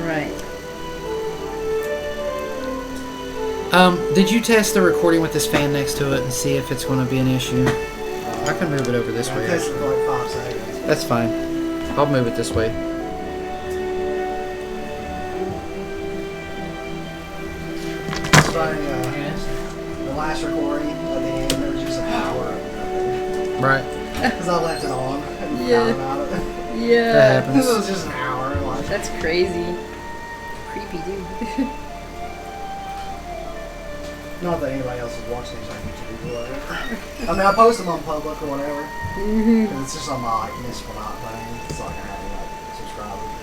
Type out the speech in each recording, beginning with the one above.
Right. Did you test the recording with this fan next to it and see if it's going to be an issue? I can move it over this way. It takes for like 5 seconds. That's fine. I'll move it this way. Starting the last recording at the end, there was just a power of nothing. Right. Because I left it on and Yeah. forgot about it. Yeah. That It happens. was just an hour. Like, That's crazy. Creepy, dude. not that anybody else is watching these on YouTube or whatever. I mean, I post them on public or whatever. Because it's just on my like, municipal not thing. It's like I have like subscribers.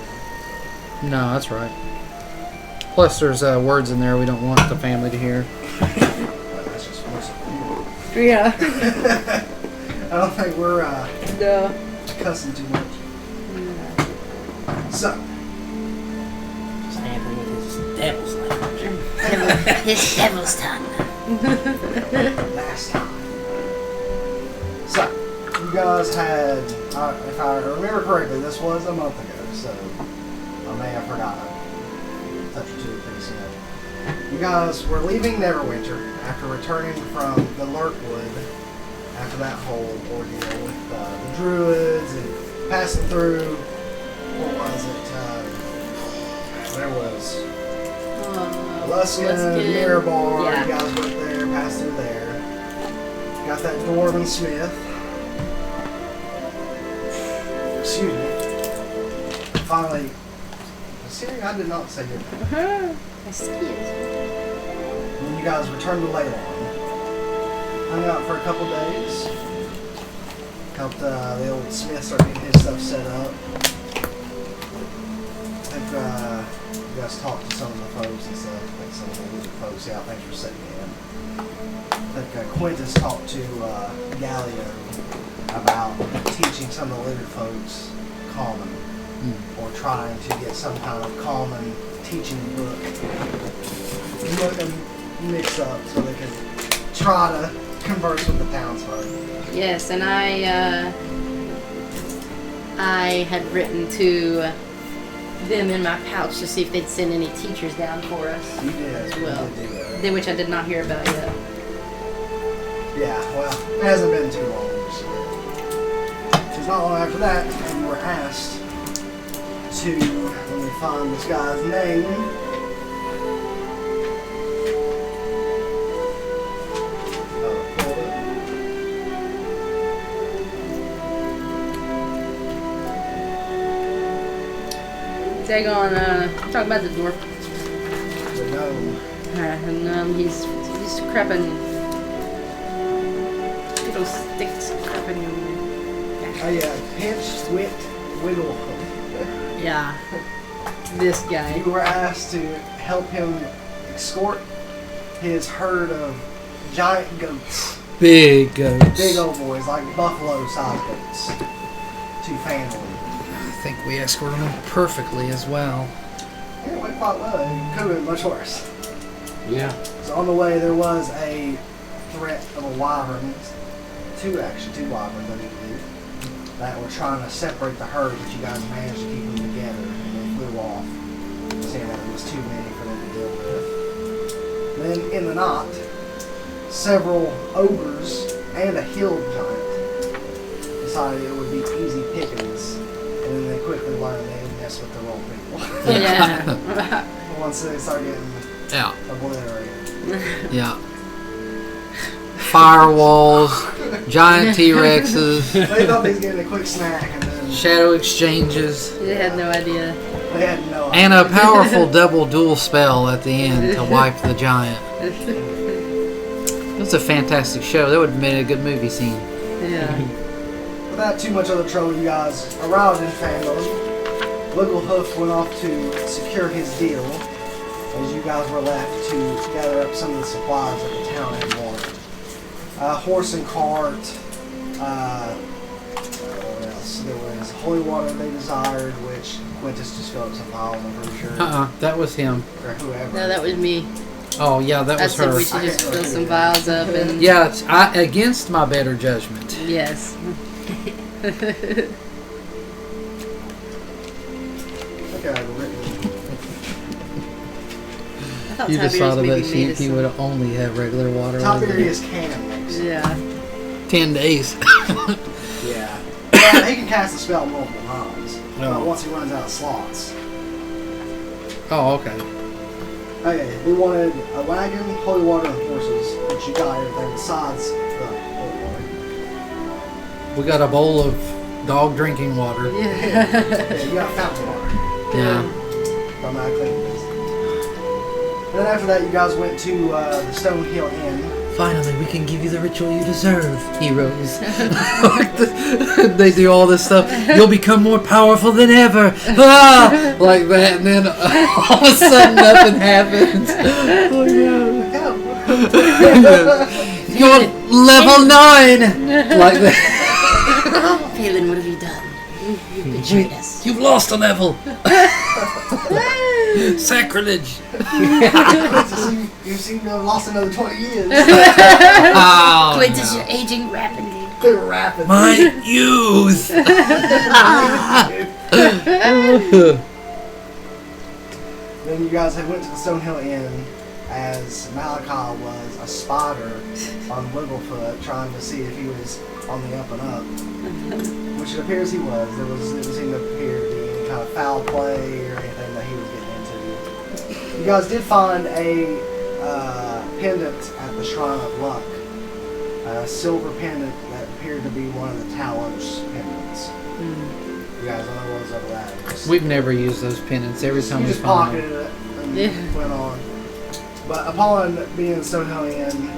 No, that's right. Plus, there's words in there we don't want the family to hear. But that's just most of it. Yeah. I don't think we're No. cussing too much. So, Just Anthony with his devil's language. His devil's tongue. last time. So, you guys had, if I remember correctly, this was a month ago, so I may have forgotten a touch or two pretty soon. You guys were leaving Neverwinter after returning from the Lurkwood after that whole ordeal with the druids and passing through, what was it? There was Luskin, Mirabar, Yeah. you guys went there, passed through there. Got that Dwarven Smith. Excuse me. Finally, Siri, I did not say your name. When you guys returned to Leyland, hung out for a couple days, helped the old Smith start getting his stuff set up. I think you guys talked to some of the folks and stuff. I think some of the lizard folks. Yeah, thanks for setting in. I think Quintus talked to Gallio about teaching some of the lizard folks common, or trying to get some kind of common teaching book. Let them mix up so they can try to converse with the townsfolk. Yes, and I had written to them in my pouch to see if they'd send any teachers down for us. You did As well. You did do that. Which I did not hear about yet. Yeah, well, it hasn't been too long this year. It's not long after that, we were asked to, let me find this guy's name. Dagon, talk about the dwarf. The gnome. And he's creeping. Little sticks creeping. Oh yeah, Pinch Wit Wigglehoof. Yeah. This guy. You were asked to help him escort his herd of giant goats. Big goats. Big old boys, like buffalo-sized goats. To family. I think we escorted them perfectly as well. Yeah, it went quite well. It could have been much worse. Yeah. So on the way, there was a threat of a wyvern. Two wyverns, I believe, that were trying to separate the herd, but you guys managed to keep them together, and they flew off, saying that it was too many for them to deal with. Then in the night, several ogres and a hill giant decided it would be easy pickings, and then they quickly learned they didn't mess with the wrong people. Yeah. Once they start getting Yeah. obliterated. Yeah. Firewalls, giant T-Rexes, They thought they was getting a quick snack, and then shadow exchanges, They had no idea. they had no and idea. a powerful double dual spell at the end to wipe the giant. It was a fantastic show. That would have made a good movie scene. Yeah. Without too much other trouble, you guys arrived in Fandom. Wigglehoof went off to secure his deal, as you guys were left to gather up some of the supplies that the town had wanted. Horse and cart, what else? There was holy water they desired, which Quintus just filled up some vials, I'm pretty sure. That was him. Or whoever. No, that was me. Oh yeah, that I was said her. we should just fill some vials up and... Yeah, against my better judgment. Yes. Okay, I've written thought You Tiberius decided maybe that made us he would only have regular water. Tiberius can mix. Yeah. 10 days. Yeah. Well, he can cast the spell multiple times. Oh. But once he runs out of slots. Oh, okay. Okay, we wanted a wagon, holy water, and horses, which you got everything besides the holy water. We got a bowl of dog drinking water. Yeah. Yeah, you got fountain water. Yeah. From that clean. And then after that, you guys went to the Stone Hill Inn. Finally, we can give you the ritual you deserve, heroes. They do all this stuff. You'll become more powerful than ever. Ah! Like that, and then all of a sudden nothing happens. Oh, yeah. You're level 9! Like that. Phelan, what have you done? You've betrayed us. You've lost a level. Sacrilege. You seem to have lost another 20 years. Oh, Quintus, no. you're aging rapidly. They're rapid. My youth. Then you guys had went to the Stonehill Inn as Malachi was a spider on Wigglefoot trying to see if he was on the up and up. Which it appears he was. It didn't seem to appear to be any kind of foul play or anything that he was getting into. You guys did find a pendant at the Shrine of Luck. A silver pendant that appeared to be one of the Talon's pendants. You guys don't know what was up with that. Just- We've never used those pendants. Every time you we just find pocketed them. it and Yeah. went on. But upon being in Stonehill Inn,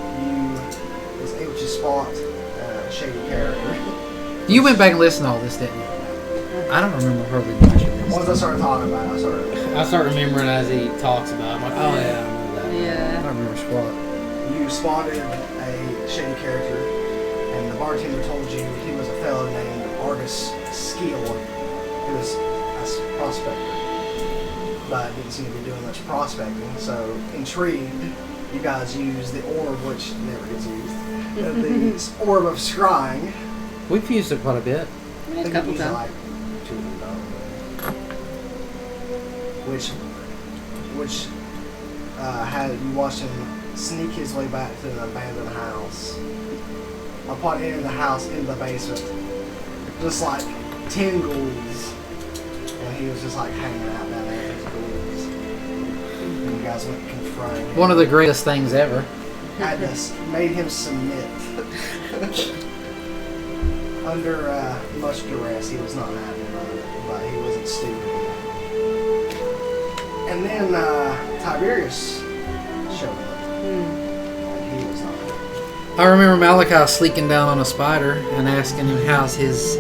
you was able to spot a shady character. You went back and listened to all this, didn't you? I don't remember hardly much of this. Once I started talking about it, I started. I start remembering as he talks about it. I'm like, oh yeah, I remember that. I Yeah. don't remember squat. You spotted a shady character, and the bartender told you he was a fellow named Argus Skeel, who was a prospector, but didn't seem to be doing much prospecting. So, intrigued, you guys used the orb, which never gets used, the orb of scrying. We've used it quite a bit. A think couple you used it times. like 2 of them, which had you watched him sneak his way back to an abandoned house. Upon entering the house in the basement, just like 10 ghouls, and he was just like hanging out down there with his ghouls. And you guys went confronting him. One of the greatest things ever. Had this made him submit. Under much duress, he was not happy about it, but he wasn't stupid. And then Tiberius showed up, and he was not happy. I remember Malachi sleeking down on a spider and asking him how's his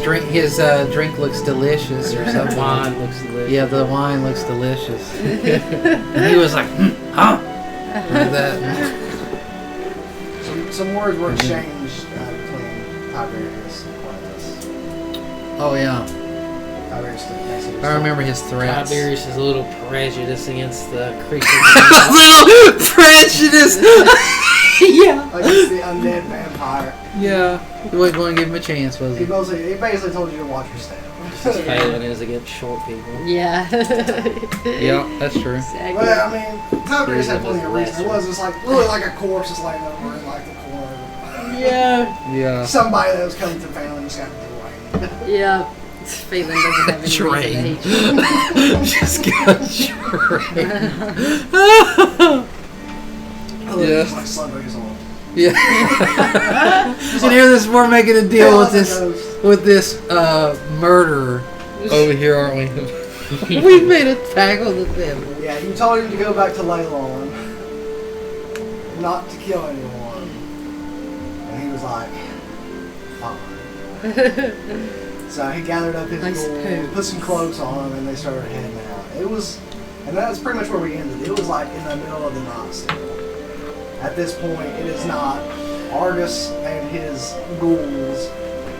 drink. His drink looks delicious or something. Wine looks delicious. Yeah, the wine looks delicious. And he was like, huh? Like that. Some words were exchanged between Tiberius and Quintus. Oh yeah, Tiberius stood next to his I remember his threats. Tiberius is a little prejudice against the creatures. Little prejudice. Yeah. against the undead vampire. Yeah. You wasn't going to give him a chance, was He he? basically told you to watch your step. Phelan is against short people. Yeah. Yeah, that's true. Exactly. Well, I mean, Tiberius had He was plenty of reasons. It was just like literally like a corpse just laying over in like the corner. Yeah. Yeah. Somebody that was coming to family just got drained. Yeah. Phelan doesn't have any Train. reason to hate you. Just got trained. Yeah. Just like slithering his arm. Yeah. And here this we're making a deal with this murderer over here, aren't we? We made a tackle with them. Yeah, you told him to go back to Leylon, not to kill anyone. And he was like, fine. So he gathered up his I gold, suppose. put some cloaks on him, and they started heading out. And that's pretty much where we ended. It was like in the middle of the night still. At this point, it is not. Argus and his ghouls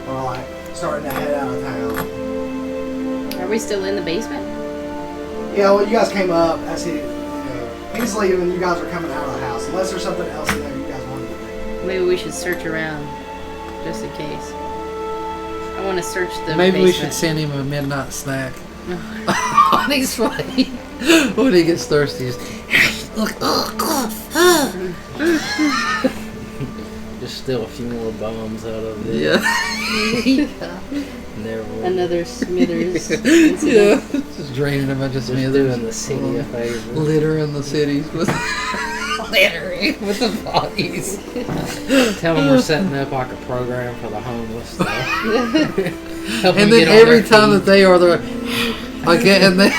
are like starting to head out of town. Are we still in the basement? Yeah, well, you guys came up as he's leaving. You guys are coming out of the house. Unless there's something else in there you guys wanted to do. Maybe we should search around, just in case. I want to search the Maybe we basement. should send him a midnight snack on his way when he gets thirsty. Just, Just steal a few more bombs out of it. Yeah. Never. Another Smithers Yeah. incident. Just draining a bunch of Just Smithers. doing the city a favor. Litter in the cities with littering with the bodies. Tell them we're setting up like a program for the homeless stuff. Help And them then get on every their time that feet. they are the again, and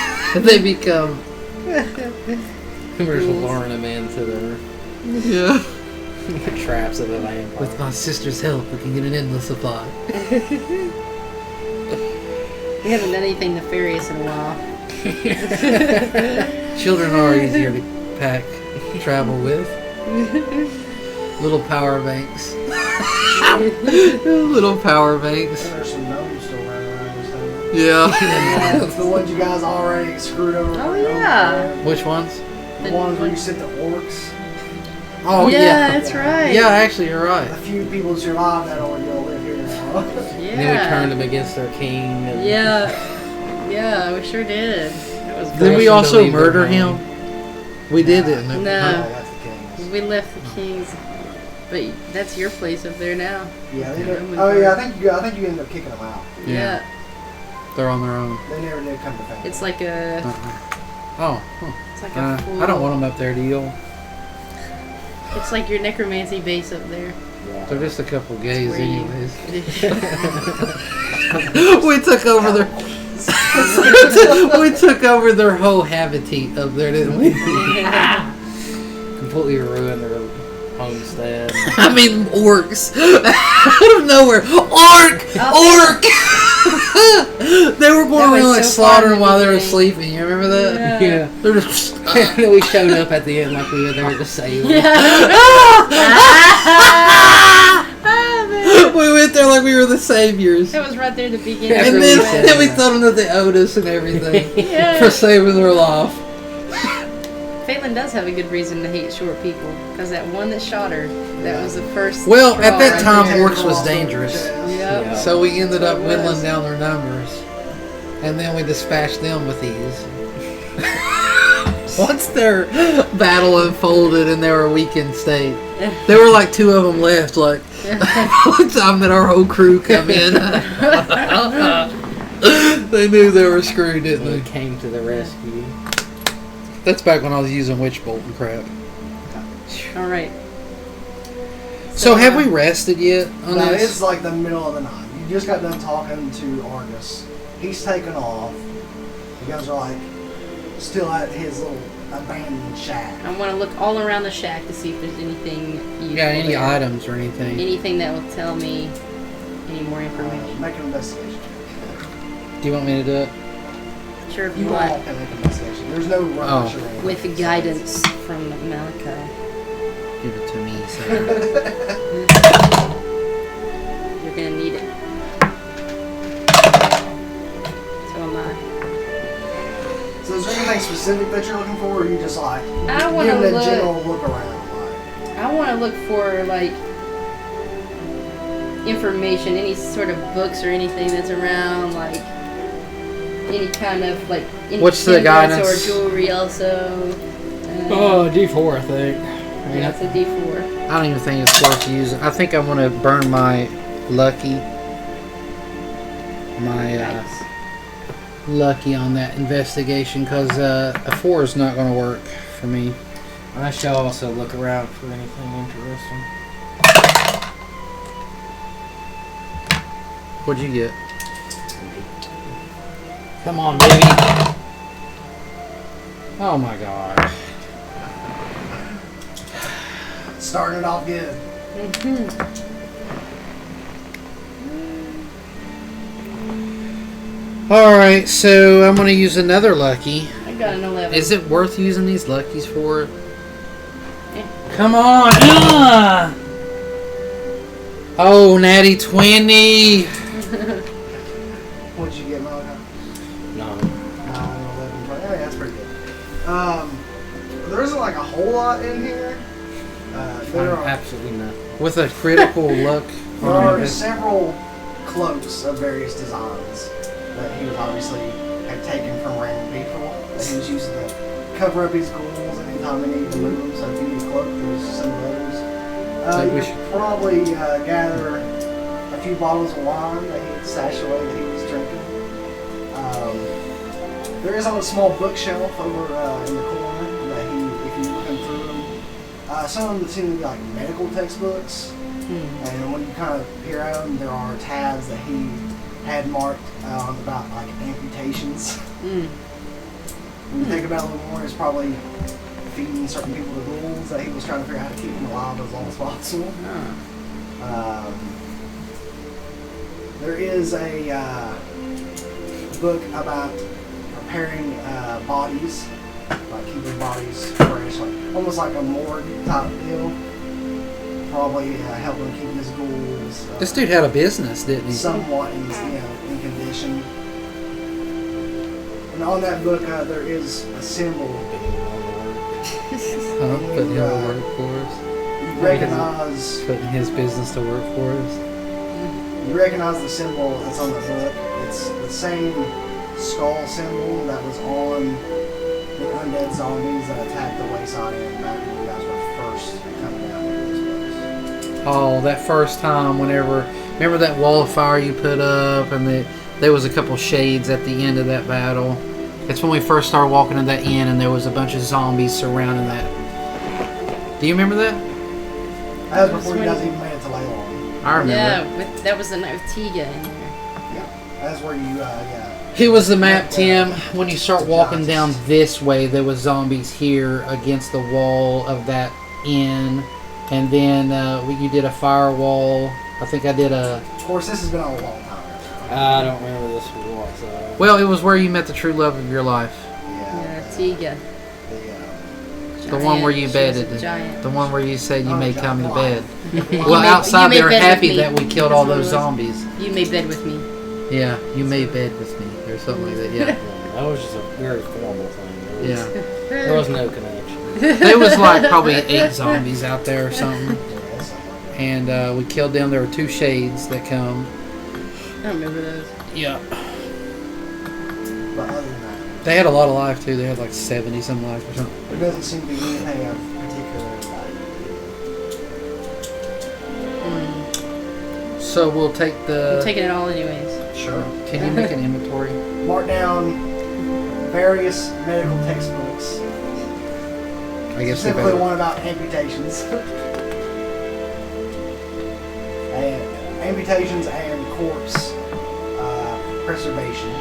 they become We're just luring them into their yeah. traps of a vampire. With my sister's help, we can get an endless supply. We haven't done anything nefarious in a while. Children are easier to pack, travel with. Little power banks. Little power banks. There's some gnomes still running around this town. Yeah. The ones you guys already screwed over. Oh, yeah. Which ones? The ones where you sent the orcs. Oh yeah, yeah. that's right. Yeah, actually, you're right. A few people survived that ordeal live here now. Yeah. And then we turned them against their king. And Yeah. Yeah, we sure did. It was Did we Forced them to also leave their murder home. him? We did, didn't we? No. That's the kings. We left the Kings, but that's your place up there now. Yeah, they Yeah, did. we Oh were. yeah, I think you ended up kicking them out. Yeah. They're on their own. They never did come to family. It's like a, Oh. Huh. it's like a full, I don't want them up there, do you? It's like your necromancy base up there. They're just a couple gays, Where you- anyways. We took over their. We took over their whole habitat up there, didn't we? Completely ruined their homestead. I mean, orcs. Out of nowhere. Orc! Orc! They were going That was around like so slaughtering fun while they were today. sleeping. You remember that? Yeah. They're just. And then we showed up at the end like we were there to save them. We went there like we were the saviors. That was right there at the beginning. And After then, we said then we that. told them that they owed us and everything Yeah. for saving their life. Phelan does have a good reason to hate short people, because that one that shot her, that was the first. Well, straw at that right time, there. orcs was dangerous. Yep. Yeah. So we ended up It whittling was. down their numbers. And then we dispatched them with ease. Once their battle unfolded and they were a weakened state, there were like two of them left. Like, one time that our whole crew come in, they knew they were screwed, didn't We they? came to the rescue. That's back when I was using witch bolt and crap. All right. So have we rested yet on No, this? it's like the middle of the night. You just got done talking to Argus. He's taken off. You guys are like still at his little abandoned shack. I want to look all around the shack to see if there's anything useful. Got any there. items or anything? Anything that will tell me any more information. Make an investigation. Do you want me to do it? Sure, if You you all want. can make an investigation. There's no rush or anything. With the guidance from Malachi. Give it to me, sir. You're gonna need it. So am I. So is there anything specific that you're looking for, or are you just like I want to giving a look. general look around? Like, I want to look for like information, any sort of books or anything that's around, like any kind of like any What's the pendants guidance? or jewelry also. Oh, D4, I think. Yeah, it's a D4. I don't even think it's worth using. I think I'm gonna burn my lucky, Nice. lucky on that investigation because a 4 is not gonna work for me. I shall also look around for anything interesting. What'd you get? Come on, baby. Oh my god. starting it off good. All right, so I'm gonna use another lucky. I got an 11. Is it worth using these luckies for? Come on. Ah! Oh, natty 20. What'd you get, Malachi? No. 9, 11, 20. Yeah, that's pretty good. There isn't like a whole lot in here. There are, Absolutely nothing. With a critical luck. there are several cloaks of various designs that he was obviously had taken from random people that he was using to cover up his ghouls anytime time we need to move them. So if you need a cloak, there's some of those. Maybe we You should- could probably gather a few bottles of wine that he had stashed away that he was drinking. There is on a small bookshelf over in the corner that he, if you're looking through them, some of them seem to be like medical textbooks. And when you kind of peer at them, there are tabs that he had marked about like amputations. When you think about it a little more, it's probably feeding certain people the rules that he was trying to figure out how to keep them alive as long as possible. There is a book about preparing bodies, like keeping bodies fresh, like almost like a morgue type deal. Probably helping keep his ghouls. This dude had a business, didn't he? Somewhat in condition. And on that book, there is a symbol. Putting him to work for us. You recognize. Putting his business to work for us. You recognize the symbol that's on the book. It's the same skull symbol that was on the undead zombies that attacked the Wayside Inn back when you guys were first coming down into this place. Oh, that first time, remember that wall of fire you put up, and there was a couple shades at the end of that battle. It's when we first started walking in that inn, and there was a bunch of zombies surrounding that. Do you remember that? That was before you guys even made it to Leylon. I remember. Yeah, that was the night with Tiga in there. Yeah, that's where you, Here was the map, Tim. When you start walking down this way, there was zombies here against the wall of that inn. And then you did a firewall. I think I did a... Of course, this has been a long time ago. I don't remember this one. Well, it was where you met the true love of your life. Yeah, Tiga. The one where you She was bedded. a giant. The one where you said you may come to bed. You Well, made- outside you made they were bed with happy me. that we killed That's all what it those was. zombies. You made bed with me. Yeah, you made bed with me or something like that. Yeah. That was just a very formal thing. Yeah. There was no connection. There was like probably 8 zombies out there or something. And we killed them. There were 2 shades that come. I don't remember those. Yeah. But other than that, They had a lot of life too. They had like 70 some life or something. there doesn't seem to be anything of particular value. So we'll take I'm the... taking it all anyways. Sure. Can you make an inventory? Mark down various medical textbooks. I guess we Specifically better. one about amputations. And amputations and corpse preservation.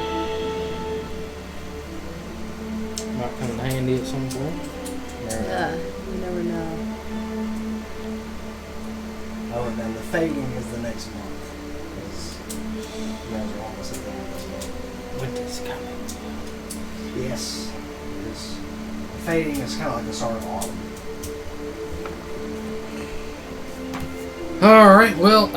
Might come in handy at some point. Yeah, you never know. Oh, and then the fading is the next month. 'Cause you guys are almost at the end of this month. Winter's coming. Yes. The fading is kind of like the start of autumn. Alright, well,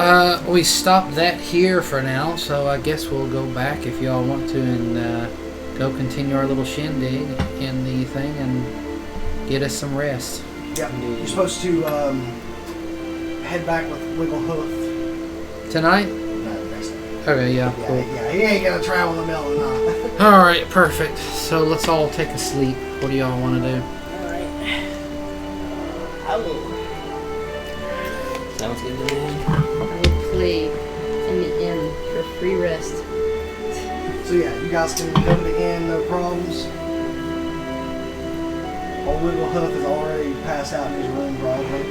we stopped that here for now, so I guess we'll go back if y'all want to and go continue our little shindig in the thing and get us some rest. Yep. You're supposed to head back with Wiggle Hoof. Tonight? No, next day. Okay, yeah, Yeah, cool. yeah, he ain't gonna travel in the middle of the night. Alright, perfect. So let's all take a sleep. What do y'all want to do? Alright. I will Sounds good to me. play in the inn for free rest. So yeah, you guys can go to the inn, no problems. Old Wiggle Hoof is already passed out in his room, probably.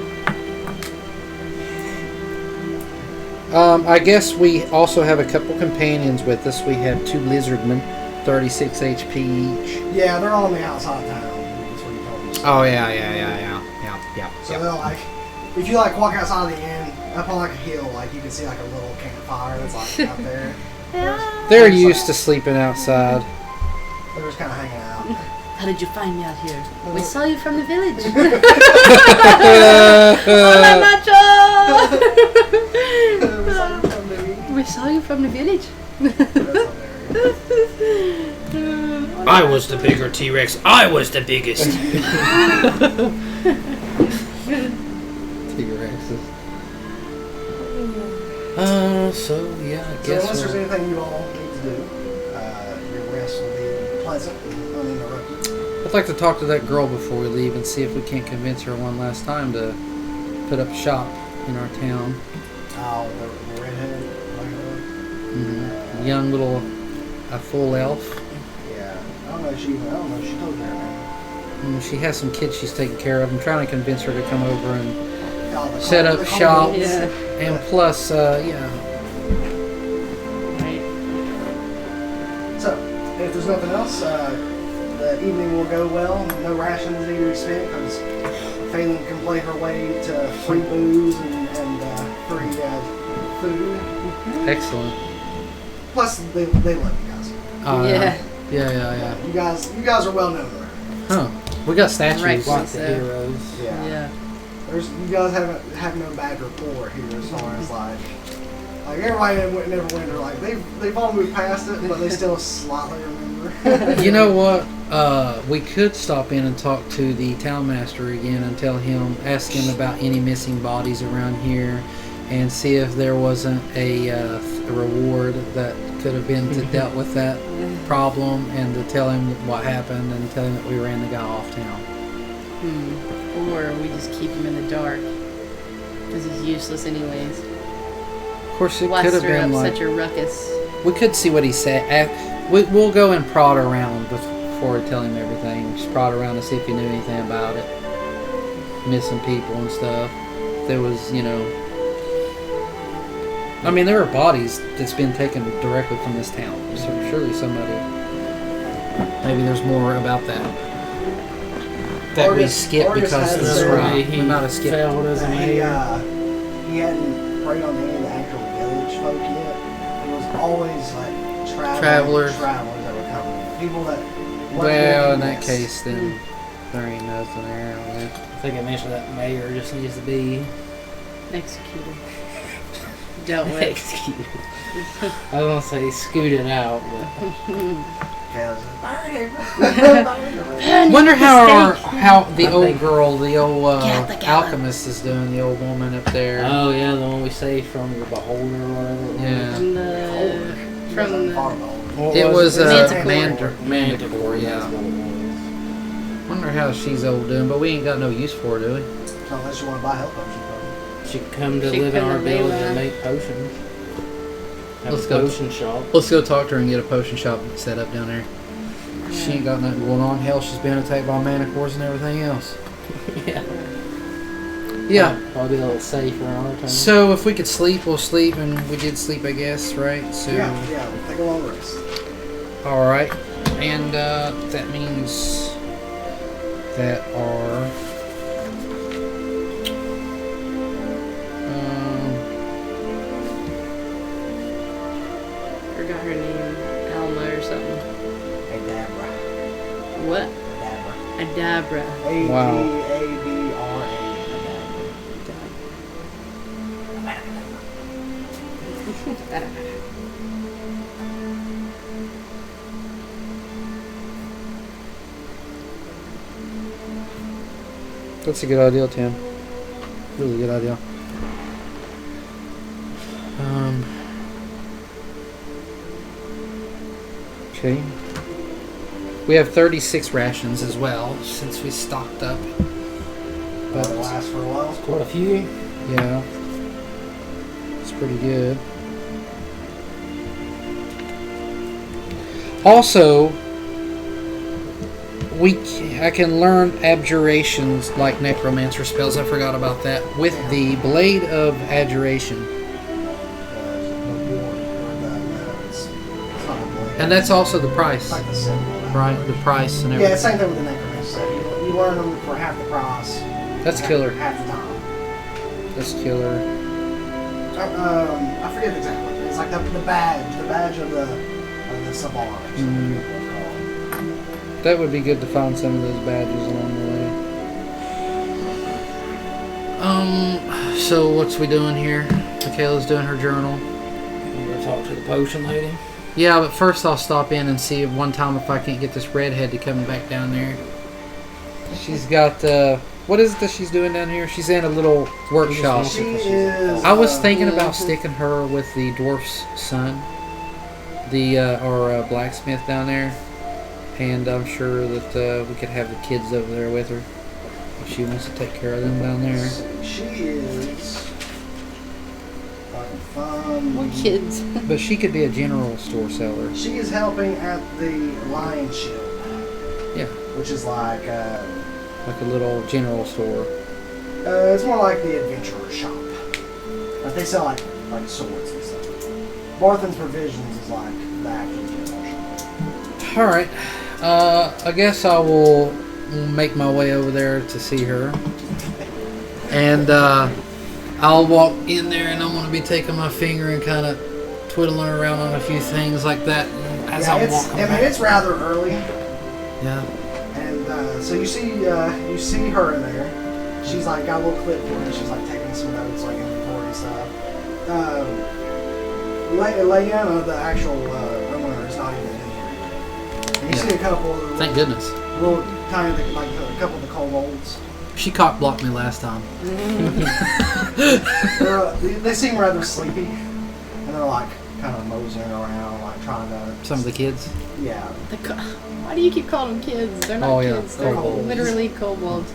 I guess we also have a couple companions with us. We have 2 lizardmen, 36 HP each. Yeah, they're all on the outside of town. That's what you told me. Oh, yeah. So they're like, if you like walk outside of the inn, up on like a hill, like you can see like a little campfire that's like out there. They're used to sleeping outside. They're just kind of hanging out. How did you find me out here? We saw you from the village. Hola, macho! We saw you from the village. I was the bigger T-Rex. I was the biggest. T-Rexes. So yeah, I So guess. unless there's anything you all need to do, your rest will be pleasant and uninterrupted. I'd like to talk to that girl before we leave and see if we can't convince her one last time to put up shop in our town. Oh, the redhead. Young little, a full elf. Yeah. I don't know if she told you her name. She has some kids she's taking care of. I'm trying to convince her to come over and Oh, set up the shop. Cold Yeah. And plus, yeah. Right. So, if there's nothing else, the evening will go well. No rations need to be spent because Phelan can play her way to free booze and free food. Excellent. Plus, they love you guys. Yeah. Yeah. You guys are well known around. Huh. We got statues. Right. Lots So- of heroes. Yeah. You guys have no bad rapport here as far as like everybody in Neverwinter, like they've all moved past it, but they still slightly remember. You know what? We could stop in and talk to the town master again and ask him about any missing bodies around here, and see if there wasn't a reward that could have been to dealt with that problem, and to tell him what happened and tell him that we ran the guy off town. Or we just keep him in the dark because he's useless anyways. Of course, it Why could have stir been up like such a ruckus? we could see what he said. We'll go and prod around before we tell him everything. Just prod around to see if he knew anything about it, missing people and stuff. There was, I mean, there are bodies that's been taken directly from this town. So surely somebody. Maybe there's more about that. That we skip Argus because has this a- right. We might have skipped. Failed as a he mayor. he hadn't preyed on any of the actual village folk yet. It was always like Travelers. that were coming. People that. Well, in that case, then there ain't nothing there. I think I mentioned that mayor just needs to be Executed. Dealt with. executed. I was gonna say scooted out, but Wonder how the I old think- girl, the old Get the gallon. alchemist is doing. The old woman up there. oh yeah, the one we saved from the beholder or whatever. Yeah. From the What It was Manticore. Manticore, yeah. That's what it was. Wonder how she's old doing, but we ain't got no use for her, do we? Unless you want to buy health potions from She could come to She live in come our to village live in and our- make potions. Have Let's a go. potion shop. Let's go talk to her and get a potion shop set up down there. She ain't got nothing going on. Hell, she's been attacked by manticores and everything else. Yeah. Yeah. Probably a little safer on our time. So if we could sleep, we'll sleep, and we did sleep, I guess, right? So. Yeah, we'll take a long rest. All right, and that means that our forgot her name, Alma or something. Adabra. What? Adabra. Adabra. Wow. Adabra. that's a good idea, Tim. Really good idea. Okay. We have 36 rations as well since we stocked up. That'll last for a while. Quite a few. Yeah, it's pretty good. Also, I can learn abjurations like necromancer spells. I forgot about that with the blade of adjuration, and that's also the price, It's like the symbol. right? The price and Yeah, everything. same thing with the necromancer. You learn them for half the price. That's killer. Half the time. That's killer. I forget exactly what it is. It's like the badge of the Sabar. That would be good to find some of those badges along the way. So what's we doing here? Michaela's doing her journal. You gonna talk to the potion lady? Yeah, but first I'll stop in and see one time if I can't get this redhead to come back down there. She's got, what is it that she's doing down here? She's in a little workshop. She is. I was thinking about sticking her with the dwarf's son, our blacksmith down there. And I'm sure that we could have the kids over there with her if she wants to take care of them down there. She is. Fun. What kids? But she could be a general store seller. She is helping at the Lion Shield, Yeah, which is like like a little general store. it's more like the adventurer shop. But they sell like swords and stuff. Barthen's Provisions is like the actual general shop. All right. I guess I will make my way over there to see her. And I'll walk in there and I'm going to be taking my finger and kind of twiddling around on a few things like that as I'm walking back. it's rather early. Yeah. And so you see her in there. She's like got a little clipboard and she's like taking some notes, like inventory stuff. Leanna, the actual owner, is not even in here. And you see a couple of Thank goodness. little tiny, like a couple of the kobolds. She cock blocked me last time. They seem rather sleepy, and they're like kind of moseying around, like trying to. Some of the kids. Yeah. Why do you keep calling them kids? They're not Oh, yeah, kids. They're kobolds. literally kobolds.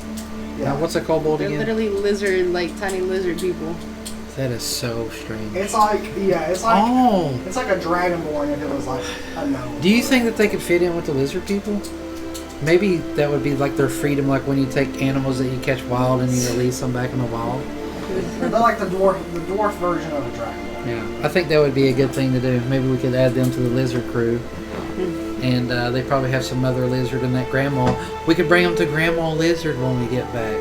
Now, what's a kobold They're again? literally lizard, like tiny lizard people. That is so strange. It's like it's like Oh. it's like a dragonborn if it was like a gnome. Do you think that they could fit in with the lizard people? Maybe that would be like their freedom, like when you take animals that you catch wild and you release them back in the wild. They're like the dwarf version of a dragonborn. Yeah, I think that would be a good thing to do. Maybe we could add them to the lizard crew. And they probably have some other lizard in that grandma. We could bring them to Grandma Lizard when we get back.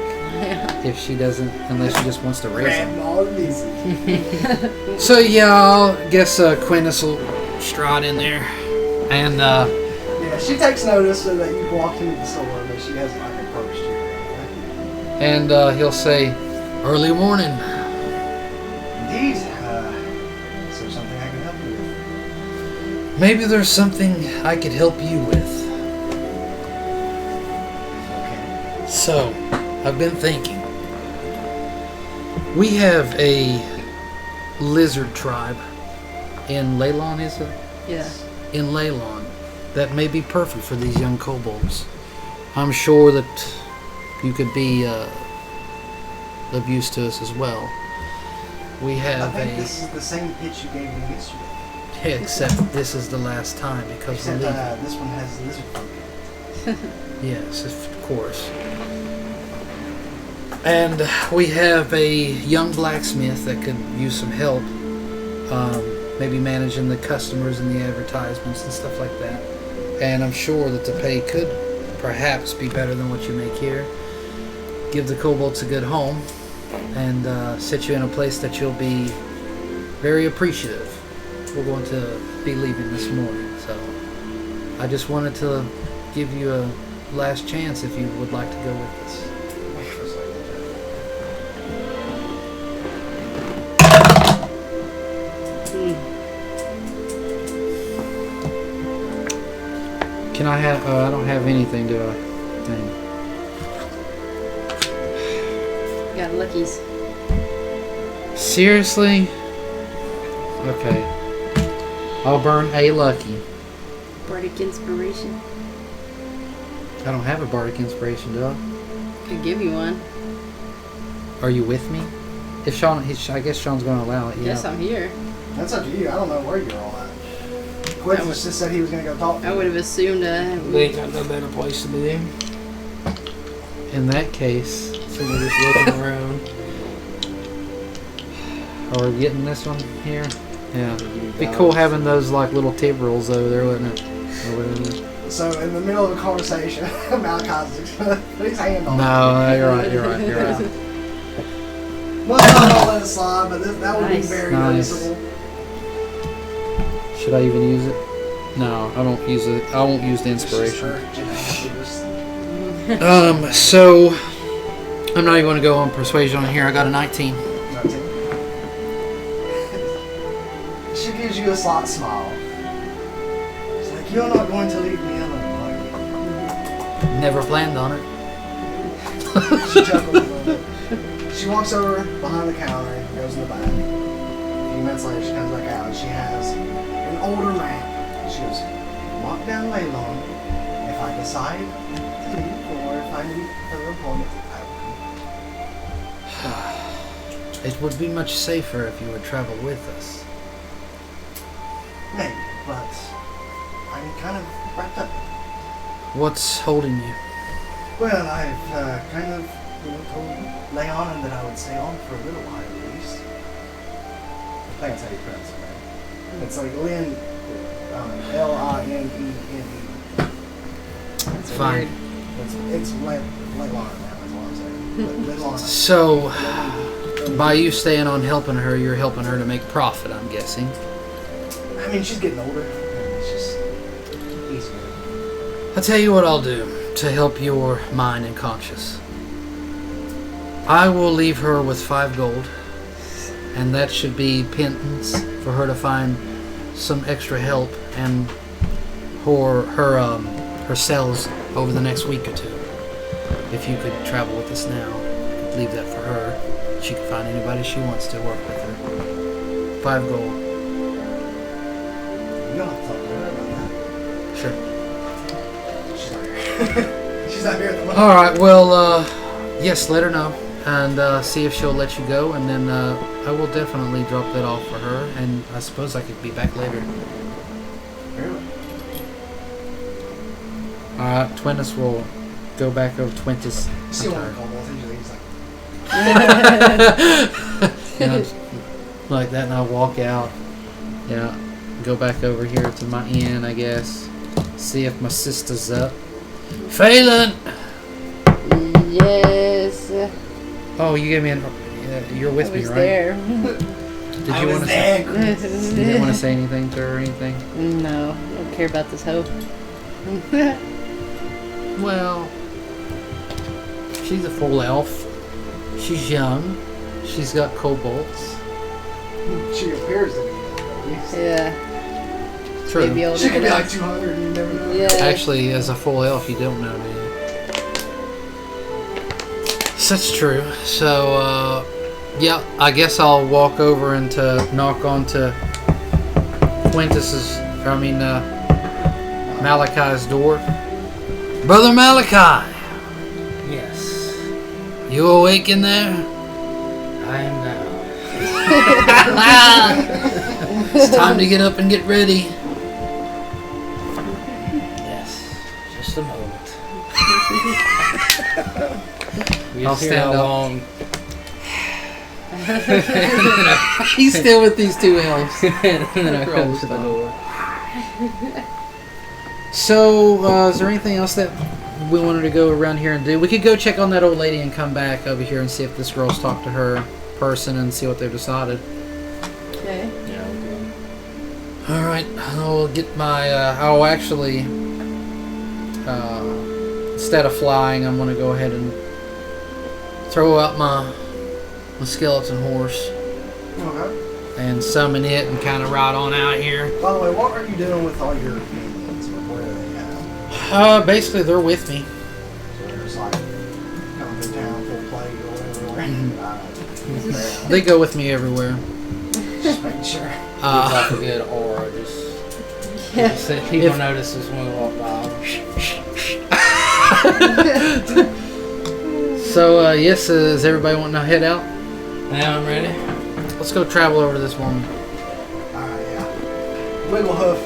If she doesn't, unless she just wants to raise them. Grandma Lizzie. So yeah, I'll guess Quintus will stride in there. And Yeah, she takes notice so that you walked into the store, but she hasn't like approached you. and he'll say, "Early morning." Indeed. Is there something I can help you with? Maybe there's something I could help you with. Okay. So, I've been thinking. We have a lizard tribe in Leylon, is it? Yeah. In Leylon, that may be perfect for these young kobolds. I'm sure that you could be of use to us as well. We I have think this is the same pitch you gave me yesterday. except this is the last time because we're Except leaving. this one has lizard folk. Yes, of course. And we have a young blacksmith that could use some help, maybe managing the customers and the advertisements and stuff like that. And I'm sure that the pay could perhaps be better than what you make here. Give the kobolds a good home and set you in a place that you'll be very appreciative. We're going to be leaving this morning, so I just wanted to give you a last chance if you would like to go with us. Can I have? I don't have anything to thing. Got luckies. Seriously? Okay. I'll burn a lucky. Bardic inspiration. I don't have a bardic inspiration, do I? Could give you one. Are you with me? If Sean, I guess Sean's going to allow it. Yeah. Guess I'm here. That's up to you. I don't know where you're all at. Quintus just said he was going to go talk to I you. would have assumed They ain't got no better place to be in. In that case, So we're just looking around. are we getting this one here? Yeah. Be cool having those like little tendrils over there, wouldn't it? Or whatever. So in the middle of a conversation, Malachi's just going to put his hand on it. No, you're right. You're right. You're right. Well, I'm not let it slide, but that would Nice. be very Nice. noticeable. Should I even use it? No, I don't use it. I won't use the inspiration. So I'm not even going to go on persuasion on here. I got a 19. She gives you a slight smile. She's like, "You're not going to leave me alone, are Never planned on it. you?" She chuckles a little bit. She walks over behind the counter and goes in the back. A few minutes later, she comes back out and she has an older map. She goes, "Mark down Leylon. If I decide to leave or if I need further employment, I will. It would be much safer if you would travel with us. Maybe, but I'm kind of wrapped up. What's holding you? Well, I've kind of, told Leon that I would stay on for a little while at least. I think that's how you pronounce it, right? It's like Lin, L-I-N-E-N-E. Fine. It's Leon now, is what I'm saying. Leon. So, by you staying on helping her, you're helping her to make profit, I'm guessing. I mean, she's getting older, and it's just easier. I'll tell you what I'll do to help your mind and conscience. I will leave her with 5 gold, and that should be pittance for her to find some extra help and her sales over the next week or 2. If you could travel with us now, leave that for her. She can find anybody she wants to work with her. 5 gold. You don't have to talk to her about Sure. that. She's not here. She's not here at the moment. All right. Well, yes. Let her know and see if she'll let you go, and then I will definitely drop that off for her. And I suppose I could be back later. Really? All right. Twintus will go back over. Twintus. You still want to call both usually. He's like, You know, like that, and I'll walk out. Yeah. Go back over here to my inn, I guess. See if my sister's up. Phelan! Yes. Oh, you gave me an. You're with I me, was right? there. Did I you was want to there. say? You didn't want to say anything to her or anything? No, I don't care about this hoe. Well, she's a full elf. She's young. She's got kobolds. she appears to be at least. Yeah. True. Maybe older She could than be like us. 200 and you never know. Yeah. Actually, as a full elf, you don't know, do you? That's true. So, yeah, I guess I'll walk over and to knock on to Malachi's door. Brother Malachi, Yes, you awake in there? I am now. It's time to get up and get ready. Yes, just a moment. We'll I'll see stand how up. long. He's still with these 2 elves. And then I come to the door. So, is there anything else that we wanted to go around here and do? We could go check on that old lady and come back over here and see if this girl's talked to her person and see what they've decided. Okay. Yeah, okay. All right, I'll get my. I'll actually, instead of flying, I'm gonna go ahead and throw out my skeleton horse Okay. and summon it and kind of ride on out here. By the way, what are you doing with all your minions? Or where are they at? Basically, they're with me. So they're just like coming to town, full plate or whatever. They go with me everywhere. Just making sure. Gives off a good aura. Just so people notice us when we walk by. So, yes, is everybody wanting to head out? Now I'm ready. Let's go travel over to this woman. Alright, yeah. Wigglehoof,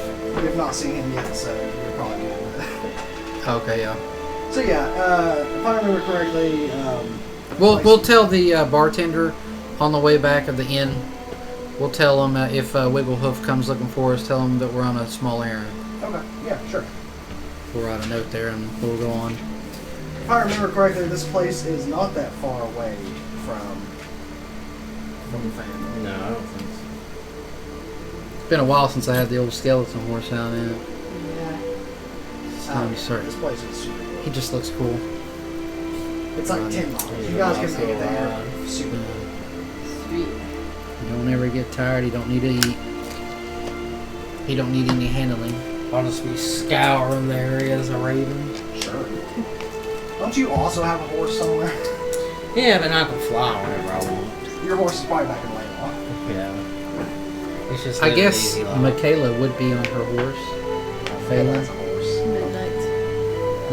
you've not seen him yet, so you're probably good. Okay, yeah. So yeah, if I remember correctly, We'll tell the bartender on the way back of the inn. We'll tell him if Wigglehoof comes looking for us, tell him that we're on a small errand. okay, yeah, sure. We'll write a note there and we'll go on. If I remember correctly, this place is not that far away from the family. No, I don't think so. It's been a while since I had the old skeleton horse out in it. Yeah. It's time to start. This place is super cool. He just looks cool. It's like 10 miles. You guys can make it there. Super cool. Sweet. He don't ever get tired. He don't need to eat. He don't need any handling. I'll just be scouring the area as a raven. Sure. Don't you also have a horse somewhere? Yeah, but I can fly whenever I want. Your horse is probably back in Laylaw. Yeah. It's just I living guess easy life. Michaela would be on her horse. Yeah, Phelan. that's a horse. Midnight.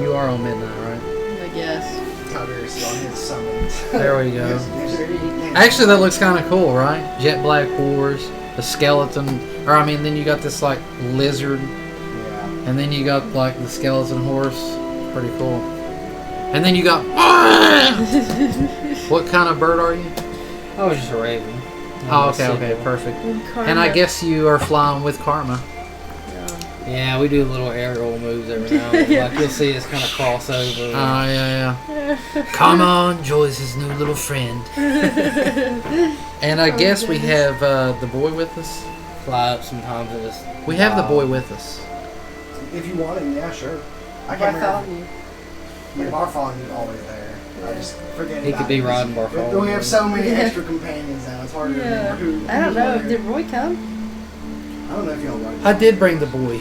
You are on midnight, right? I guess. Tiberius on his summons. There we go. Yes. Actually, that looks kind of cool, right? Jet black horse, a skeleton, or I mean, then you got this like lizard, Yeah. and then you got like the skeleton horse. Pretty cool. And then you got. What kind of bird are you? I was just a raven. Oh, okay, perfect. And I guess you are flying with Karma. Yeah, we do little aerial moves every now and then. Like you'll see us kind of cross over. Oh, yeah. Karma enjoys his new little friend. And I guess we have the boy with us. Fly up sometimes and just. We have the boy with us. If you want him, yeah, sure. I can't remember. Bartholomew. Yeah, Bartholomew's always there. I just forget He about could be him. riding Bartholomew. We have so many extra companions now. It's hard to remember who. I don't know. who- Did Roy come? I don't know if y'all brought him. I did bring the boy.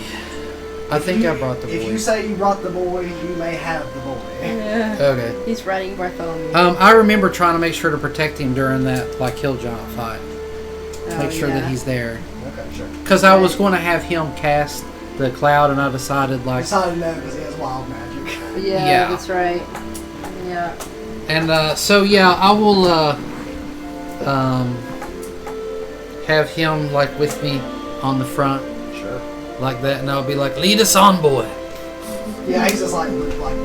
I think I brought the If boy. you say you brought the boy, you may have the boy. Yeah. Okay. He's riding Bartholomew. I remember trying to make sure to protect him during that like hill giant fight. Make sure that he's there. Okay, sure. Because I was going to have him cast the cloud, and I decided I like. decided no because he has wild magic. Yeah, Yeah. that's right. Yeah. And so yeah, I will have him like with me on the front Sure. like that, and I'll be like, "Lead us on, boy." Yeah, he's just like haphazardly running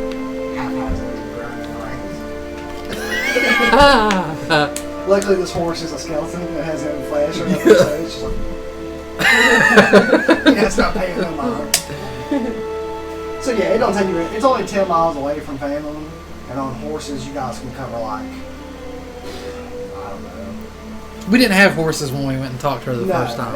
around. Luckily, this horse is a skeleton. It has no flesh or nothing, so it's just like. Yeah, it's not paying no mind. So yeah, it don't take you. It's only 10 miles away from Phantom, and on horses, you guys can cover like. I don't know. We didn't have horses when we went and talked to her the No, first time.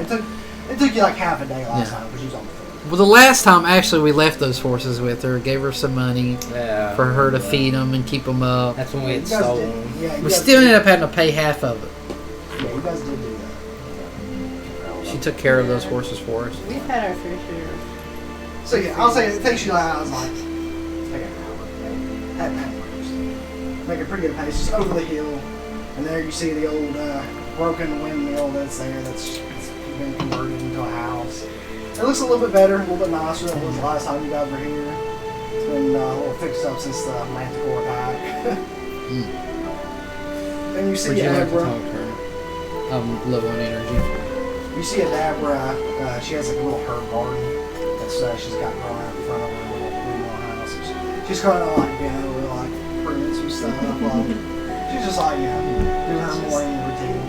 It took you like half a day last Yeah. time because you was on the foot. Well, the last time actually we left those horses with her, gave her some money Yeah. for her to feed them and keep them up. That's when we had You guys stolen. did. Yeah, you We guys still did. ended up having to pay half of it. Yeah, you guys did do that. She took care of those horses for us. We've had our fair share. So yeah, I'll say it takes you like, I was like, take an hour. At Panama's. Make a pretty good pace, just over the hill. And there you see the old broken windmill that's there that's been converted into a house. It looks a little bit better, a little bit nicer than it was the last time you guys were here. It's been a little fixed up since the Manticore attack. And you see Would you like to Abra. talk to her? I'm low on energy. You see Adabra, she has like a little herb garden that's she's got growing out in front of her little house. She's kind of like, like pruning some stuff. Like, she's just like, doing her morning routine.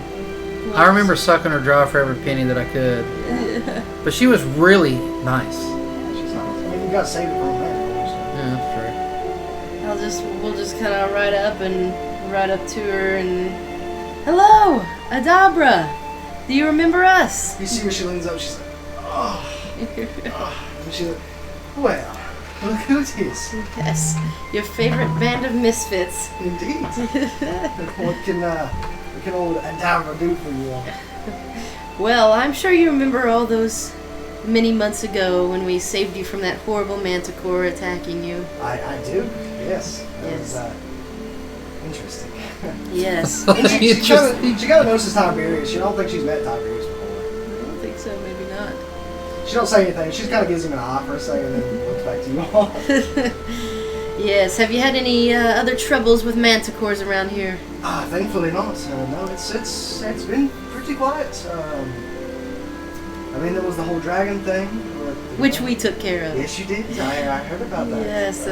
I remember sucking her dry for every penny that I could. But she was really nice. Yeah, she's nice. I mean, you got to save it for a minute. Yeah, that's We'll just kind of ride up to her and, hello, Adabra. Do you remember us? You see her, she leans up, she's like, oh. And she's like, well, look who it is. Yes, your favorite band of misfits. Indeed. What can old Adabra do for you all? Well, I'm sure you remember all those many months ago when we saved you from that horrible manticore attacking you. I do, yes. That Yes. was interesting. Yes. And she Interesting. kind of notices Tiberius. She don't think she's met Tiberius before. I don't think so, maybe not. She don't say anything. She just kind of gives him an eye for a second and then looks back to you all. Yes, have you had any other troubles with manticores around here? Thankfully not. No, it's been pretty quiet. I mean, there was the whole dragon thing. Which we took care of. Yes, you did. I heard about that. Yes,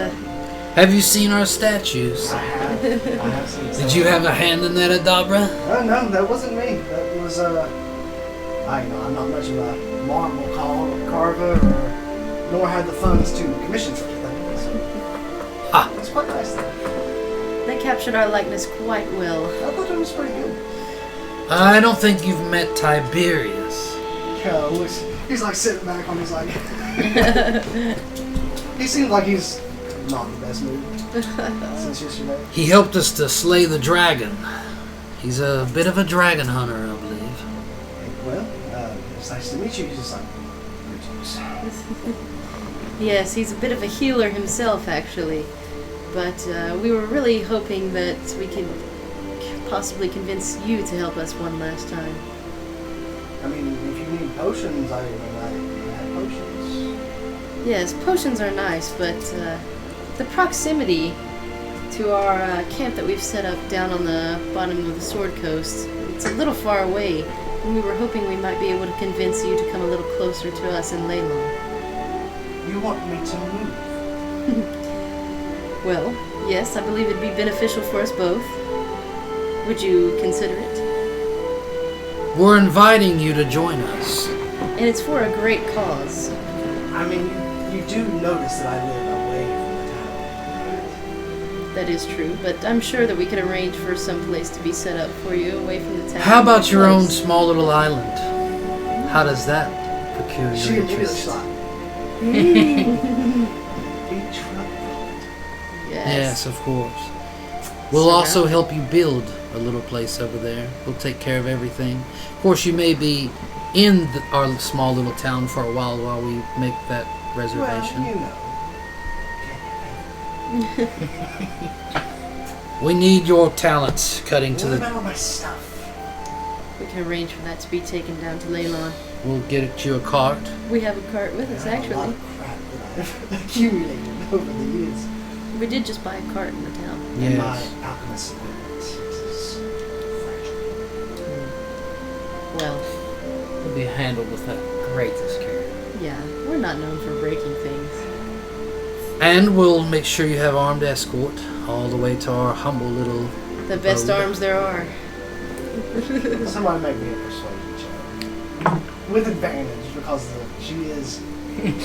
Have you seen our statues? I have seen Did you have a hand in that, Adabra? No, that wasn't me. That was I'm not much of a marble carver, nor had the funds to commission such a thing. So. Ha. It's quite nice though. they captured our likeness quite well. I thought it was pretty good. I don't think you've met Tiberius. He's like sitting back on his like. He seems like he's not in the best mood since yesterday. He helped us to slay the dragon. He's a bit of a dragon hunter, I believe. Well, it's nice to meet you. He's just like, greetings. Yes, he's a bit of a healer himself, actually. But we were really hoping that we could possibly convince you to help us one last time. I mean, if you need potions, I have potions. Yes, potions are nice, but the proximity to our camp that we've set up down on the bottom of the Sword Coast, it's a little far away, and we were hoping we might be able to convince you to come a little closer to us in Leylon. You want me to move? Well, yes, I believe it'd be beneficial for us both. Would you consider it? We're inviting you to join us. And it's for a great cause. I mean, you do notice that I live away from the town. That is true, but I'm sure that we could arrange for some place to be set up for you away from the town. How about your own Close. small little island? How does that procure She your immediately interest? shot. Yes, of course. We'll also help you build a little place over there. We'll take care of everything. Of course, you may be in our small little town for a while we make that reservation. Well, you know. We need your talents cutting to What the... about all my stuff? We can arrange for that to be taken down to Leylon. We'll get you a cart. We have a cart with us, I have a lot actually. of crap that I've accumulated over the years. We did just buy a cart in the town. And my Yes. alchemist equipment is fragile. Well, It'll be handled with the greatest care. yeah, we're not known for breaking things. And we'll make sure you have armed escort all the way to our humble little... The best abode. arms there are. Somebody make me a persuasion check. With advantage, because she is...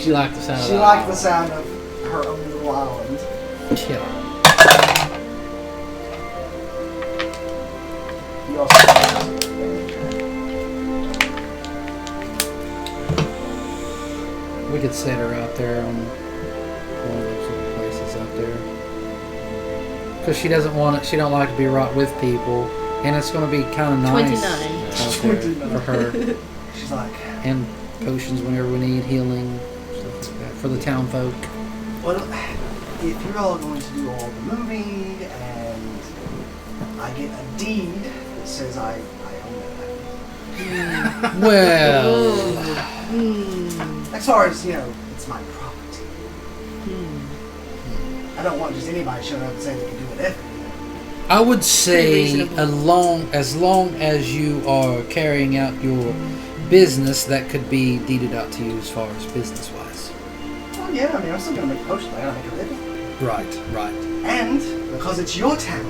She liked the sound of She that. liked the sound of her own little island. Yeah. You also have advantage. We could set her out there on one of those little places out there. Because she doesn't want it, she don't like to be right with people. And it's going to be kind of nice 29. out there for her. She's like, And potions whenever we need, healing, stuff like that, for the town folk. well, if you're all going to do all the moving and I get a deed that says I own that Well, land. As far as, it's my property. I don't want just anybody showing up and saying they can do whatever. I would Pretty say reasonable. as long as you are carrying out your business, that could be deeded out to you as far as business-wise. Oh yeah, I mean, I'm still going to make potions. I got to make a living. Right. And because it's your town,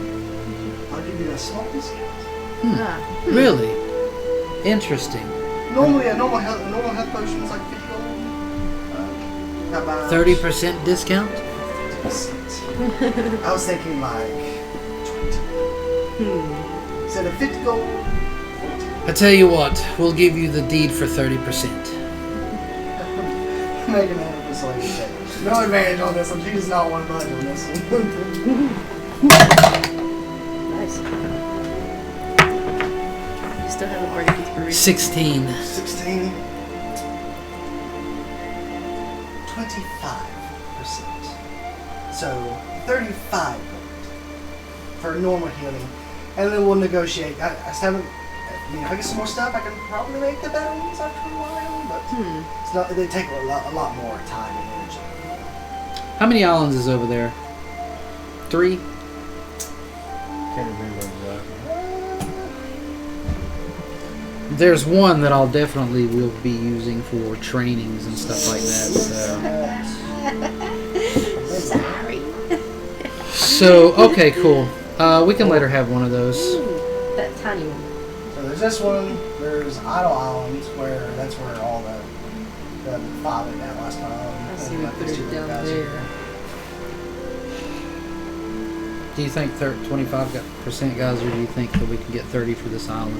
I'll give you a small discount. Ah, Really? Interesting. Normally, a normal health potion is like 50 gold. How about 30% discount? 50%? I was thinking like 20. Instead of 50 gold, 40. I tell you what, we'll give you the deed for 30%. Making a persuasion check. No advantage on this one. She does not want to budge on this one. nice. You still have a bardic inspiration. 16. 16. 25%. So 35 gold for normal healing, and then we'll negotiate. I still haven't. I mean, if I get some more stuff, I can probably make the better ones after a while. But it's not. They take a lot more time and energy. How many islands is over there? 3? Can't remember exactly. There's one that I'll definitely will be using for trainings and stuff like that. Sorry. So okay, cool. We can let her have one of those. That tiny one. So there's this one. There's Idle Island, where that's where all the file went down last time. I see we put it down there. Do you think 25% guys, or do you think that we can get 30 for this island?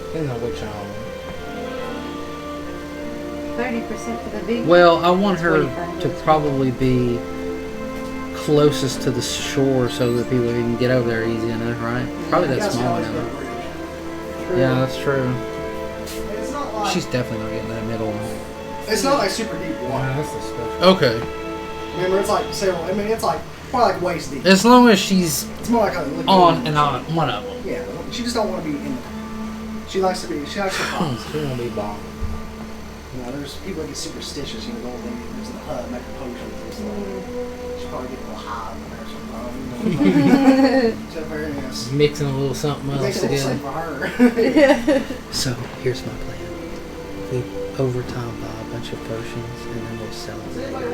Depends on which island. 30% for the big. Well, I want her 25 to goes. probably be closest to the shore so that people can get over there easy enough, right? Probably You that guys can small always go enough. bridge. Yeah, that's true. And it's not like She's definitely not getting that middle one. it's not like super deep water. Yeah, that's the stuff. Okay. Remember, it's like several. I mean, it's like probably like waist deep. As long as she's It's more like a lagoon. on and on one of them. Yeah, she just don't want to be in. She likes to be. She likes to pause. She won't be bombed. There's people that get superstitious. Go in the hut, make potions and Should probably get a little high in there sometime. So very nice. Mixing a little something Make else it a little together. safe for her. So here's my plan. We overtime buy a bunch of potions and then we'll sell them later.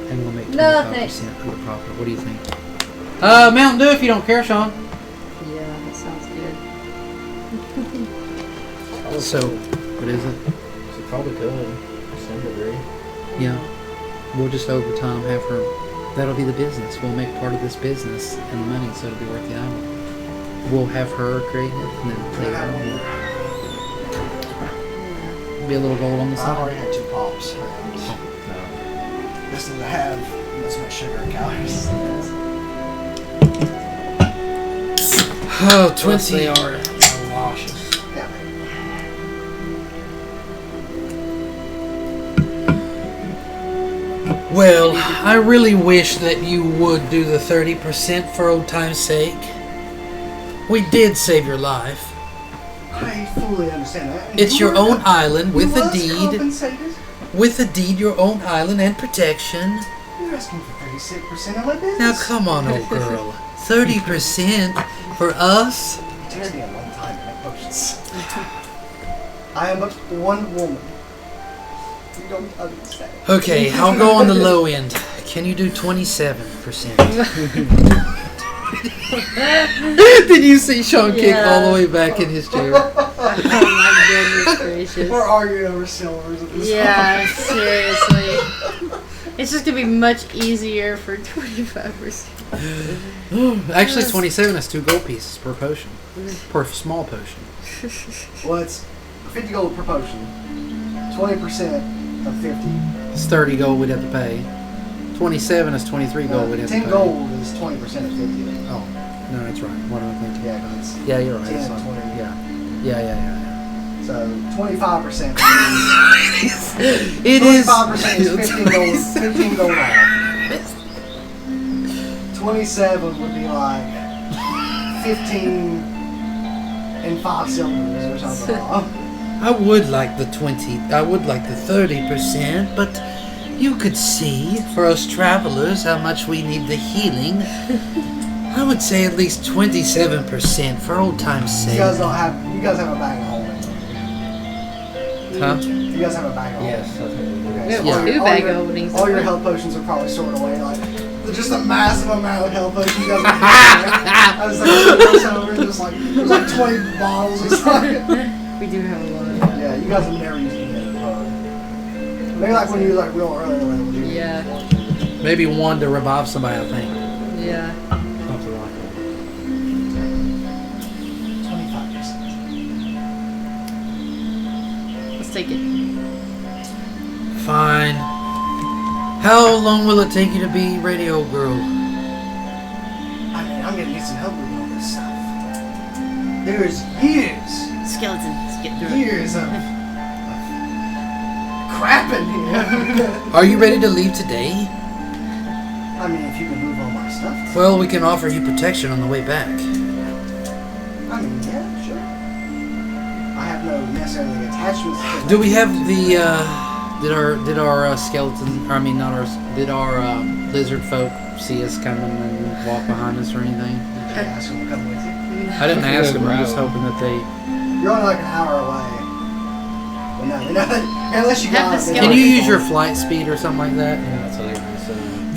And we'll make 25% No, thanks. of the profit. What do you think? Mountain Dew if you don't care, Sean. Yeah, that sounds good. So, what is it? She probably could, to some degree. Yeah. We'll just overtime have her. That'll be the business. We'll make part of this business and the money so it'll be worth the island. We'll have her create it and then play her. Be a little gold on the I've already side. had 2 pops. And this doesn't have this much sugar and calories. Oh, Plus 20. they are luscious. Yeah. Well, I really wish that you would do the 30% for old time's sake. We did save your life. I fully understand that. It's your own island with a was deed. compensated. With a deed, your own island and protection. You're asking for 36% of my business. Now come on, old girl. 30% for us? It takes me a long time to make potions. I am but one woman. You don't understand. Okay, I'll go on the low end. Can you do 27%? Did you see Sean kick all the way back in his chair? Oh my goodness gracious. We're arguing over silvers at this Yeah, seriously. It's just gonna be much easier for 25%. Actually, 27 is 2 gold pieces per potion. Per small potion. point. Well, it's 50 gold per potion. 20% of 50. It's 30 gold we'd have to pay. 27 is 23 gold we'd have to pay. 10 gold is 20% of 50. Oh, no, that's right. What am I thinking? Yeah, 'cause it's Yeah, you're right. 10, It's fine. 20. Yeah. So 25%. It is. 25% is 15 gold. 15 gold off. 27 would be like 15 and 5 silvers or something. I would like the 20. I would like the 30%, but you could see for us travelers how much we need the healing. I would say at least 27% for old time's sake. You guys don't have. You guys have a bag of holding. Huh? You guys have a bag of holding. Yes, I think we do. Okay, We have all two your- bag all your- openings. All your health potions are probably stored away. Like just a massive amount of health potions. You guys are I was like, over just like there's like 20 bottles or something. We do have a lot. Yeah, you guys have never used any of them. Maybe like when you were like real early levels. you- Yeah. Maybe one to revive somebody, I think. Yeah. Something like that. 25%. Let's take it. Fine. How long will it take you to be radio girl? I mean, I'm gonna need some help with all this stuff. There's years. Skeletons, get through it. Years of crap in here. Are you ready to leave today? I mean, if you can move all my stuff. Well, we can offer you protection on the way back. I mean, yeah, sure. I have no necessarily attachments to Do we have the did our skeleton? I mean, not our. Did our lizard folk see us coming and walk behind us or anything? Did you ask them to come with you? I didn't ask them. I'm just hoping that they. You're only like an hour away. But no, they know that, unless you Have got the it, they skeleton. Can you don't use your fall. flight speed or something like that? Yeah, that's what I was saying.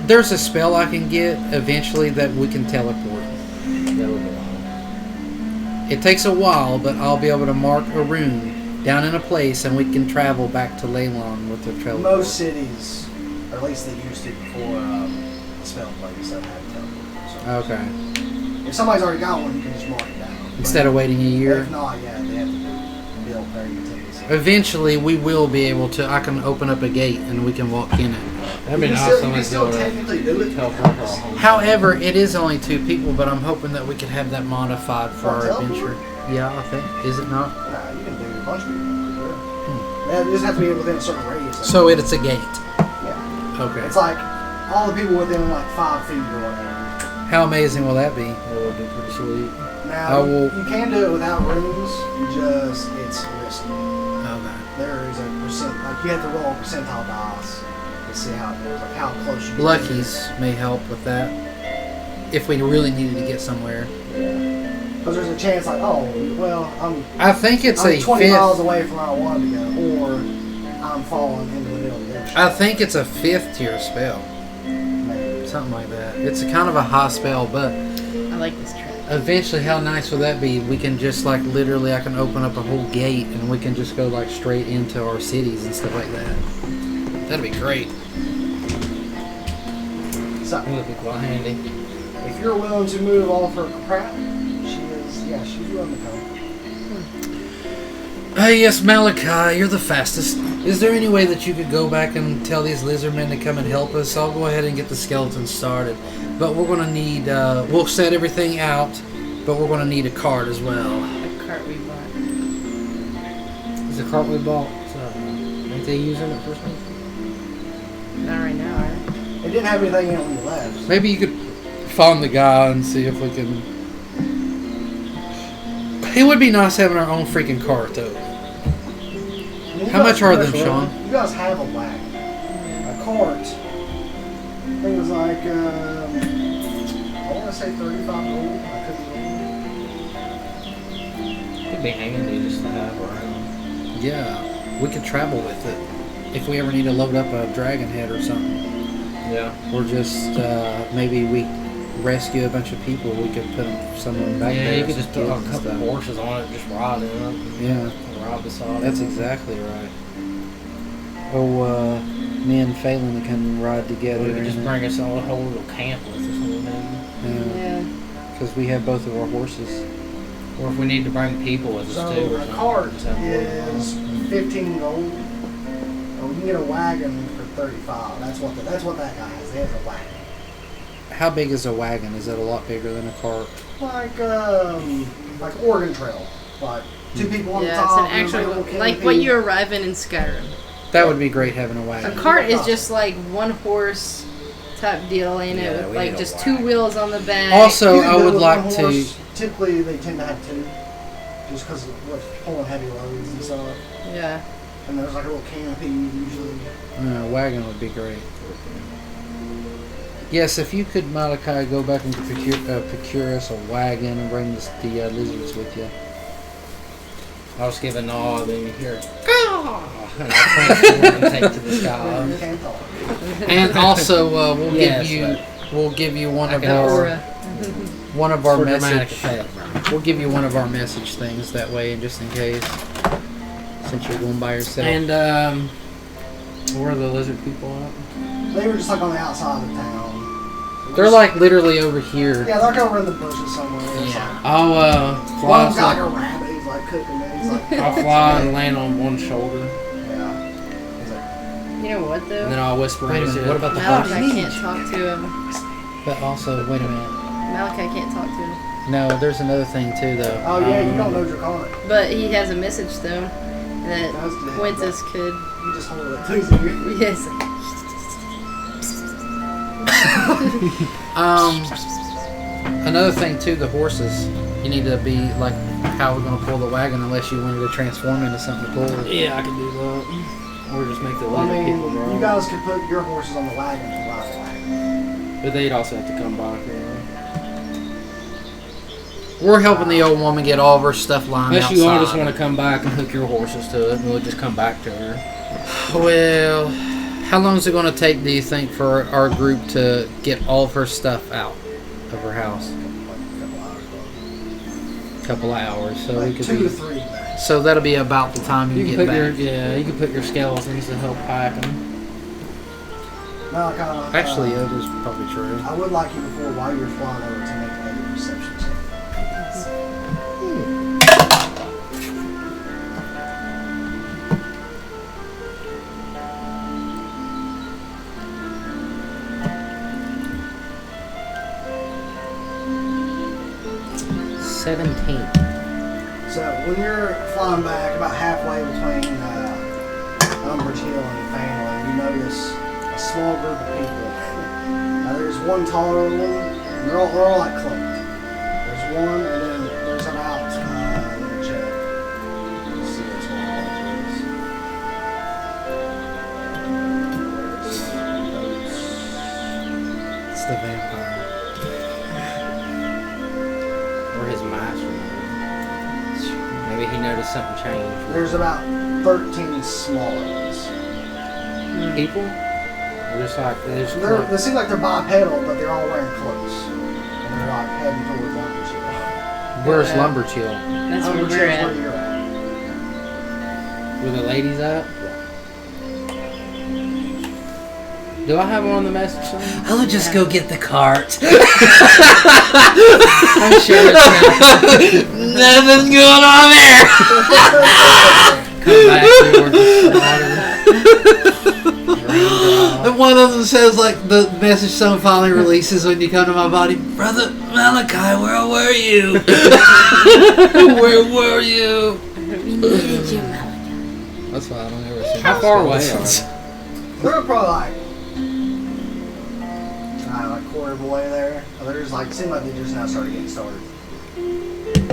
There's a spell I can get eventually that we can teleport. That would be long. It takes a while, but I'll be able to mark a rune down in a place, and we can travel back to Leylon with the teleport. Most cities, or at least they used to before the spell plays that had teleport. So Okay. if somebody's already got one, you can just mark it down. Instead of waiting a year. If not, yeah, they have to build very contingency. Eventually, we will be able to. I can open up a gate and we can walk in it. That'd be You can awesome. still, you can if still they would've technically do it. teleport our home. However, it is only 2 people, but I'm hoping that we can have that modified for our Teleport? adventure. Yeah, I think. Is it not? Nah, you can do a bunch of people. They just have to be within a certain radius. So it's a gate. yeah, Okay. it's like all the people within like 5 feet or whatever. How amazing will that be? That would be pretty sweet. Now I will- you can do it without runes. Just it's risky. Okay. There is a percent, like you have to roll a percentile dice to see how it goes, like how close you get. Lucky's may help with that. If we really needed to get somewhere. Because there's a chance, like, oh, well, I think it's I'm a 20 fifth. miles away from where I wanted to go, or I'm falling into the middle of the ocean. I think it's a 5th tier spell. Maybe. Something like that. It's a kind of a high spell, but I like this track. eventually, how nice would that be? We can just like literally, I can open up a whole gate and we can just go like straight into our cities and stuff like that. That'd be great. So, It would be quite handy. if you're willing to move all of her crap, she's willing to come. Yes, Malachi, you're the fastest. Is there any way that you could go back and tell these lizard men to come and help us? I'll go ahead and get the skeleton started. But we're going to need, we'll set everything out, but we're going to need a cart as well. The cart we bought. Is the cart we bought? Ain't they using it for something? Not right now, are they? It didn't have anything in it when you left. Maybe you could find the guy and see if we can... It would be nice having our own freaking cart, though. How much are them, Sean? You guys have a wagon. A cart. I think it was like, I want to say 35 gold. I could be wrong. It'd be handy just to have around. Yeah, we could travel with it. If we ever need to load up a dragon head or something. Yeah. Or just, maybe we rescue a bunch of people, we could put someone back Yeah, there. you could some just put kids a and couple stuff. horses on it, just ride in it. Yeah, Ride beside it. that's exactly right. Oh, me and Phelan can ride together. We could just bring us a whole little camp with us or something. Yeah. Because we have both of our horses. Or if we need to bring people with us So too or a something. cart Just have one. is 15 gold. Oh, you can get a wagon for 35. That's what that guy has. He has a wagon. How big is a wagon? Is it a lot bigger than a cart? Like Oregon Trail. Like two people on the Yeah, it's top. an and there's actual, a little like canopy. what you arrive in Skyrim. That would be great having a A wagon. cart is just like one horse type deal, ain't Yeah, it? With we like need a just two wagon. wheels on the back. Also, You can I do it would with like one to... horse. Typically, they tend to have two. Just because of pulling heavy loads and stuff. Yeah. And there's like a little canopy usually. A wagon would be great. Yes, if you could, Malachi, go back and procure us a wagon and bring the lizards with you. I'll just give a nod and you hear and I'll transform and take to the You sky. can't talk. And also, we'll Yes, give you one I of can our For dramatic message. effect. We'll give you one of our message things that way, just in case, since you're going by yourself. And where are the lizard people at? They were just like on the outside of town. they're like literally over here. Yeah, they're like over in the bushes somewhere. It's Yeah. like, I'll fly one's got us like a rabbit. He's like cooking it. He's like, I'll fly and land on one shoulder, yeah. He's like, You know what and though? then I'll whisper Wait a into minute, it. what about the Malachi horses? can't talk to him. But also, wait a minute. Malachi can't talk to him. No, there's another thing too, though. oh yeah, you don't know Draconic. But he has a message though that That's good. Quintus could. You just hold it to his ear. Yes. Another thing too, the horses. You need to be like, how we're gonna pull the wagon unless you wanted to transform into something to pull. Yeah, I can do that. Or just make the Well, I lizard mean, people drive. you guys could put your horses on the wagon and ride the wagon. But they'd also have to come back. We're helping the old woman get all of her stuff lined Unless outside. you all just want to come back and hook your horses to it, and we'll just come back to her. Well, how long is it going to take, do you think, for our group to get all of her stuff out of her house? A couple hours. So we Like could 2 be. to 3 max. So that'll be about the time you, You can get put your back. you can put your skeletons to help pack them. Malachi, Actually, that is probably true. I would like you before, while you're flying over, to make a perception check. So when you're flying back about halfway between Umbridge Hill and Fanley, you notice a small group of people. Now there's one taller woman, and they're all like cloaked. There's one, and then there's about, let me check. Let's see what's going on with this. Or his master. Maybe he noticed something changed. There's about 13 smaller ones. People? Or just like there's They seem like they're bipedal, but they're all wearing clothes. And they're like heading towards Lumberchill. Where's Lumberchill? That's where we're Lumberchill's where at. you're at. Where the ladies at? Do I have one on the message sign? I'll just go get the cart. I'm sure it's not. Nothing's going on there. Come back towards the slaughter. And one of them says, like, the message someone finally releases when you come to my body, Brother Malachi, where were you? Where were you? We needed you, Malachi. That's why I don't ever see How far away are they? They're probably like quarter of the way there. They're just like, seem like they just now started getting started.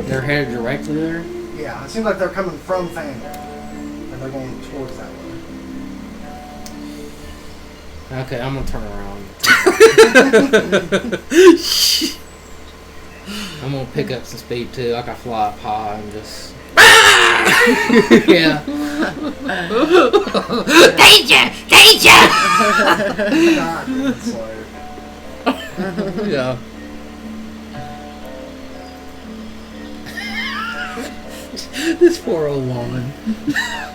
They're headed directly there? Yeah, it seems like they're coming from Fandor. And they're going towards that way. Okay, I'm gonna turn around. I'm gonna pick up some speed too, like I fly up high and just. Yeah. Danger! Danger! God, it's like, Yeah. This poor old woman.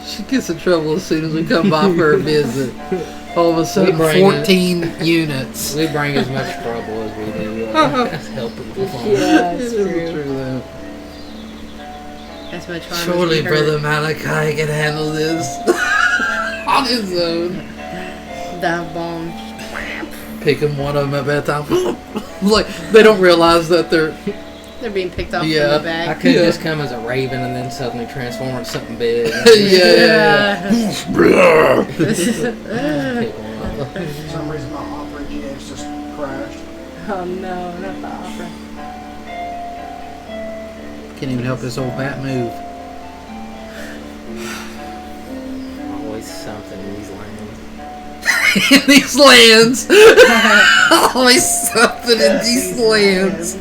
She gets in trouble as soon as we come by for a visit. All of a sudden, We bring 14 units. We bring as much trouble as we do. Helping people. Yeah, It it's is true. true, though. That's my charm. Surely Brother Malachi can handle this on his own. Dive bomb. Picking one of them up at a time. Like, they don't realize that they're... They're being picked off Yeah. from the I back. could Yeah. just come as a raven and then suddenly transform into something big. yeah. Pick one up. for some reason my Opera GX just crashed. Oh no, not the opera. Can't even help this old bat move. Always something in these lands. In these lands. Always something in these lands.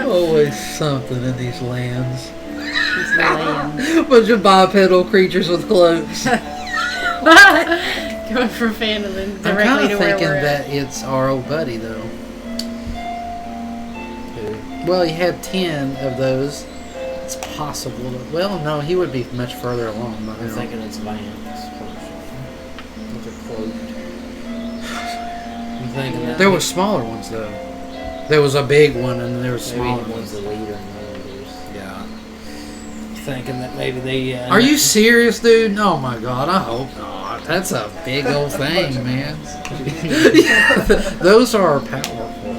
Always something in these lands. It's the land. Bunch of bipedal creatures with cloaks. Going from Phandelin I'm directly kind to of where thinking we're at. that it's our old buddy, though. Who? Well, he had 10 of those. It's possible. Well, no, he would be much further along by I'm now. thinking it's Vance. Those are cloaked. I'm thinking that There were smaller ones, though. There was a big one, and there were smaller maybe one's ones. the leader and the others. Yeah. Thinking that maybe they. Are you serious, dude? Oh my god, I hope not. That's a big old thing, man. Those are powerful.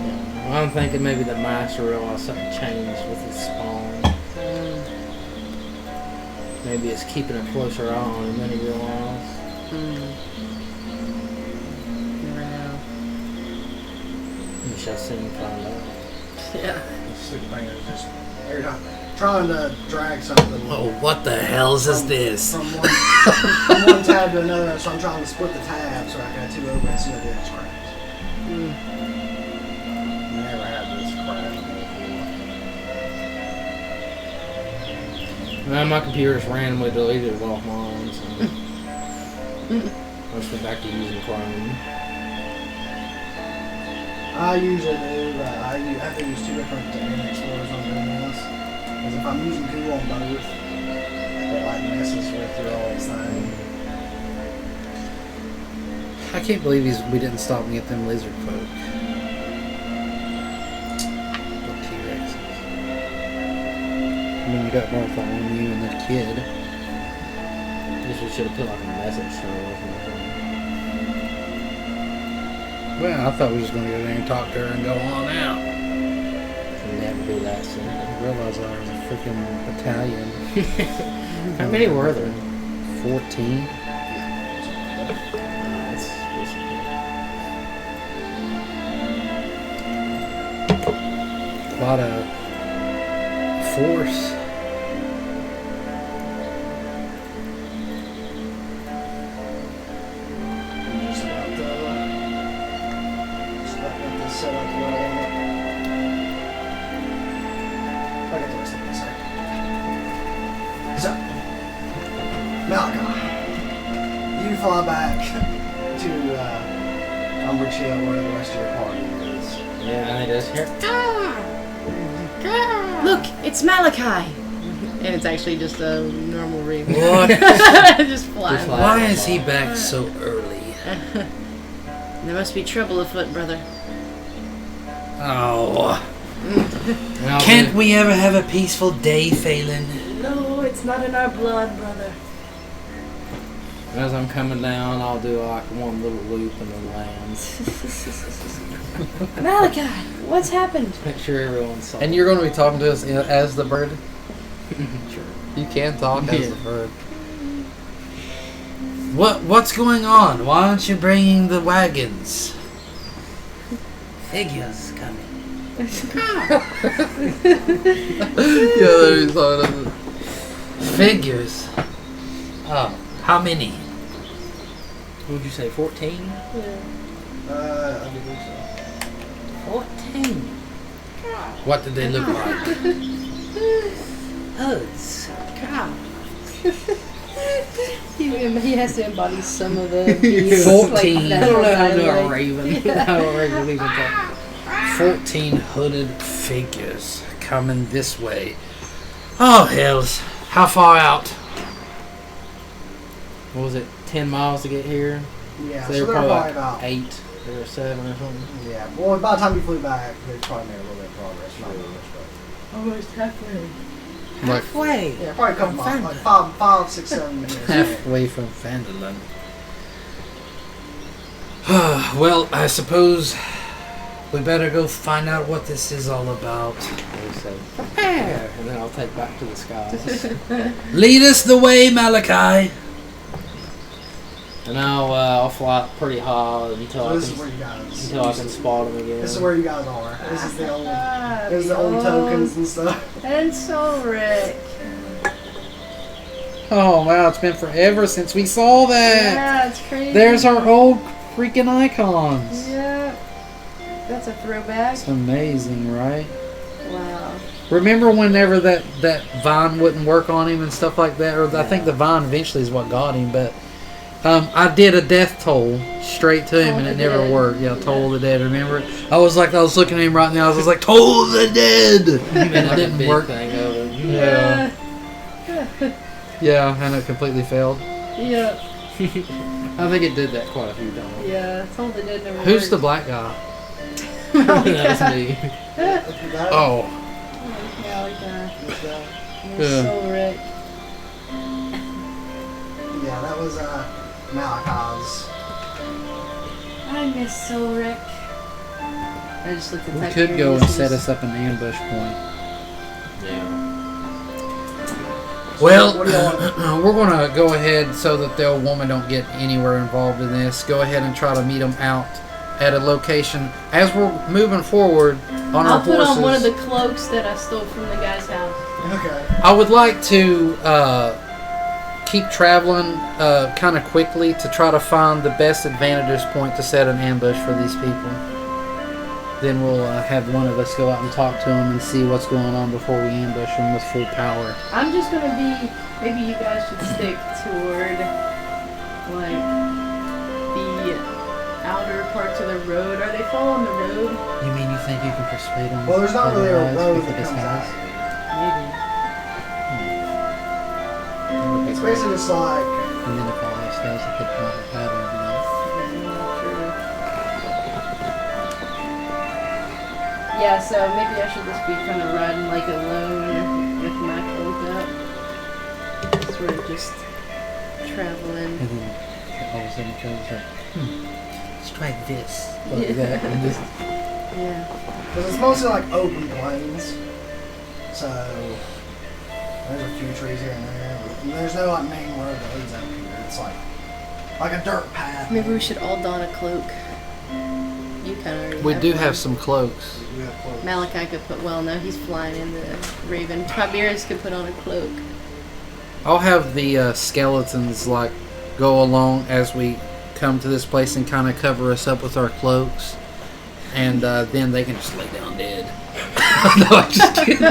I'm thinking maybe the master realized something changed with his spawn. Maybe it's keeping a closer eye on him than he realized. Never know. We shall soon find out. Yeah. Stick fingers just every time trying to drag something Oh, what the hell's is this? from one tab to another, so I'm trying to split the tab so I can have two open and see if it cracks. Never had this crash before. Now my computer just randomly deleted all mine, so I just went back to using Chrome. I usually do, but I have to use two different internet explorers on doing this. Because if I'm using Google on both, it like messes with your all these things. I can't believe we didn't stop and get them lizard folk. Or T-Rexes. I mean, you got Bartholomew and the kid. Guess we should have put like a message or something. Well, I thought we was going to go there and talk to her and go on out. Never do that soon. I realized I was a freaking Italian. How many were there? 14. That's A lot of force. Just about set up your I'll get the rest of it in a second. So, Malachi, you fly back to Umbridge Hill where the rest of your party is. Yeah, and they just hear. Look, it's Malachi! And it's actually just a normal raven. What? Just flying. Just Why is he back so early? There must be trouble afoot, brother. Oh. And I'll Can't do- we ever have a peaceful day, Phelan? No, it's not in our blood, brother. As I'm coming down, I'll do like one little loop and then land. Malachi, what's happened? Make sure everyone's safe. And you're going to be talking to us as the bird? Sure. You can talk as Yeah. the bird. What's going on? Why aren't you bringing the wagons? Figures coming. Figures. Oh, how many? What would you say, 14? I believe so. 14. What did they look like? Hugs. Cow. He has to embody some of the beasts, 14. I don't know how to do a dialect. raven. How a raven even talk. 14 hooded figures coming this way. Oh, hells. How far out? What was it, 10 miles to get here? Yeah, So so they they're were probably like about 8 or 7 or something. Yeah, well, by the time you flew back, they probably made a little bit of progress. Not really much, Almost halfway. Halfway. but yeah, probably a couple From miles, like 5, 6, 7 minutes. Halfway from Vanderland. Well, I suppose we better go find out what this is all about. They say, prepare! And then I'll take back to the skies. Lead us the way, Malachi. And I'll fly pretty high until So this is I where can you guys. spot them again. This is where you guys are. This is the old. Ah, There's the old tokens and stuff. And Solric. Oh, wow, it's been forever since we saw that. Yeah, it's crazy. There's our old freaking icons. Yeah. That's a throwback. It's amazing, right? Wow. Remember whenever that vine wouldn't work on him and stuff like that? Or I think the vine eventually is what got him, but I did a death toll straight to him Toll and it the never Dead. worked. Yeah, Toll the Dead, remember it? I was looking at him right now, I was like, Toll the Dead! You And made it like a didn't big work. thing of it. Yeah. Yeah, and it completely failed. Yeah. I think it did that quite a few times. Yeah. Toll the Dead never Who's the worked. black guy? That's me. Oh. Malachi. Yeah. Solric. Yeah, that was Malachi's. I miss Solric. I just looked at We that could go and curious. set us up an ambush point. Yeah. Well, What do y'all we're going to go ahead so that the old woman don't get anywhere involved in this. Go ahead and try to meet them out at a location. As we're moving forward on I'll our put horses, on one of the cloaks that I stole from the guy's house. Okay. I would like to keep traveling kind of quickly to try to find the best advantageous point to set an ambush for these people. Then we'll have one of us go out and talk to them and see what's going on before we ambush them with full power. I'm just gonna be. Maybe you guys should stick toward like the outer parts of the road. Are they following the road? You mean you think you can persuade them? Well, there's not really a otherwise road with the that comes out. disguise? Maybe. It's basically just like. And then if all else fails, it could proper pattern, you know? Yeah, so maybe I should just be kind of riding like alone with my cloak up. Sort of just traveling. And then all of a sudden Trevor's like, let's try this. Like that. And just, Yeah. Because it's mostly like open plains. So. There's a few trees here and there. And there's no like main road that leads up here. It's like a dirt path. Maybe we should all don a cloak. You kind of already we have do one. have some cloaks. We have clothes. Malachi could put. Well, no, he's flying in the Raven. Tiberius could put on a cloak. I'll have the skeletons like go along as we come to this place and kind of cover us up with our cloaks. and then they can just lay down dead. No, I'm just kidding.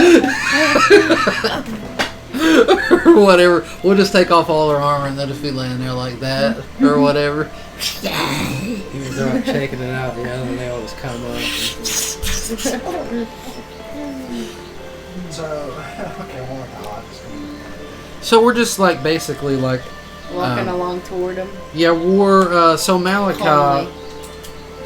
Or whatever. We'll just take off all their armor and they'll just be laying there like that, or whatever. You start checking it out, yeah, and they all just come up. So, okay, one more time. So we're just like basically like Walking along toward him. yeah, we're so Malachi Calmly.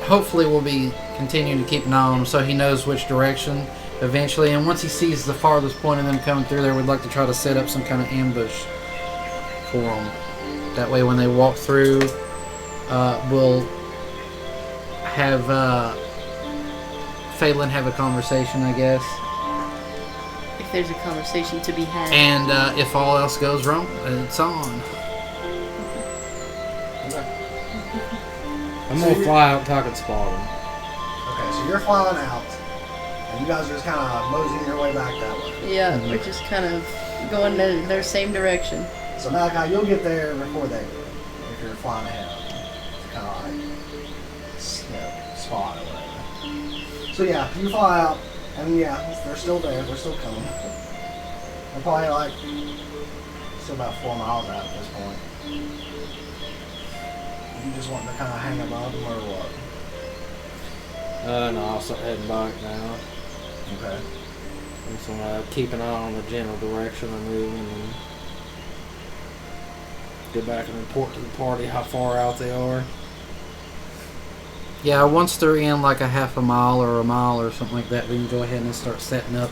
hopefully will be continuing to keep an eye on him so he knows which direction eventually, and once he sees the farthest point of them coming through there, we'd like to try to set up some kind of ambush for them. That way when they walk through, we'll have Phelan have a conversation, I guess, If there's a conversation to be had. and if all else goes wrong, it's on. I'm gonna fly out and spot them. Okay, so you're flying out, and you guys are just kind of moseying your way back that way. Yeah, we're just kind of going in their same direction. So Malachi, you'll get there before they do, if you're flying ahead of them. Kind of like, spot or whatever. So yeah, you fly out, and yeah, they're still there. They're still coming. They're probably like still about 4 miles out at this point. You just want to kind of hang above them or what? No, I'll start heading back now. Okay. I'm just gonna keep an eye on the general direction they're moving and get back and report to the party how far out they are. Yeah, once they're in like a half a mile or a mile or something like that, we can go ahead and start setting up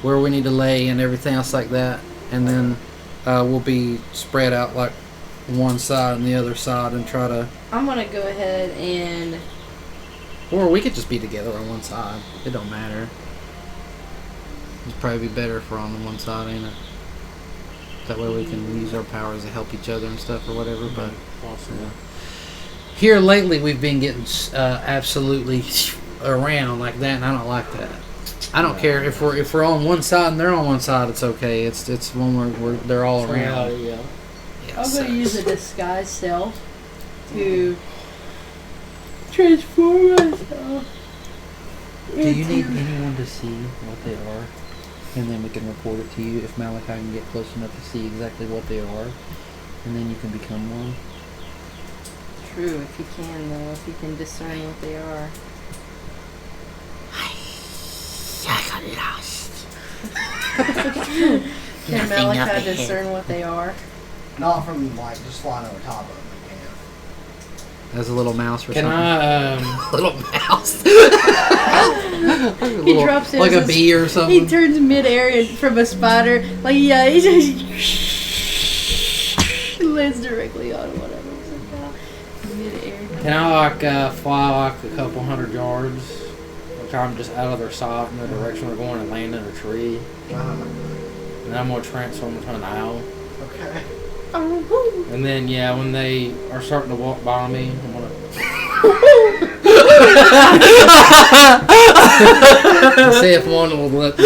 where we need to lay and everything else like that. And then we'll be spread out like one side and the other side and try to... I'm going to go ahead and... Or we could just be together on one side. It don't matter. It'd probably be better if we're on the one side, ain't it? That way we can use our powers to help each other and stuff or whatever, but... Possibly. Here lately, we've been getting absolutely around like that, and I don't like that. I don't care if we're on one side and they're on one side. It's okay. It's when they're all around. Yeah. Yeah, I'm so- going to use a disguise self to transform myself. Do you need anyone to see what they are? And then we can report it to you if Malachi can get close enough to see exactly what they are. And then you can become one. True, if you can, though, if you can discern what they are. I got lost. Can Malachi discern what they are? Not from like just flying over top of them. You can't. As a little mouse or Can something. I, Little mouse. He drops in like as a bee or He something. turns midair and from a spider, like, yeah, he just lands directly on whatever. Midair. can I fly like a couple hundred yards? Like I'm just out of their sight in the direction they're going and land in a tree. And then I'm gonna transform into an owl. Okay. Oh, And then when they are starting to walk by me, I'm gonna see if one will let me.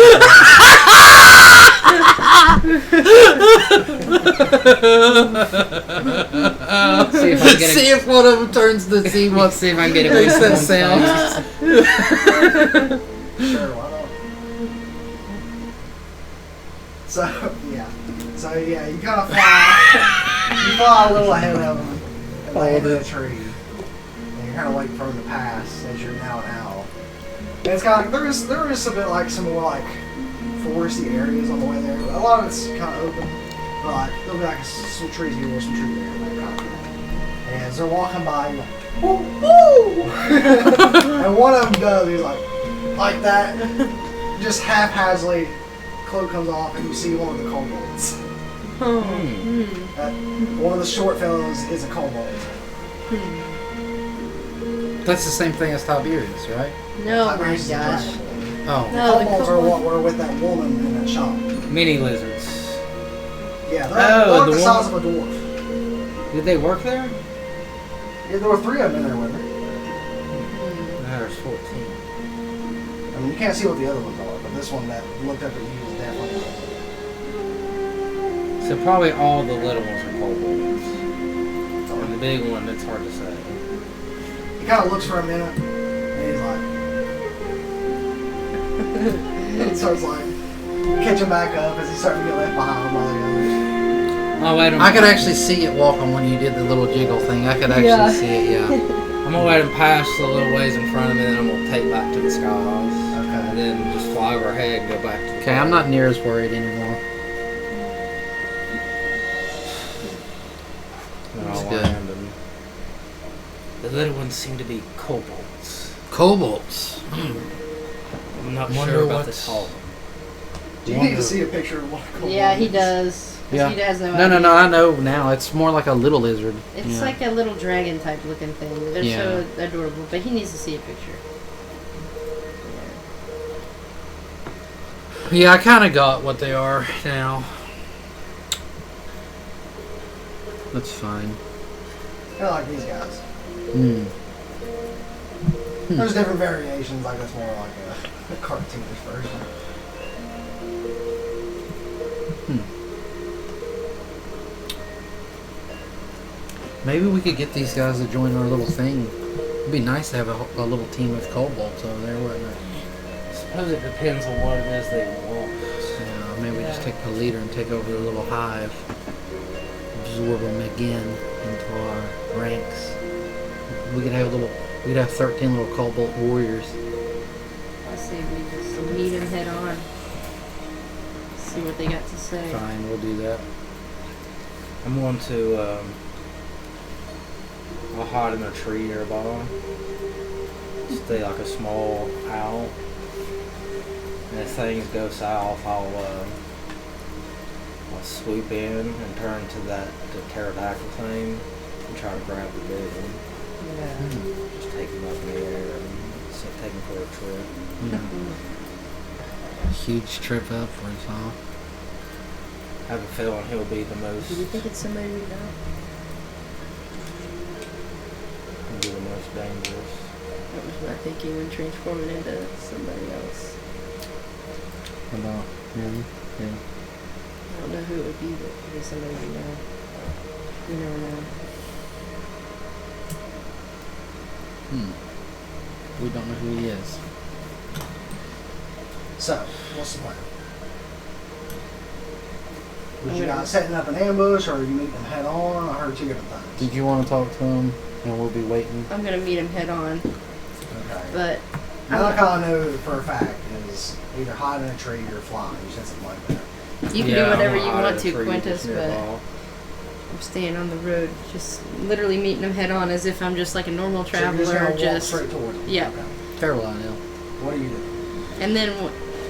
See if I can get See if one of them turns to see what. See if I can get it. Makes that sound. Sure, why not? So yeah, you kind of fly. You fly a little ahead of them and land in a tree, and you're kind of waiting for them to pass as you're now an owl. And it's kind of like there is a bit like some more like foresty areas on the way there. A lot of it's kind of open, but like there'll be like some trees here or some trees there, that kind of thing. And as they're walking by, you're like, woo, woo! And one of them does. He's like that, just haphazardly. Cloak comes off, and you see one of the kobolds. One of the short fellows is a kobold. That's the same thing as Tiberius, right? no, my Tiberius is a gosh. dragon. Oh. No, the Kobolds are kobold- what were with that woman in that shop. Mini lizards. Yeah, they're Oh, like the the size of one- a dwarf. Did they work there? Yeah, there were 3 of them in there with her. There's 14. I mean, you can't see what the other ones are, but this one that looked up at you is definitely. So probably all the little ones are kobolds. And the big one, it's hard to say. He kind of looks for a minute, and he's like, starts like catching back up as he's starting to get left behind by the others. I'll wait him. I could actually see it walking when you did the little jiggle thing. I could actually see it, yeah. I'm gonna let him pass the little ways in front of me, and then I'm gonna take back to the skies. Okay. And then just fly overhead and go back to the Okay, I'm not near as worried anymore. And That's I'll good. land, and the little ones seem to be kobolds. Kobolds. I'm not Wonder sure about what's- this hall. Do you need to see a picture of what? Yeah, he does. 'Cause Yeah. He has no No, idea. I know now. It's more like a little lizard. It's Yeah. like a little dragon type looking thing. They're Yeah. so adorable, but he needs to see a picture. Yeah, I kind of got what they are now. That's fine. Kind of like these guys. Hmm. There's different variations. Like that's more like a cartoonish version. Maybe we could get these guys to join our little thing. It'd be nice to have a little team of kobolds over there, wouldn't it? I suppose it depends on what it is they want. Yeah, maybe we just take the leader and take over the little hive. Absorb them again into our ranks. We could have 13 little kobold warriors. I say we just meet him head on. See what they got to say. Fine, we'll do that. I'm going to, I'll hide in a tree nearby. Stay like a small owl. And if things go south, I'll swoop in and turn to the pterodactyl thing and try to grab the big one. Yeah. Just take him up in the air and take him for a trip. Yeah. Huge trip upwards, huh? I have a feeling he'll be the most, Do you think it's somebody we know? he'll be the most dangerous. That was my thinking when transforming into somebody else. About him? Yeah. I don't know who it would be, but it could be somebody we know. You never know. We don't know who he is. So, what's the plan? Was you guys setting up an ambush, or are you meeting them head on? I heard two different things. Did you want to talk to him? And we'll be waiting. I'm gonna meet him head on, Okay. but Another kind I know for a fact is either hide in a tree or fly. You said something like that. you can Yeah, do whatever I'm you gonna hide want in a to, tree Quintus, just but nearby. I'm staying on the road. Just literally meeting him head on as if I'm just like a normal So you're just traveler. gonna walk Just straight towards them. yeah. Okay. Terrible idea. What are you doing? and then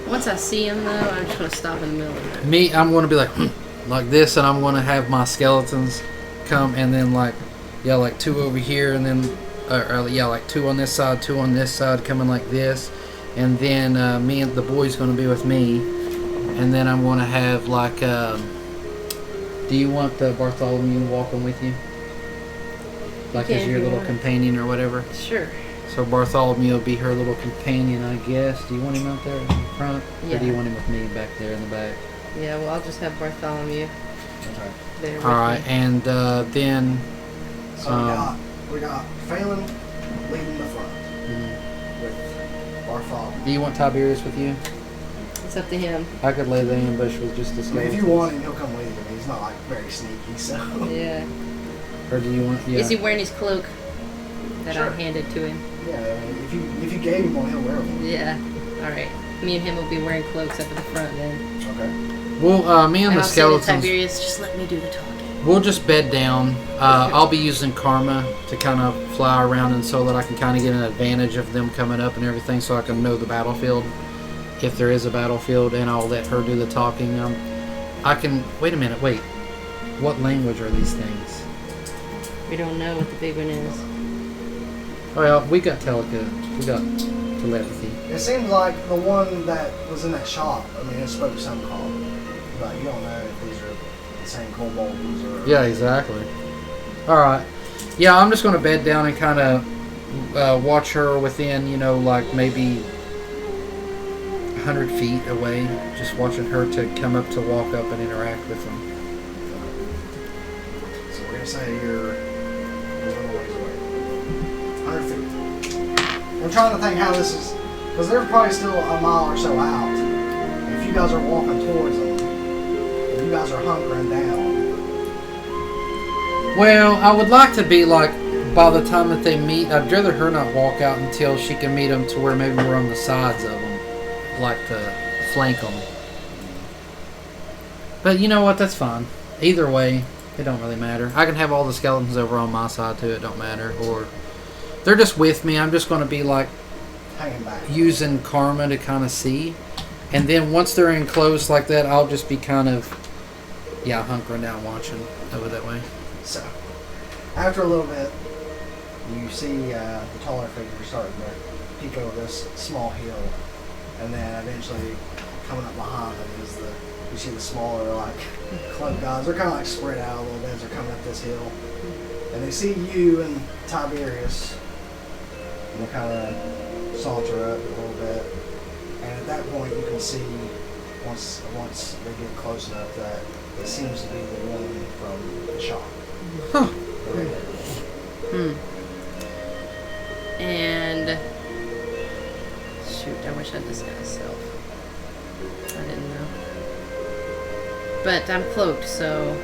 once I see him though, I'm just gonna stop in the middle of the road. Me, I'm going to be like this, and I'm going to have my skeletons come, and then like two over here, and then like two on this side, two on this side, coming like this, and then me and the boy's going to be with me, and then I'm going to have like. Do you want the Bartholomew walking with you? Like can as if your you little want. companion or whatever? Sure. So Bartholomew will be her little companion, I guess. Do you want him out there in front? Or do you Yeah. want him with me back there in the back? Yeah. Well, I'll just have Bartholomew Okay. there. With Alright, me. and then... So we got Phelan leading the front with Bartholomew. Do you want Tiberius with you? It's up to him. I could lay the ambush with just the I mean, skeletons. if you want him, he'll come with you. I mean, he's not like very sneaky, so. Yeah. Or do you want... Yeah. Is he wearing his cloak that Sure. I handed to him? Yeah, I mean, if you gave him one, he'll wear one. Yeah. All right. Me and him will be wearing cloaks up at the front then. Okay. Well, me and And the I'll say to skeletons... Tiberius, just let me do the talking. We'll just bed down. I'll be using Karma to kind of fly around, and so that I can kind of get an advantage of them coming up and everything, so I can know the battlefield, if there is a battlefield, and I'll let her do the talking. I can... Wait a minute, wait. What language are these things? We don't know what the big one is. Well, we got we got telepathy. It seems like the one that was in that shop, I mean, it spoke some common, but you don't know if these are the same kobolds or... Yeah, exactly. Alright. Yeah, I'm just going to bed down and kind of watch her within, like maybe 100 feet away. Just watching her to come up to walk up and interact with them. So we're going to say you're a little ways away. 100 feet. I'm trying to think how this is... Because they're probably still a mile or so out. you guys are walking towards them, and you guys are hunkering down. Well, I would like to be like, by the time that they meet, I'd rather her not walk out until she can meet them to where maybe we're on the sides of them, like to flank them. But you know what? That's fine. Either way, it don't really matter. I can have all the skeletons over on my side too. It don't matter. Or they're just with me. I'm just going to be like Hanging back. using karma to kind of see, and then once they're enclosed like that, I'll just be kind of hunkering down, watching over that way. So, after a little bit, you see the taller figure starting to peek over this small hill, and then eventually coming up behind them is you see the smaller like club guys. They're kind of like spread out a little bit as they're coming up this hill, and they see you and Tiberius, and they kind of saunter up a little bit, and at that point you can see once they get close enough that it seems to be the woman from the shop. Huh. The red. And shoot, I wish I'd disguised self. I didn't know. But I'm cloaked, so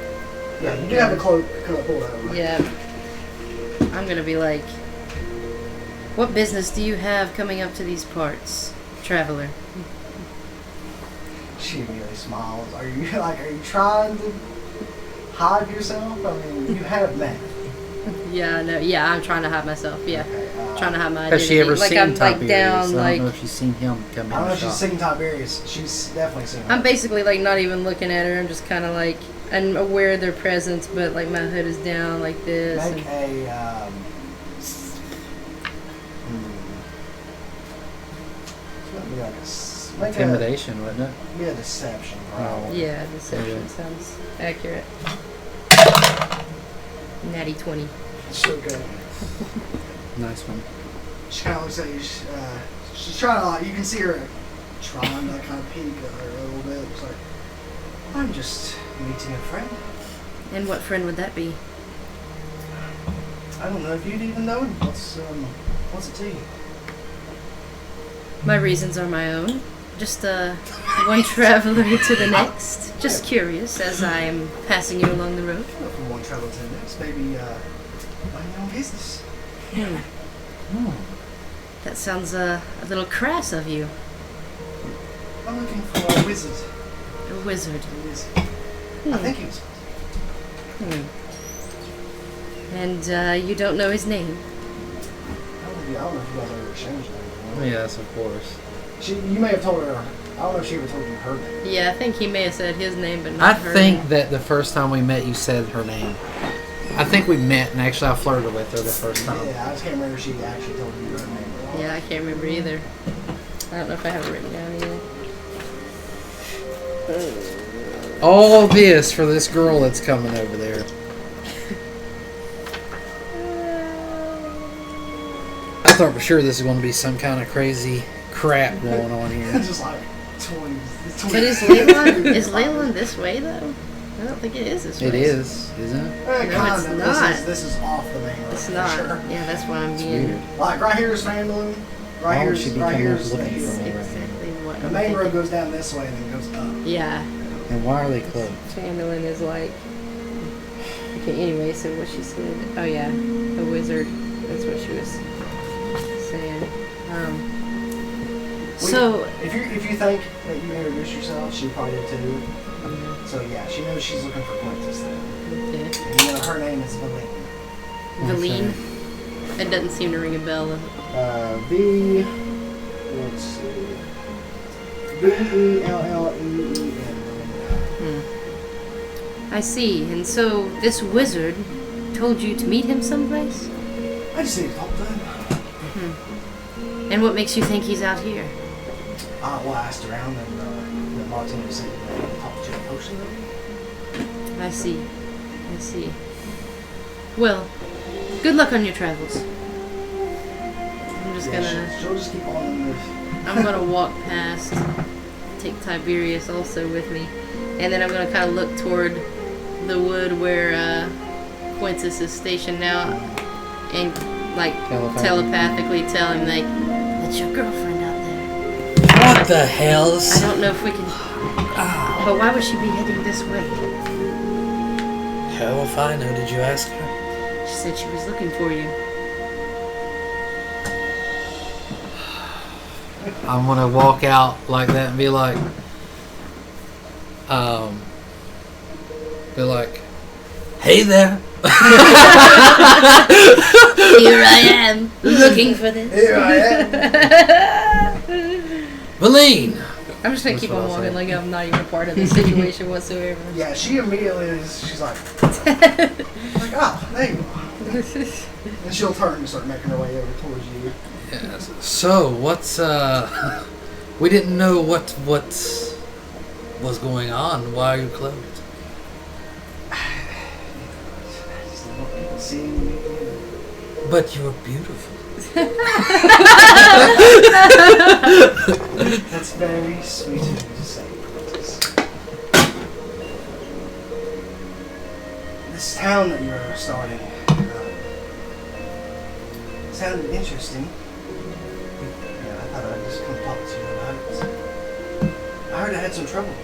Yeah, you do have a cloak kind of pulled over. yeah. I'm gonna be like, what business do you have coming up to these parts, traveler? She immediately smiles. Are you trying to hide yourself? I mean, you have met. Yeah, no, yeah, I'm trying to hide myself. Yeah, Okay, trying to hide my Has identity. she ever like seen I'm Tiberius? like down, I don't like know if she's seen him come in I don't know the if she's shop. seen Tiberius. She's definitely seen him. I'm basically like not even looking at her. I'm just kind of like I'm aware of their presence, but like my hood is down like this. Make And, a it's gonna be like make Intimidation, wouldn't it? a deception, probably. yeah, deception sounds accurate. Natty 20. So good. Nice one. She kind of looks at you. She's trying to like. You can see her trying to kind of peek at her a little bit. It's like, I'm just meeting a friend. And what friend would that be? I don't know if you'd even know him. What's it to you? My reasons are my own. Just one traveler to the next. Just curious as I'm passing you along the road. Well, from one travel to the next, maybe mind your own business. That sounds a little crass of you. I'm looking for a wizard. A wizard. A wizard. I think he was. And you don't know his name? I don't know if you guys ever exchanged anything. Yes, of course. You may have told her. I don't know if she ever told you her name. Yeah, I think he may have said his name, but I not her think name. that the first time we met, you said her name. I think we met, and actually I flirted with her the first time. Yeah, I just can't remember if she actually told you her name or not. Yeah, I can't remember either. I don't know if I have it written down either. All this for this girl that's coming over there. I thought for sure this is going to be some kind of crazy crap going on here. It's just like 20. But is Leyland this way though? I don't think it is this way. It is, isn't it? No, it's not. This is off the main road. It's for not. Sure. Yeah, that's why I'm It's being. weird. Like right here is Fandolin. Why Right would here's she be right coming here's up the looking hill. for me? Exactly what The I'm main thinking. road goes down this way and then goes up. Yeah, And why are they closed? Chandlin is like. Okay, anyway, so what she said. Oh yeah, a wizard. That's what she was saying. So If you think that you introduced yourself, she probably did too. So yeah, she knows she's looking for Quintus then. okay. And you know her name is Valine. Valine. It doesn't seem to ring a bell. Let's see. Velleen. I see. And so this wizard told you to meet him someplace? I just need to talk to him. And what makes you think he's out here? Well, I asked around and the bartender said to talk to you personally. I see. I see. Well, good luck on your travels. I'm just gonna. She'll just keep on in this. I'm gonna walk past, take Tiberius also with me, and then I'm gonna kind of look toward the wood where Quintus is stationed now, and like telepathically tell him like, "That's your girlfriend out there." What the hell? I don't know if we can. But why would she be heading this way? Hell if I know. Did you ask her? She said she was looking for you. I'm gonna walk out like that and be like, hey there. Here I am, looking for this. Here I am. Valine. I'm just gonna keep what on I walking said. like I'm not even a part of the situation whatsoever. Yeah, she immediately is. She's like, oh, there you are. And she'll turn and start making her way over towards you. Yes. So what's we didn't know what was going on. Why are you closed? Just don't want people seeing me. But you're beautiful. That's very sweet of you to say, Princess. This town that you're starting sounded interesting. Yeah, I thought I'd just come talk to you about it. I heard I had some trouble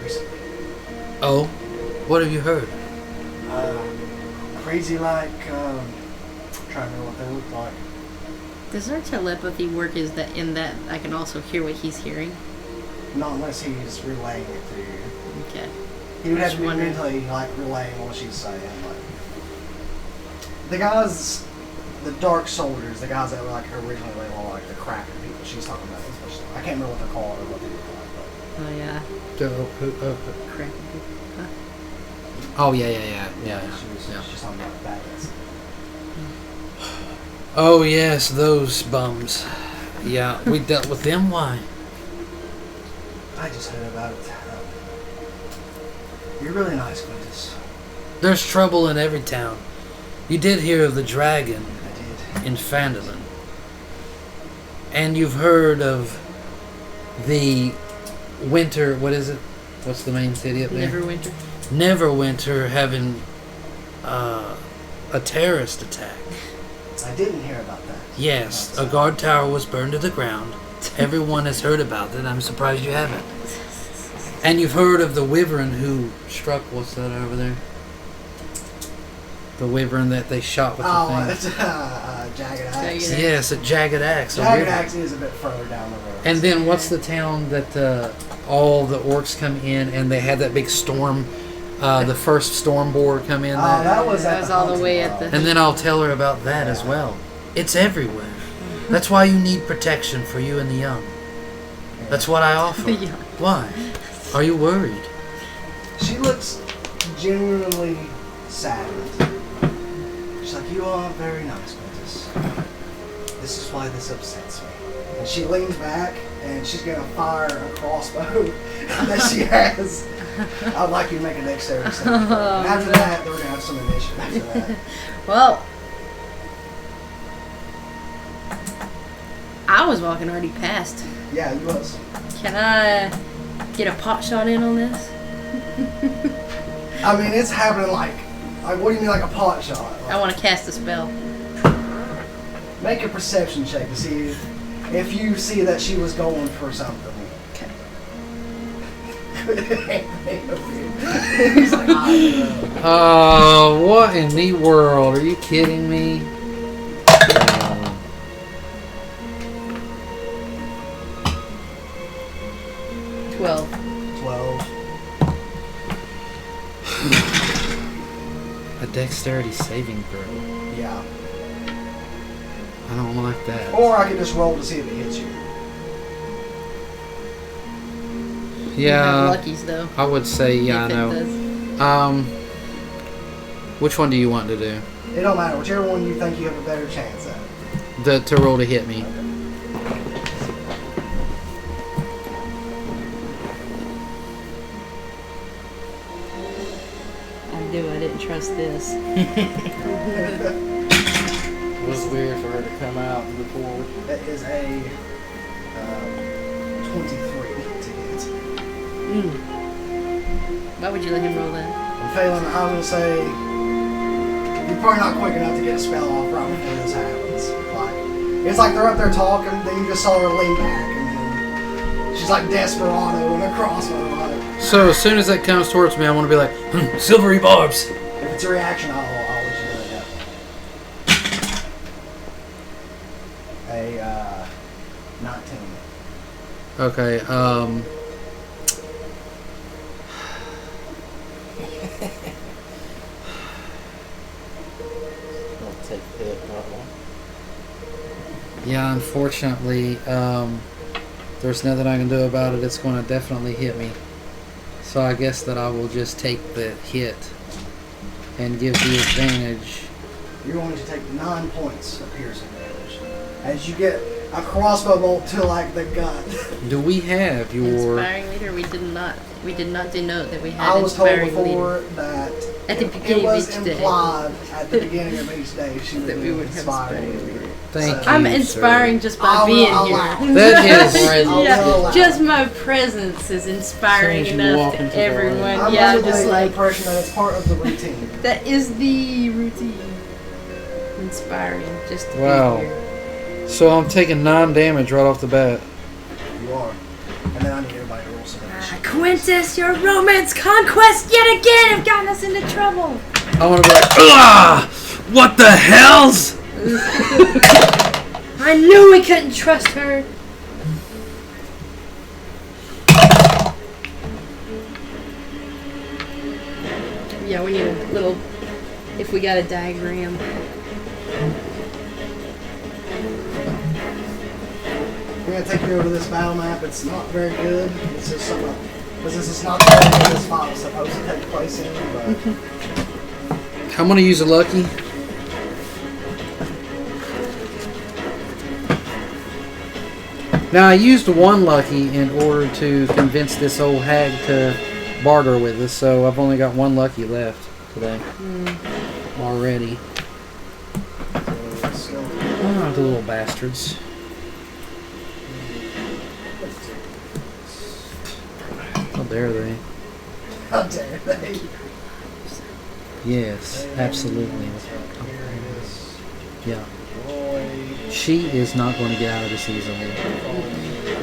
recently. Oh, what have you heard? Crazy like, trying to remember what they looked like. Does our telepathy work is that in that I can also hear what he's hearing? Not unless he's relaying it to you. Okay. He would have to Just be wondering. mentally like relaying what she's saying. Like the guys, the Dark Soldiers, the guys that were like originally like the Kraken people she's talking about. Especially, I can't remember what they're called or what they look like. Oh yeah. Crap. Oh yeah. She's talking about that. Oh yes, those bums. Yeah, we dealt with them. Why? I just heard about it. You're really nice, Quintus. There's trouble in every town. You did hear of the dragon I did. in Phandalin. And you've heard of the winter, what is it? What's the main city up there? Neverwinter. Neverwinter having a terrorist attack. I didn't hear about that. Yes, a guard tower was burned to the ground. Everyone has heard about it. I'm surprised you haven't. And you've heard of the wyvern who struck, what's that over there? The wyvern that they shot with the Oh, thing. it's Jagged Axe. Jagged Axe. Yes, a jagged axe. a Jagged wyvern. Axe is a bit further down the road. And then what's the town that all the orcs come in and they had that big storm, the first storm board come in? Oh, there? that was That at was the all the hunting way at world. the- And then I'll tell her about that as well. It's everywhere. That's why you need protection for you and the young. That's what I offer. The young. Why? Are you worried? She looks genuinely saddened. She's like, you are very nice, Quintus. This is why this upsets me. And she leans back and she's gonna fire a crossbow that she has. I'd like you to make a dexterity saving throw. And after that, we're gonna have some initiative after that. Well, I was walking already past. Yeah, you was. Can I get a pot shot in on this? I mean, it's happening like what do you mean like a pot shot? I want to cast a spell. Make a perception check to see if you see that she was going for something. Okay. He's like, I know. What in the world? Are you kidding me? 12. 12. A dexterity saving throw. Yeah. I don't like that. Or I could just roll to see if it hits you. You have Yeah, luckies though. I would say yeah. I if it know. does. Which one do you want to do? It don't matter. Whichever one you think you have a better chance at. To roll to hit me. I do. I didn't trust this. It was weird for her to come out and record. That is a 23 to hit. Why would you let him roll that? And Phelan, I'm going to say you're probably not quick enough to get a spell off right before this happens. Like, it's like they're up there talking, then you just saw her lean back, and then she's She's like Desperado and a crossbow. Like, So as soon as that comes towards me, I want to be like, silvery barbs. if it's a reaction, I'll let you know that. A 19. Okay. I'll take the hit, that one. Yeah, unfortunately, there's nothing I can do about it. It's going to definitely hit me. So I guess that I will just take the hit and give the advantage. You're going to take 9 points of piercing damage as you get a crossbow bolt to like the gut. Do we have your? Inspiring leader. We did not denote that we had I was told inspiring before leader. that At the it beginning was of each day. implied at the beginning of each day she would That we be would have inspired. inspiring leader. Thank you. I'm inspiring just by being here. That is. Yeah, just my presence is inspiring As soon as you enough walk to into the everyone. I'm Yeah, I'm under just the like impression that it's part of the routine. that is the routine. Inspiring, just to Wow. be here. So I'm taking 9 damage right off the bat. You are. And then I need everybody to roll some Quintus, your romance conquest yet again have gotten us into trouble. I want to be like, ah, what the hell's? I knew we couldn't trust her. Yeah, we need a little. If we got a diagram. We're going to take you over to this battle map. It's not very good. It's just something. Because this is not the area this fight was supposed to take place in, but I'm going to use a lucky. Now I used one lucky in order to convince this old hag to barter with us, so I've only got one lucky left today. Already. Oh, the little bastards. How dare they? how dare they? Yes, absolutely. Here it is. Yeah. Roy. She is not going to get out of this easily.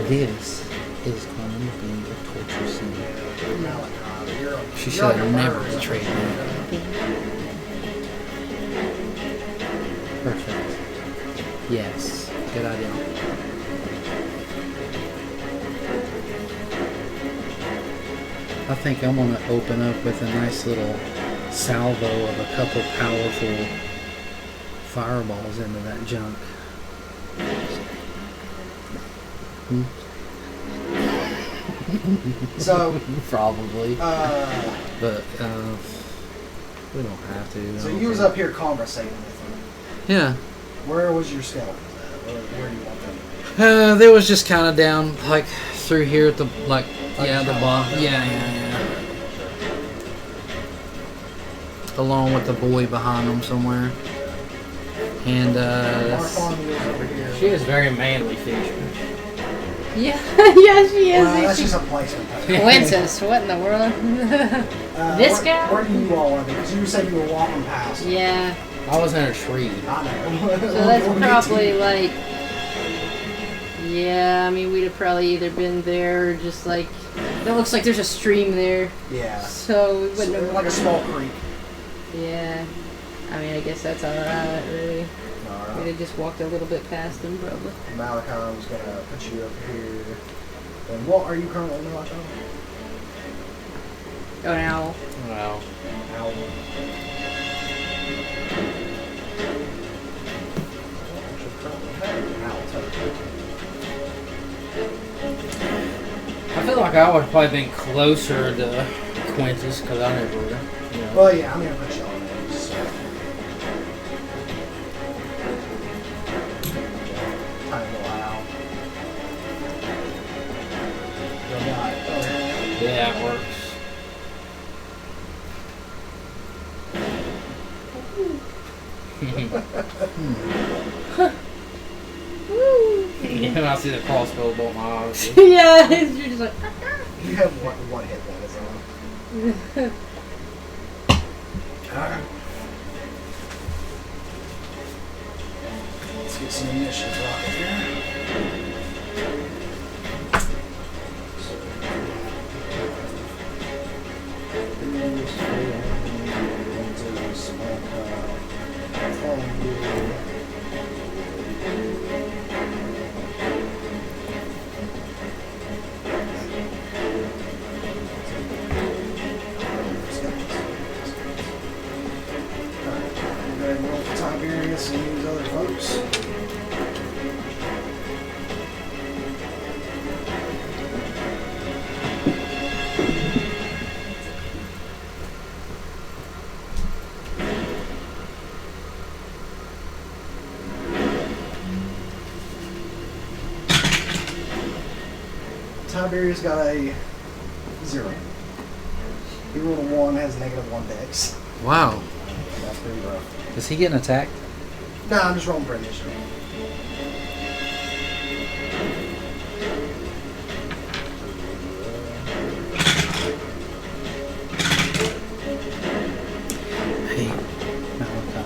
This is going to be a torture scene. Malachi, She you're should like a have never murderer. betrayed me. Perfect. Yes. Good idea. I think I'm going to open up with a nice little salvo of a couple powerful fireballs into that junk. So, Probably. uh, But, we don't have to. I so don't you was think. up here conversating with them. Yeah. Where was your skeletons at? Where do you want them to be? They was just kind of down, like, through here at the, like, Like yeah, the kinda bottom. like Yeah. Along with the boy behind them somewhere. And, that's... Marthon was over here. She is very manly featured. Yeah, yeah, she is. Well, that's She- just a placement. Quintus, what in the world? This where, guy? Where do you all want to be? Because you said you were walking past. Yeah, I was in a tree. I know. so that's probably like. Yeah, I mean, we'd have probably either been there or just like. It looks like there's a stream there, Yeah. so we wouldn't have. Like a small creek. Yeah, I mean, I guess that's alright, really. We'd Alright. have just walked a little bit past them, probably. Malachi's gonna put you up here. And what are you currently, Malachi? Oh, an owl. Well, Owl. I feel like I would have probably been closer to Quintus because I never, you know. Well, yeah, I'm gonna put you on there. So. Tiny little owl. Good night. Oh, Yeah, it works. Yeah, I see the crossbow bolt in my eyes. Yeah, you're just like. you have one hit that is on. Alright. Let's get some initiative right here. Tiberius got a 0. He rolled a 1, has -1 dex. Wow. That's pretty rough. Is he getting attacked? Nah, I'm just rolling for initiative. Hey, Malachi.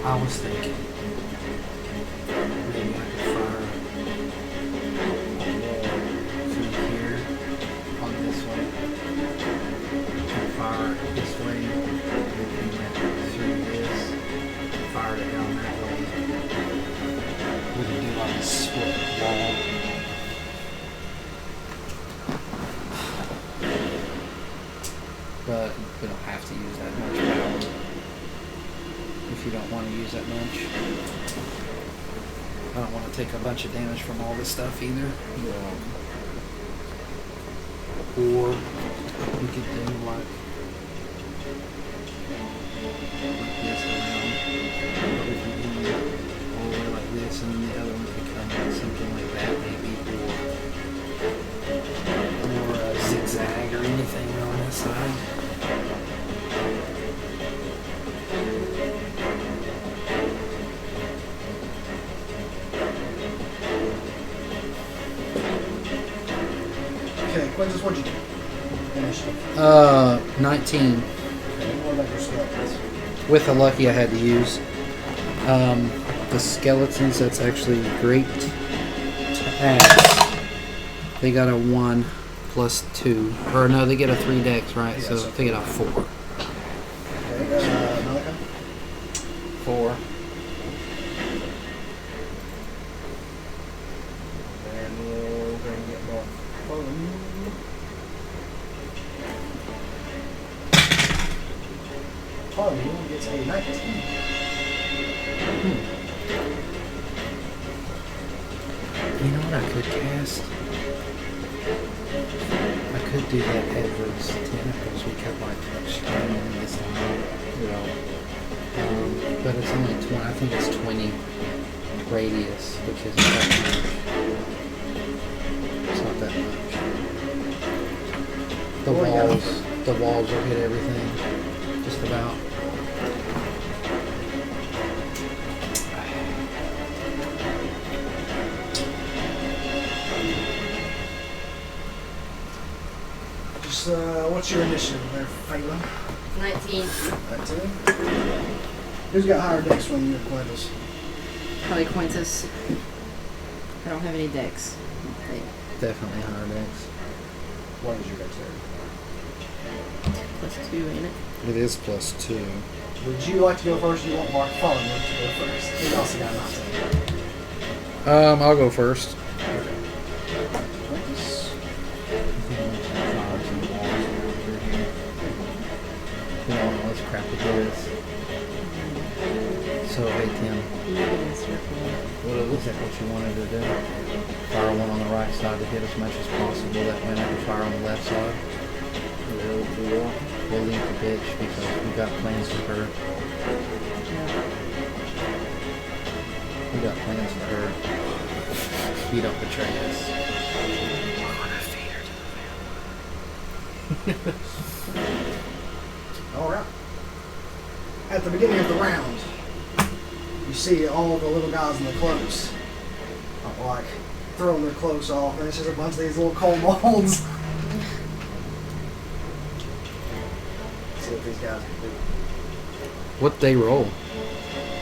I was thinking maybe I could fire through here on this way and fire it this way. If you went through this, fired it down that way, we could do like a split wall. But we don't have to use that much power if you don't want to use that much. I don't want to take a bunch of damage from all this stuff either. Or we could do like this around. Or we could do all the way like this and then the other one could come out something like that maybe. Or a zigzag or anything on this side. Okay, Quintus, what'd you do? Initiative. 19. Okay, what about your skeletons? With a lucky I had to use. The skeletons, that's actually great attacks. They got a 1 plus 2. Or no, they get a 3 dex, right? Yeah, so so they get a 4. Okay, Malika? 4. And we'll go and get more fun. Fun gets a 19. You know what I could cast? I could do that Edward's tentacles. We kept like straining this time. But it's only 20. I think it's 20 radius, which isn't that much. It's not that much. The walls will hit everything. Just about. What's your initiative there, Phelan? 19. 19. Who's got higher dex when you're Quintus? Probably Quintus. I don't have any decks. Definitely higher dex. What is your dexterity? +2, ain't it? It is +2. Would you like to go first? Or do you want Mark Fun to go first? He also got 19. I'll go first. Quintus? You know all this crap it is. So, hey Tim, is that what you wanted to do? Fire one on the right side to hit as much as possible. That way I can fire on the left side. We'll leave the bitch because we got plans for her. We got plans for her. You don't betray us. We're gonna feed her to the family. Alright. At the beginning of the round, you see all the little guys in the cloaks like throwing their cloaks off, and it's just a bunch of these little coal molds. See what these guys can do. What'd they roll?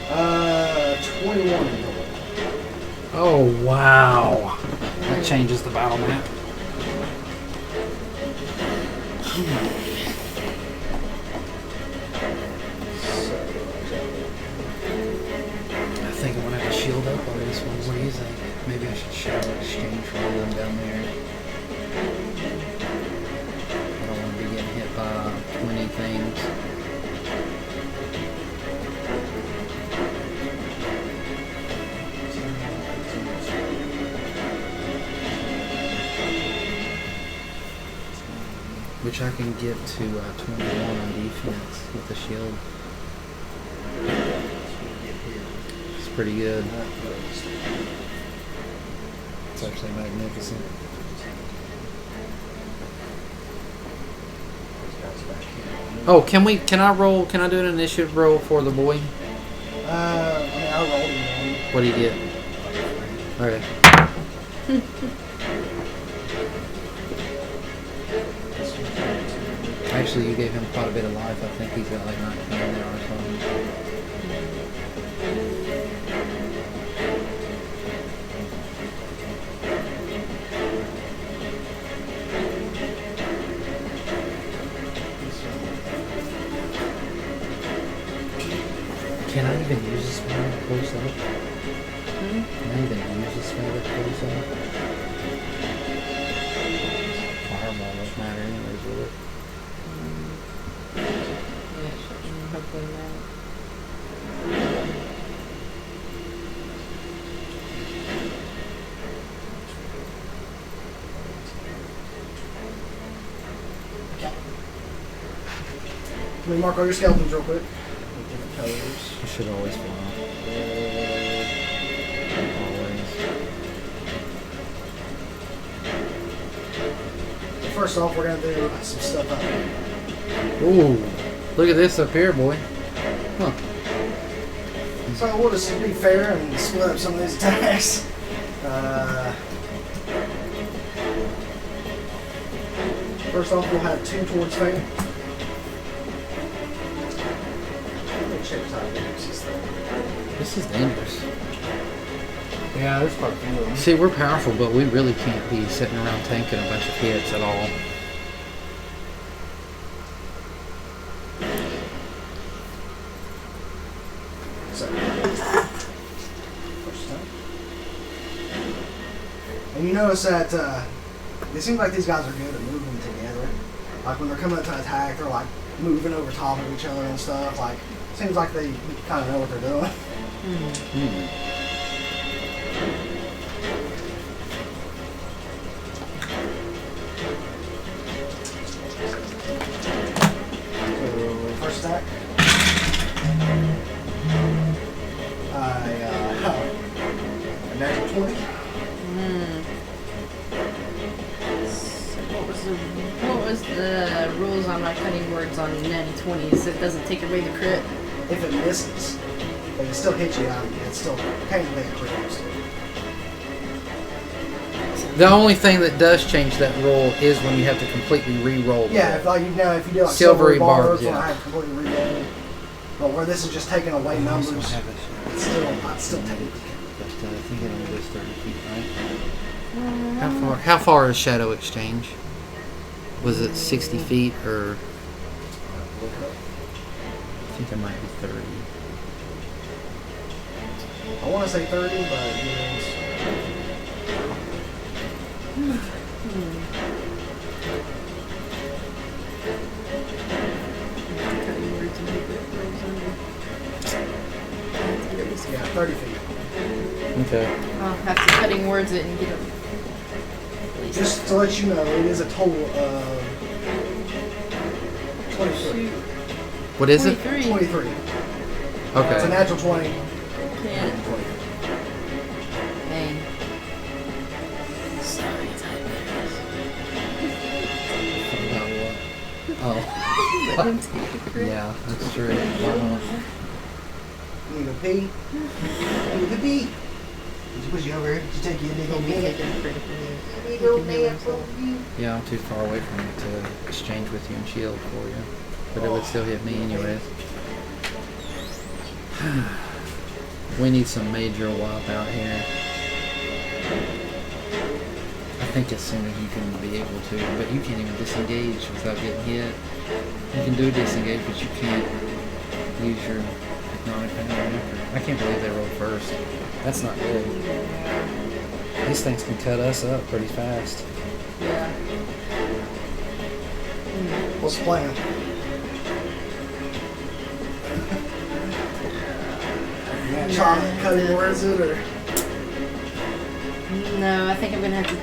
21 in total. Oh, wow. That changes the battle map. I think I'm going to have to shield up on this one. What do you think? Maybe I should shadow exchange for all of them down there. I don't want to be getting hit by 20 things. Which I can get to 21 on defense with the shield. pretty good. It's actually magnificent. Oh, can I roll? Can I do an initiative roll for the boy? I mean, I rolled him. What do you get? Okay. Actually, you gave him quite a bit of life. I think he's got like 19 now or something. Can I even use this spell close up? Can I even use this spell close up? Fireball doesn't matter anyways, will it? Yeah, hopefully not. Let me mark all your skeletons real quick. Different colors. You should always fly. Always. First off, we're gonna do some stuff up here. Ooh, look at this up here, boy. Huh. So we'll just be fair and split up some of these attacks. First off, we'll have 2 towards Fang. This is dangerous. Yeah, there's quite a few of them. See, we're powerful, but we really can't be sitting around tanking a bunch of hits at all. So, first time. And you notice that it seems like these guys are good at moving together. Like when they're coming up to attack, they're like moving over top of each other and stuff. Like, seems like they kind of know what they're doing. So, first attack. A natural 20. So what was the rules on my cutting words on natty 20s? It doesn't take away the crit. If it misses, but it still hits you out, it's still technically a crit. The only thing that does change that rule is when you have to completely re-roll. Yeah, if like if you do like Silvery barbs, barbs, yeah. I have completely re-rolled. But where this is just taking away numbers, it's still technically. I think it only goes 30 feet, right? How far is Shadow Exchange? Was it 60 feet or? I think it might be 30. I want to say 30, but it is. Cutting words a little bit. Yeah, 30 feet. Okay. I'll have to cutting words it and get them. Just to let you know, it is a total of 23. What is it? 23. 23. It's a Okay. natural 20. Yeah. 20. Dang. Sorry, Oh. let him take the crit. Yeah, that's true. You need a pee? You need a pee? Did you push you over here? Did you take your He'll nigga be pee? taking the critical hit. You He can heal man himself. from you. Yeah, I'm too far away from it to exchange with you and shield for you. But it would still hit me anyways. We need some major wipe out here. I think as soon as you can be able to, but you can't even disengage without getting hit. You can do disengage, but you can't use your hypnotic power. I can't believe they rolled first. That's not good. These things can cut us up pretty fast. Yeah. What's the plan? Yeah, try cutting words it or No, I think I'm gonna have to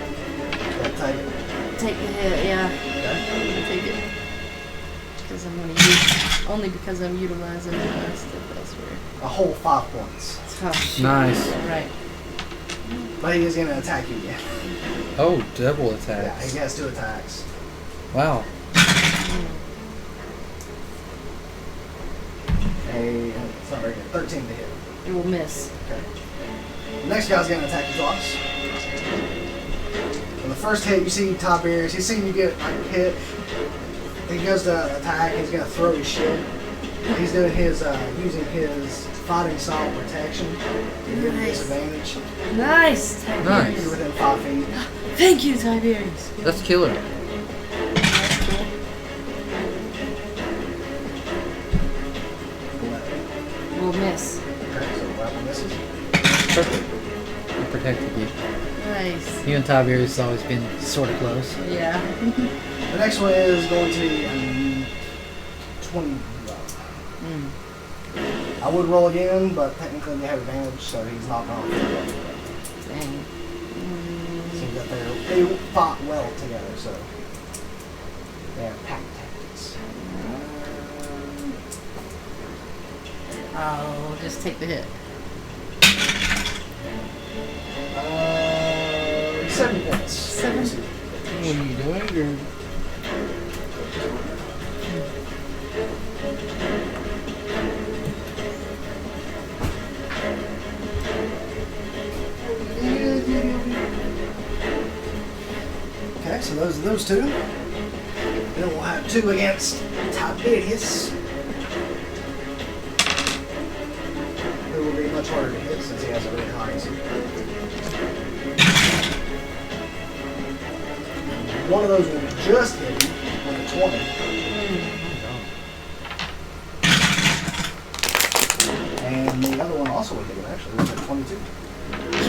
take it. take the hit. Yeah. Okay. I'm gonna take it. because I'm going to use only because I'm utilizing stuff elsewhere. A whole 5 points. Oh, shit. Nice. All right. But he is going to attack you again. Oh, double Yeah, attacks. he has 2 attacks. Wow. It's not very good. 13 to hit. It will miss. Okay. The next guy's going to attack you twice. On the first hit, you see Tiberius. He's seen you get like hit. He goes to attack. He's going to throw his shield. He's doing his using his fighting style protection to give him Nice. disadvantage. Nice, Tiberius. Nice. You're within 5 feet. Thank you, Tiberius. That's killer. That's cool. 11. Will miss. Okay, so weapon misses. Perfect. I protected you. Nice. You and Tiberius has always been sort of close. Yeah. The next one is going to be 20. I would roll again, but technically you have advantage, so he's not on. Dang. Seems that they fought well together, so they have pack tactics. I'll just take the hit. 7 points. 7? What are you doing? Okay, so those are those two. Then we'll have 2 against Tiberius. Who will be much harder to hit since he has a really high AC. One of those will just hit him with a 20. And the other one also will hit him actually with a 22.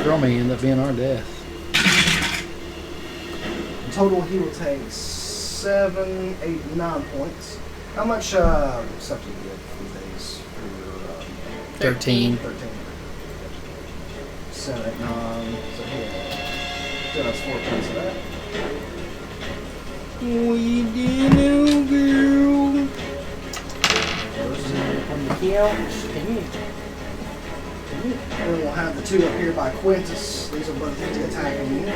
Scroll may end up being our death. In total, he will take 7, 8, 9 points. How much stuff do you get these days for your 13. 13? 7, 8, 9. So he does 4 points of that. We did, little girl. Goes on the couch. Then we'll have the 2 up here by Quintus. These are both empty attacking you.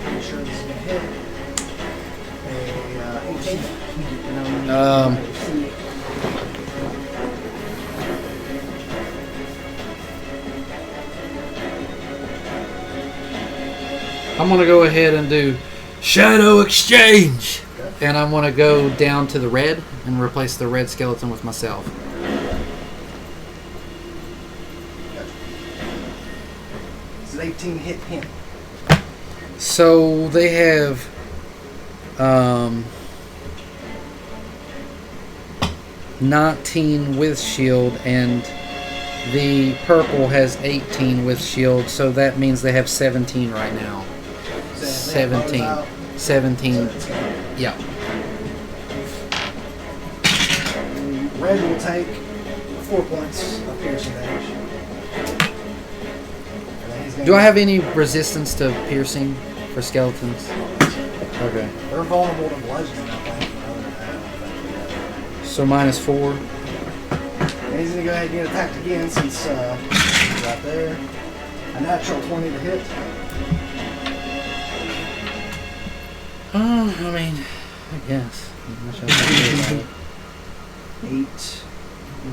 Pretty sure this is gonna hit. A 18. I'm gonna go ahead and do Shadow Exchange, and I'm gonna go down to the red and replace the red skeleton with myself. Does an 18 hit him? So they have 19 with shield, and the purple has 18 with shield, so that means they have 17 right now. So they have bows 17. out, 17. so it's gonna- Yeah. Red will take 4 points of piercing damage. And then he's gonna Do I have any resistance to piercing for skeletons? Okay. They're vulnerable to bludgeoning, I think. Other than that, I don't think So -4. and he's gonna go ahead and get attacked again since he's right there. A natural 20 to hit. I mean, I guess. I shall have to do 8,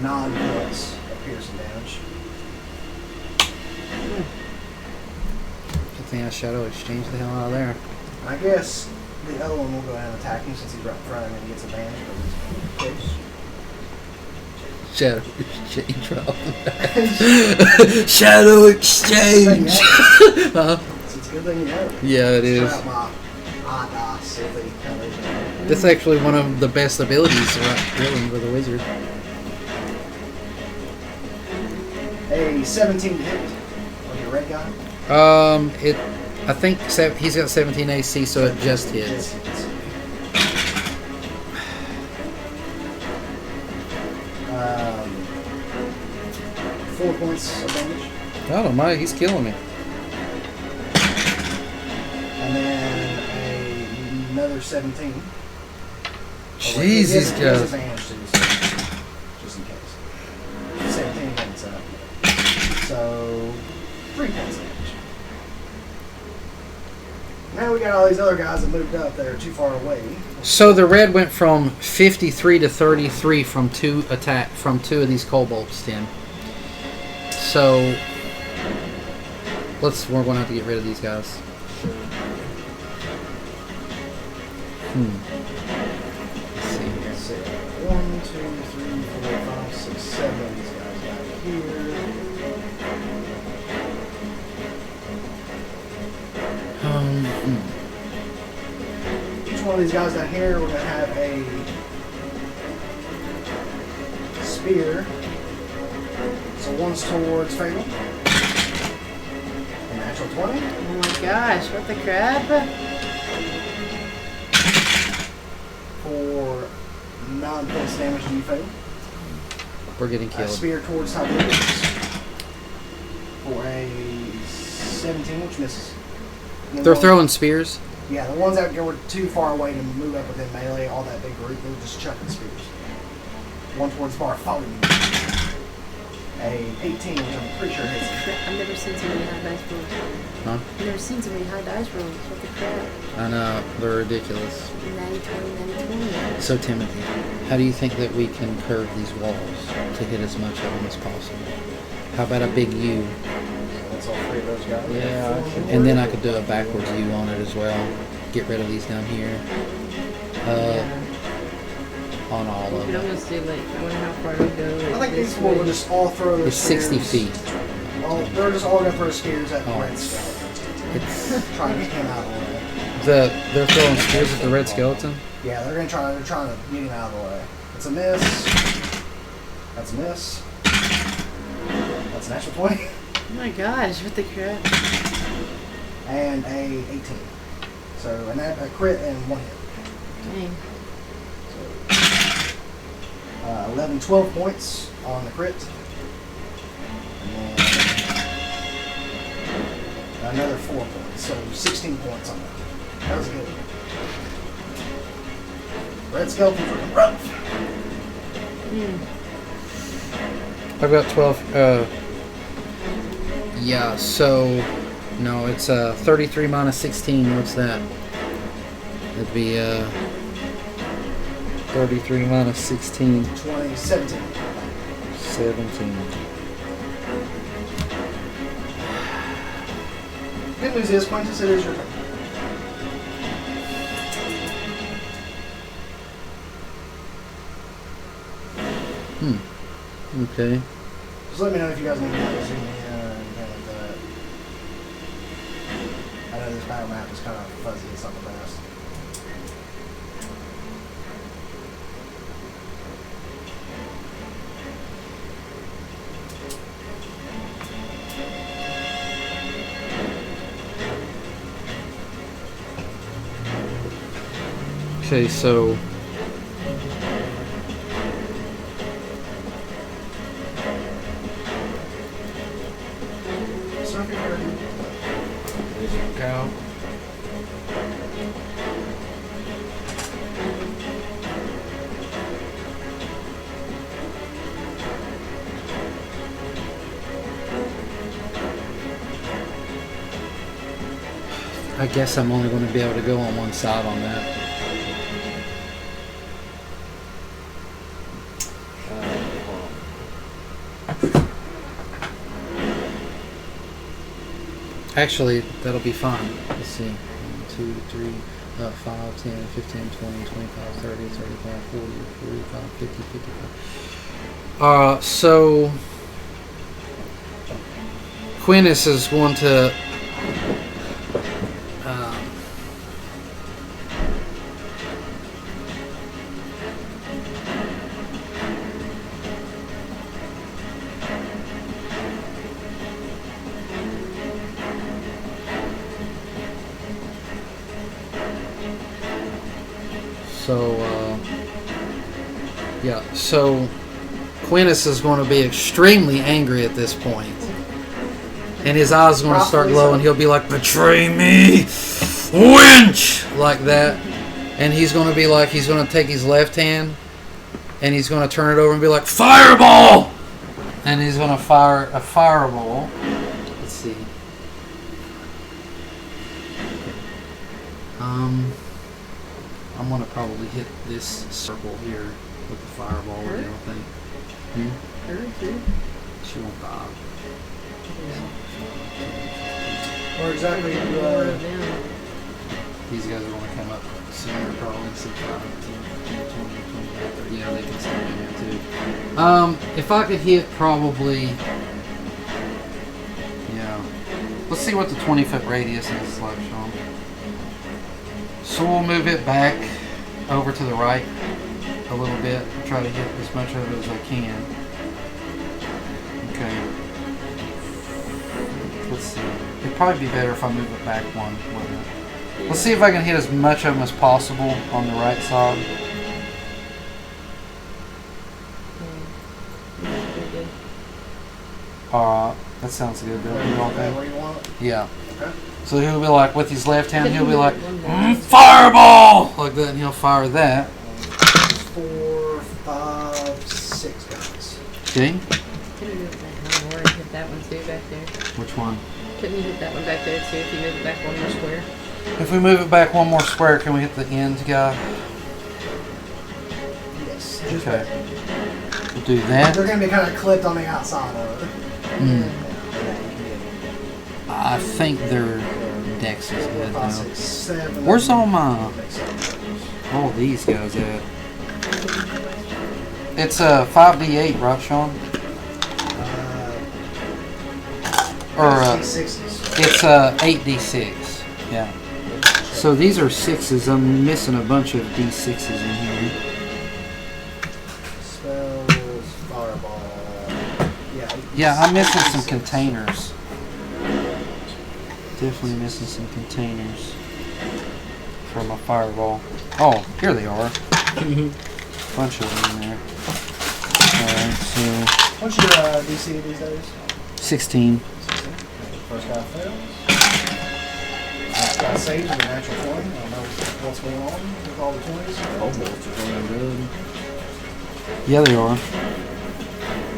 9 points of piercing damage. that. Good thing I Shadow Exchange the hell out of there. I guess the other one will go ahead and attack him since he's right in front of him and he gets advantage because he's close. Shadow Exchange. Shadow Exchange. Huh? It's a good thing you know. Yeah, it is. Strap my eye dice so they kind of. That's actually one of the best abilities, really, with a wizard. A 17 to hit on your red guy. I think he's got 17 AC, so it just hits. Just hits. 4 points of damage. Oh my, he's killing me. And another 17. Jeez, these guys. Disadvantage too, so just in case. 17 points up. So 3 points damage. Now we got all these other guys that moved up that are too far away. So the red went from 53 to 33 from two of these kobolds, Tim. So we're going to have to get rid of these guys. Let's see here. Let's see. 1, 2, 3, 4, 5, 6, 7. These guys back here. Each one of these guys down here, we're going to have a spear. So one's towards Fatal. A natural 20. Oh my gosh, what the crap? For 9 points damage to you, Fatal. We're getting A killed. spear towards Tiberius. For a 17, which misses. And then They're one- throwing spears. Yeah, the ones that were too far away to move up within melee, all that big group, they were just chucking spears. One towards Bartholomew. A 18, which I'm pretty sure hits. I've never seen so many high dice rolls. Huh? I've never seen so many high dice rolls. What the crap? I know, they're ridiculous. 90, 20, 90, 20. So Timothy, how do you think that we can curve these walls to hit as much of them as possible? How about a big U? That's all 3 of those guys. Yeah, I should- And then I could do a backwards U on it as well. Get rid of these down here. On all We of could them. almost do like, I wonder how far it would go. Like I think this these four way. will just all throw their It's 60 spears. feet. They're just all going to throw spears at the Oh. red skeleton. It's Trying to get him out of the way. they're throwing spears at the red skeleton. Yeah, they're trying to get him out of the way. It's a miss. That's a miss. That's a natural 20. Oh my gosh, what the crap? And a 18. So a crit and 1 hit. Dang. So 11, 12 points on the crit. And then another 4 points. So 16 points on that. That was good. Red skeleton's looking rough. I've got 12. Yeah, so no, it's 33 minus 16. What's that? It'd be 33 minus 16, 20, 17. 17. Good news is, Quintus, it is your turn. Okay. Just let me know if you guys need me to zoom in or anything like that. I know this battle map is kind of fuzzy, it's not the best. Okay, so So if you're ready, There's your cow. I guess I'm only going to be able to go on one side on that. Actually, that'll be fine. Let's see. 1, 2, 3, 5, 10, 15, 20, 25, 30, 35, 40, 45, 50, 55. So Quintus is going to So Quintus is going to be extremely angry at this point. And his eyes are going to start Probably glowing. so. He'll be like, "Betray me, wench!" Like that. and he's going to be like, he's going to take his left hand, and he's going to turn it over and be like, fireball! And he's going to fire a fireball. Let's see. I'm going to probably hit this circle here with the fireball. What do you think? She won't bob. Or exactly. These guys are going to come up sooner, probably. See 5, 10, 20, 25, 30. Yeah, they can stay in there too. If I could hit probably. Yeah. Let's see what the 20-foot radius is like, Sean. So we'll move it back over to the right a little bit. Try to hit as much of it as I can. Okay. Let's see. It'd probably be better if I move it back one, wouldn't it? Let's see if I can hit as much of them as possible on the right side. Alright, that sounds good. Don't you want that? Where you want it? Yeah. Okay. So he'll be like, with his left hand, he'll be like, fireball! Like that, and he'll fire that. 4, 5, 6 guys. Okay. Couldn't move that one more and hit that one too back there. Which one? Couldn't you hit that one back there too if you move it back one more square? If we move it back one more square, can we hit the end guy? Yes. Just Okay. back. We'll do that. They're going to be kind of clipped on the outside of it. I think their dex is good 5, now. 6, 7. Where's all all these guys at? It's a 5d8, right, Sean? Or sixes. it's a 8d6. Yeah. So these are 6s. I'm missing a bunch of d6s in here. Spells, fireball. Yeah, I'm missing some containers. Definitely missing some containers for my fireball. Oh, here they are. Bunch of them in there. Alright, so What's your DC these days? 16. 16. First guy fails. Next guy saves with a natural 20. I don't know what's going on with all the 20s. Kobolds are going good. Yeah, they are.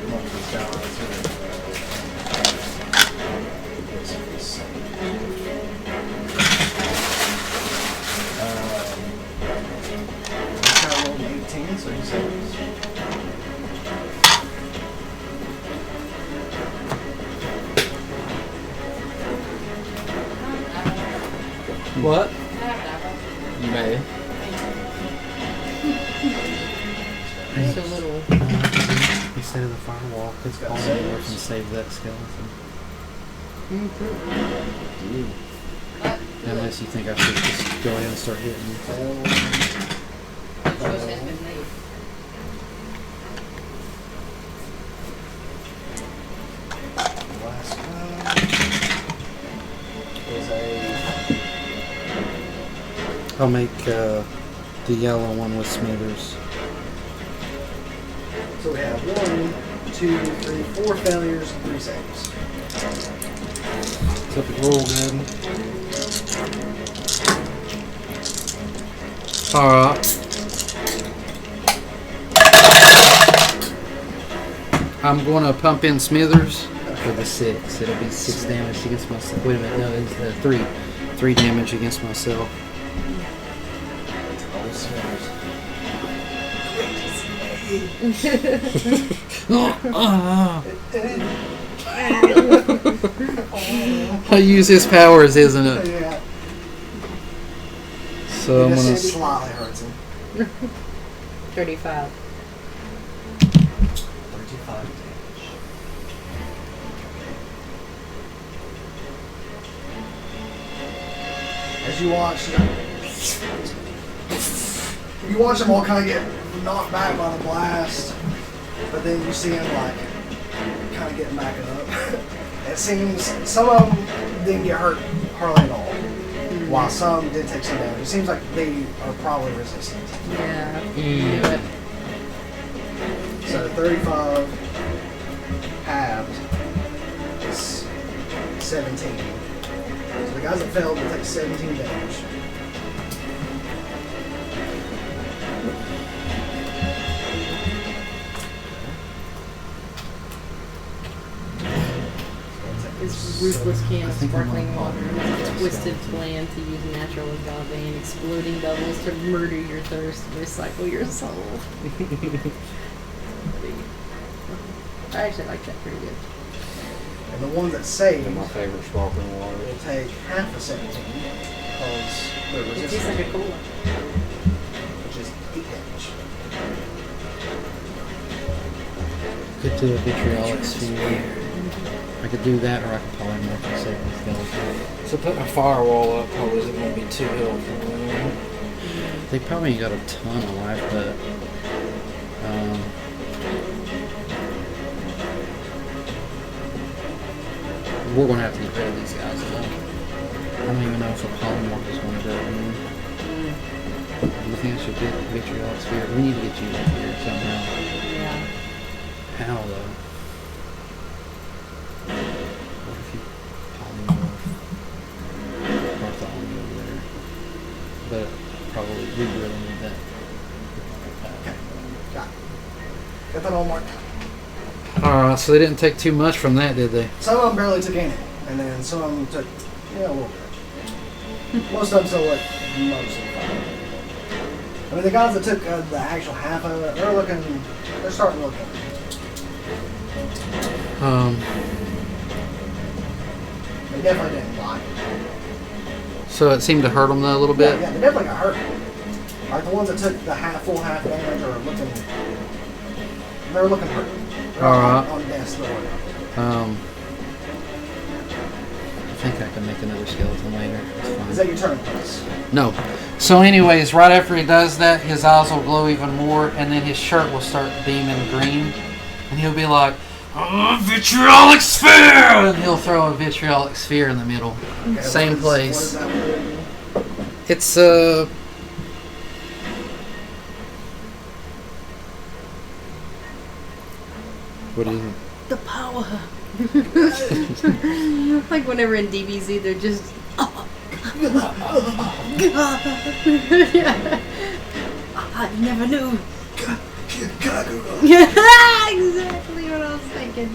Most of these guys this guy rolled an 18, so he saves. What? You may. So little. Instead of the firewall, it's got going saves. to work and save that skeleton. Unless you think I should just go ahead and start hitting. Last one is a I'll make the yellow one with Smithers. so we have 1, 2, 3, 4 failures and 3 saves. So if it roll good. Alright. I'm going to pump in Smithers for the 6. It'll be 6 damage against myself. Wait a minute, no, it's 3. 3 damage against myself. I use his powers, isn't it? Yeah. So I'm It gonna. just slightly hurts him. 35. 35 damage. As you watch them all kind of get knocked back by the blast, but then you see them like kind of getting back up. It seems some of them didn't get hurt hardly at all, while some did take some damage. It seems like they are probably resistant. Yeah. Do it. So 35 halved is 17. So the guys that failed will take 17 damage. ruthless can of think I'm sparkling on water, Palmer. a twisted plan to use natural agave, and exploding bubbles to murder your thirst and recycle your soul. I actually like that pretty good. And the one that saved They're my favorite sparkling water. will take half a 17 because they're It tastes resistant, like a cola. which is 8 damage. Could do a vitriolic sphere. I could do that, or I could probably make a second skeleton. So putting a firewall up probably isn't going to be too helpful. They probably ain't got a ton of life, but we're gonna have to get rid of these guys. Though. I don't even know if a polymorph is gonna go in. Do you think I should get vitriolic sphere? We need to get you in here somehow. Yeah. How though? What if you polymorph Bartholomew over there? But probably we really need that. Okay, got it. Got that all marked down. Alright, so they didn't take too much from that, did they? Some of them barely took any, and then some of them took, a little bit. Most of them still look mostly fine. I mean, the guys that took the actual half of it, they're starting to look at They definitely didn't like it. So it seemed to hurt them though a little bit. Yeah, they definitely got hurt. Like the ones that took the full half damage are looking, they're looking hurt. They're Alright. on death's door. I think I can make another skeleton later. It's Is fine. that your turn, please? No. So anyways, right after he does that, his eyes will glow even more, and then his shirt will start beaming green, and he'll be like, "Oh, vitriolic sphere!" And he'll throw a vitriolic sphere in the middle. Okay, Same what place. is that word? It's what is it? The power. Like whenever in DBZ they're just. Yeah. You never knew. Exactly what I was thinking.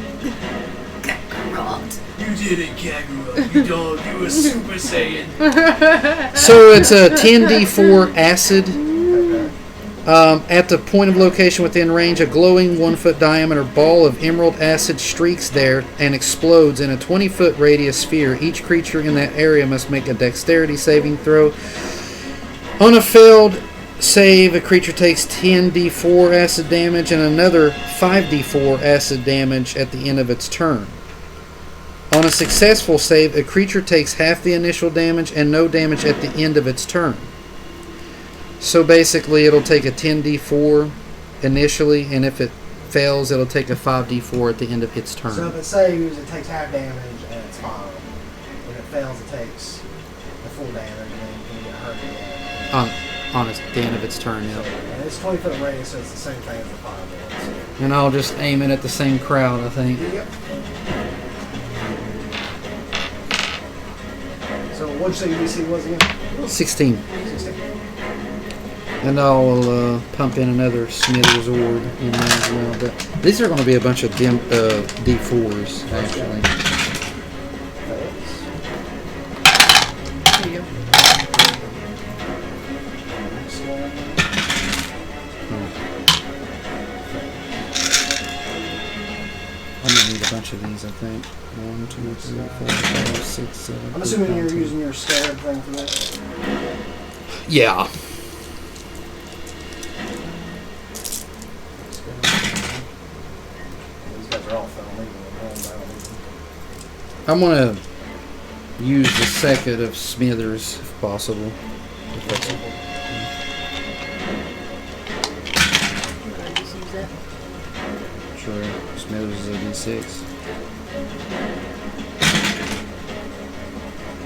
Kakarot. You did it, Kakarot. You dog. You were Super Saiyan. So it's a 10d4 acid. Okay. At the point of location within range, a glowing 1-foot diameter ball of emerald acid streaks there and explodes in a 20-foot radius sphere. Each creature in that area must make a dexterity saving throw. On a failed save, a creature takes 10d4 acid damage and another 5d4 acid damage at the end of its turn. On a successful save, a creature takes half the initial damage and no damage at the end of its turn. So basically, it'll take a 10d4 initially, and if it fails, it'll take a 5d4 at the end of its So turn. if it saves, it takes half damage and it's fine. When it fails, it takes the full damage and then you can get hurt again. On the end of its turn, yeah. And it's 20-foot radius, so it's the same thing as the fireball. And I'll just aim it at the same crowd, I think. Yep. So what'd you say your DC was again? 16. 16. And I'll pump in another Smithers Orb in there as well. But these are going to be a bunch of D4s, actually. Fails. There you go. Next one. I'm going to need a bunch of these, I think. 1, 2, 3, 4, 5, 6, 7. I'm assuming 8, you're 9, 10. using your scarab thing for this. Yeah. These guys are all felony. I'm going to use the second of Smithers, if possible. If that's I just use that. true. Smithers is a D6.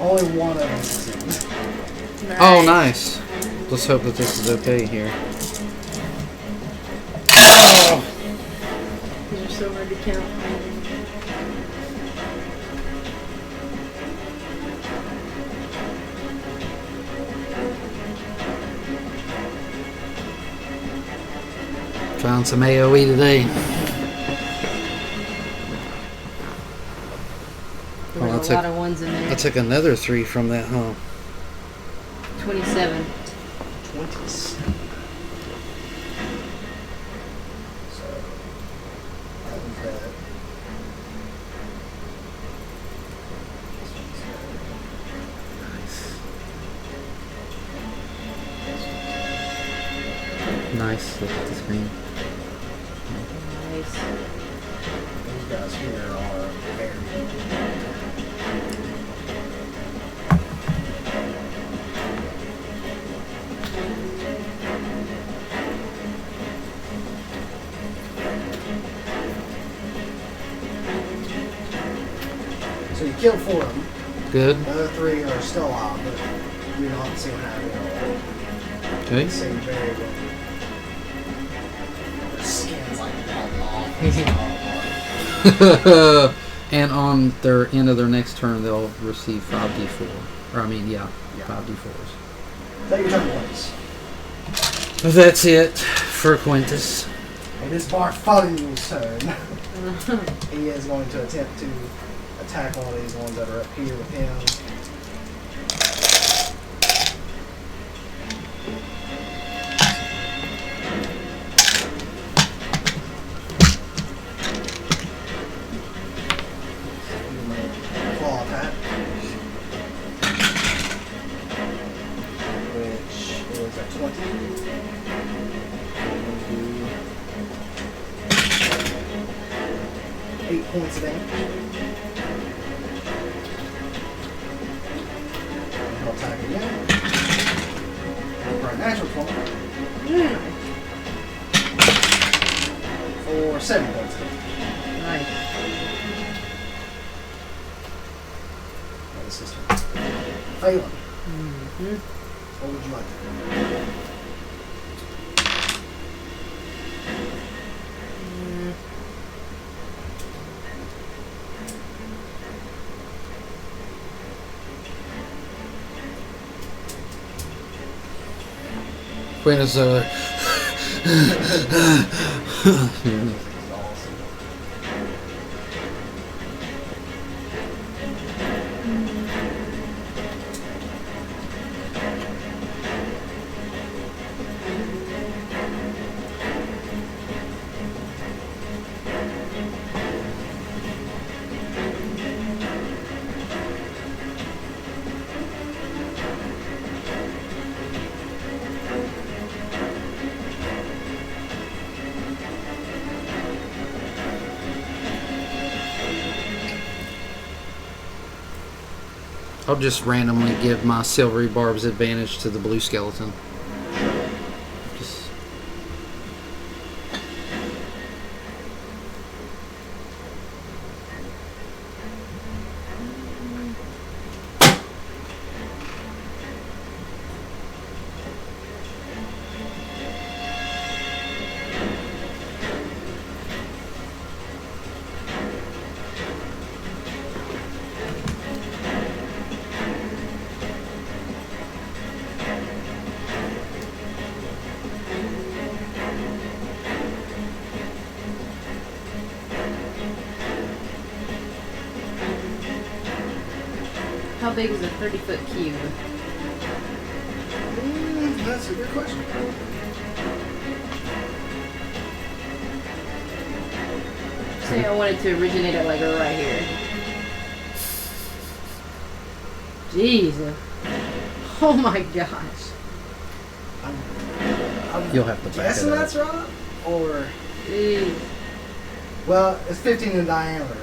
Only one of them succeeds. Oh, nice. Let's hope that this is okay here. These are so hard to count. Found some AoE today. Well, that's a lot of ones in there. I took another 3 from that, huh? 27. 27. So, that was that. This one's Nice. Look at the screen. Nice. These guys here are very. So you killed 4 of them. Good. The other 3 are still alive, but you're not seeing how they are. Okay. They seem very well. Their skin's like falling off. And on their end of their next turn, they'll receive 5d4. Or, I mean, yeah. 5d4s. Take your turn, please. That's it for Quintus. It is Bartholomew's turn. He is going to attempt to attack one of these ones that are up here with him. Claw attack. Which is a 20. 8 points of damage. And he'll attack again. For a natural 20. For 7 points of damage. Nice. That is his turn. Phelan, Mm-hmm. what would you like to do? Quintus over there. This is awesome. I'll just randomly give my silvery barbs advantage to the blue skeleton. Just How big is a 30-foot cube? That's a good question. Say I wanted to originate it like right here. Jeez. Oh my gosh. I'm you'll have to back guessing it up. that's right? Or, Jeez. well, it's 15 in diameter.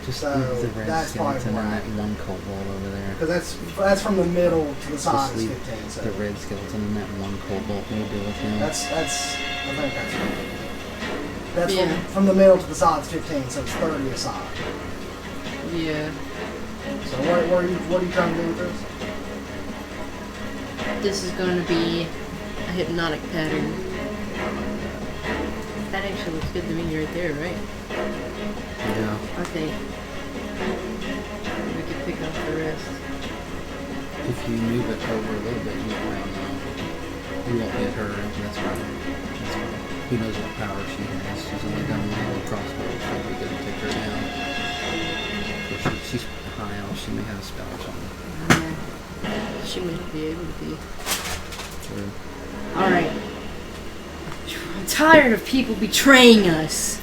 Just So, leave the red that's probably skeleton and right. that one cobalt over there. Because that's from the middle to the side Just is leave 15. So the red skeleton and that one cobalt. We'll deal with him. I think that's right. That's Yeah. from the middle to the side is 15, so it's 30 a side. Yeah. So what are you trying to do with this? This is going to be a hypnotic pattern. That actually looks good to me right there, right? Yeah. I think. We could pick up the rest. If you move it over a little bit, you won't hit her. That's fine. That's fine. Who knows what power she has? She's only done one little crossbow, so we gotta take her down. Or she'd she's high elf. She may have a spell or something. She may be able to be. True. Alright. I'm tired of people betraying us.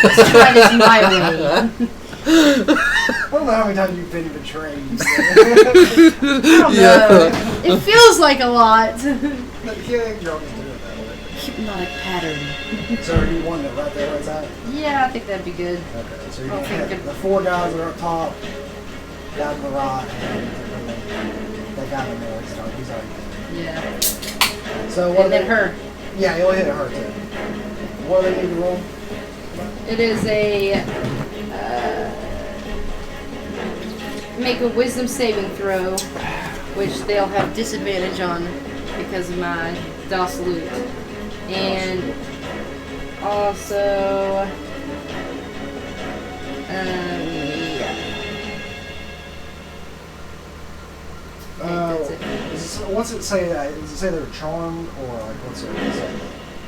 Let's try this my way. I don't know how many times you've been betrayed. I don't know. It feels like a lot. But yeah, you're always doing it that way. Hypnotic pattern. So are you one that right there, right side? Yeah, I think that'd be good. Okay, so you're I'll gonna take have it. the 4 guys that are up top, down to the right, and that guy in the middle, he's already Yeah. dead. So what And then they- her. Yeah, you'll hit her too. What do they need to roll? It is a make a wisdom saving throw, which they'll have disadvantage on because of my Salute. And also, yeah. That's it. What's it say? Does it say they're charmed or like what's it say?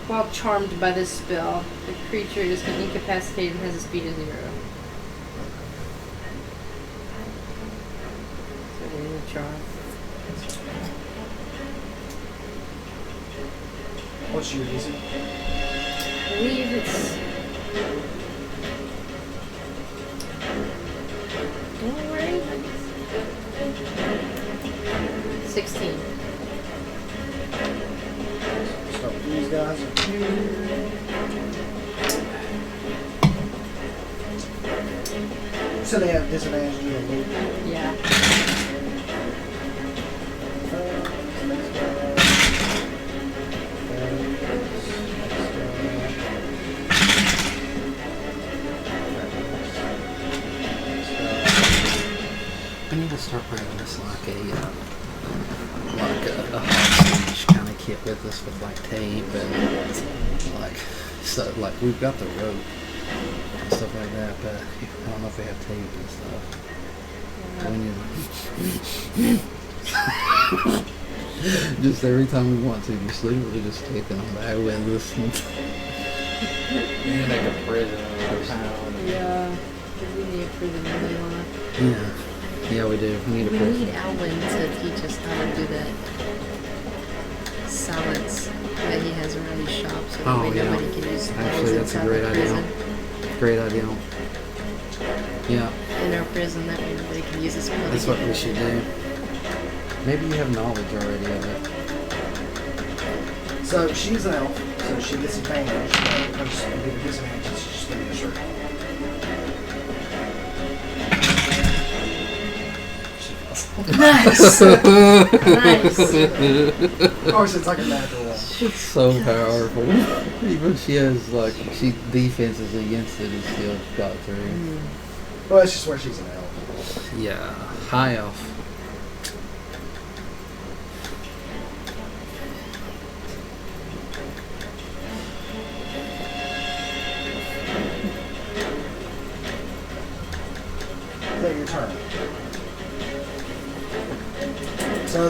While charmed by this spell, the creature is incapacitated and has a speed of 0. So they're in the charm. What's your DC? I believe it's. Don't worry. 16. Start with these guys. So they have disadvantage to the loot. Yeah. I need to start bringing this like a hostage kind of kit with us with like tape and like stuff. Like we've got the rope and stuff like that, but I don't know if we have tape and stuff. We need just every time we want to, just literally just take them back with us. You need to make a prison or something. Yeah. We need a prison really Yeah. Yeah, we do. We need a We person. need Alwyn to teach us how to do that silence that he has around his shop so that Oh, way yeah. nobody can use spells Actually, that's a inside great the idea. prison. Great idea. Yeah, In our prison, that way nobody can use a spell. that's what we should do. Maybe you have knowledge already of it. So she's an elf, so she gets advantage. But because you get a disadvantage, she's just going to disregard. Nice! Nice! Of course, it's like a natural one. It's so powerful. Even she has like she defenses against it and still got through. Well, that's just where she's an elf. Yeah, high elf. Is that your turn? So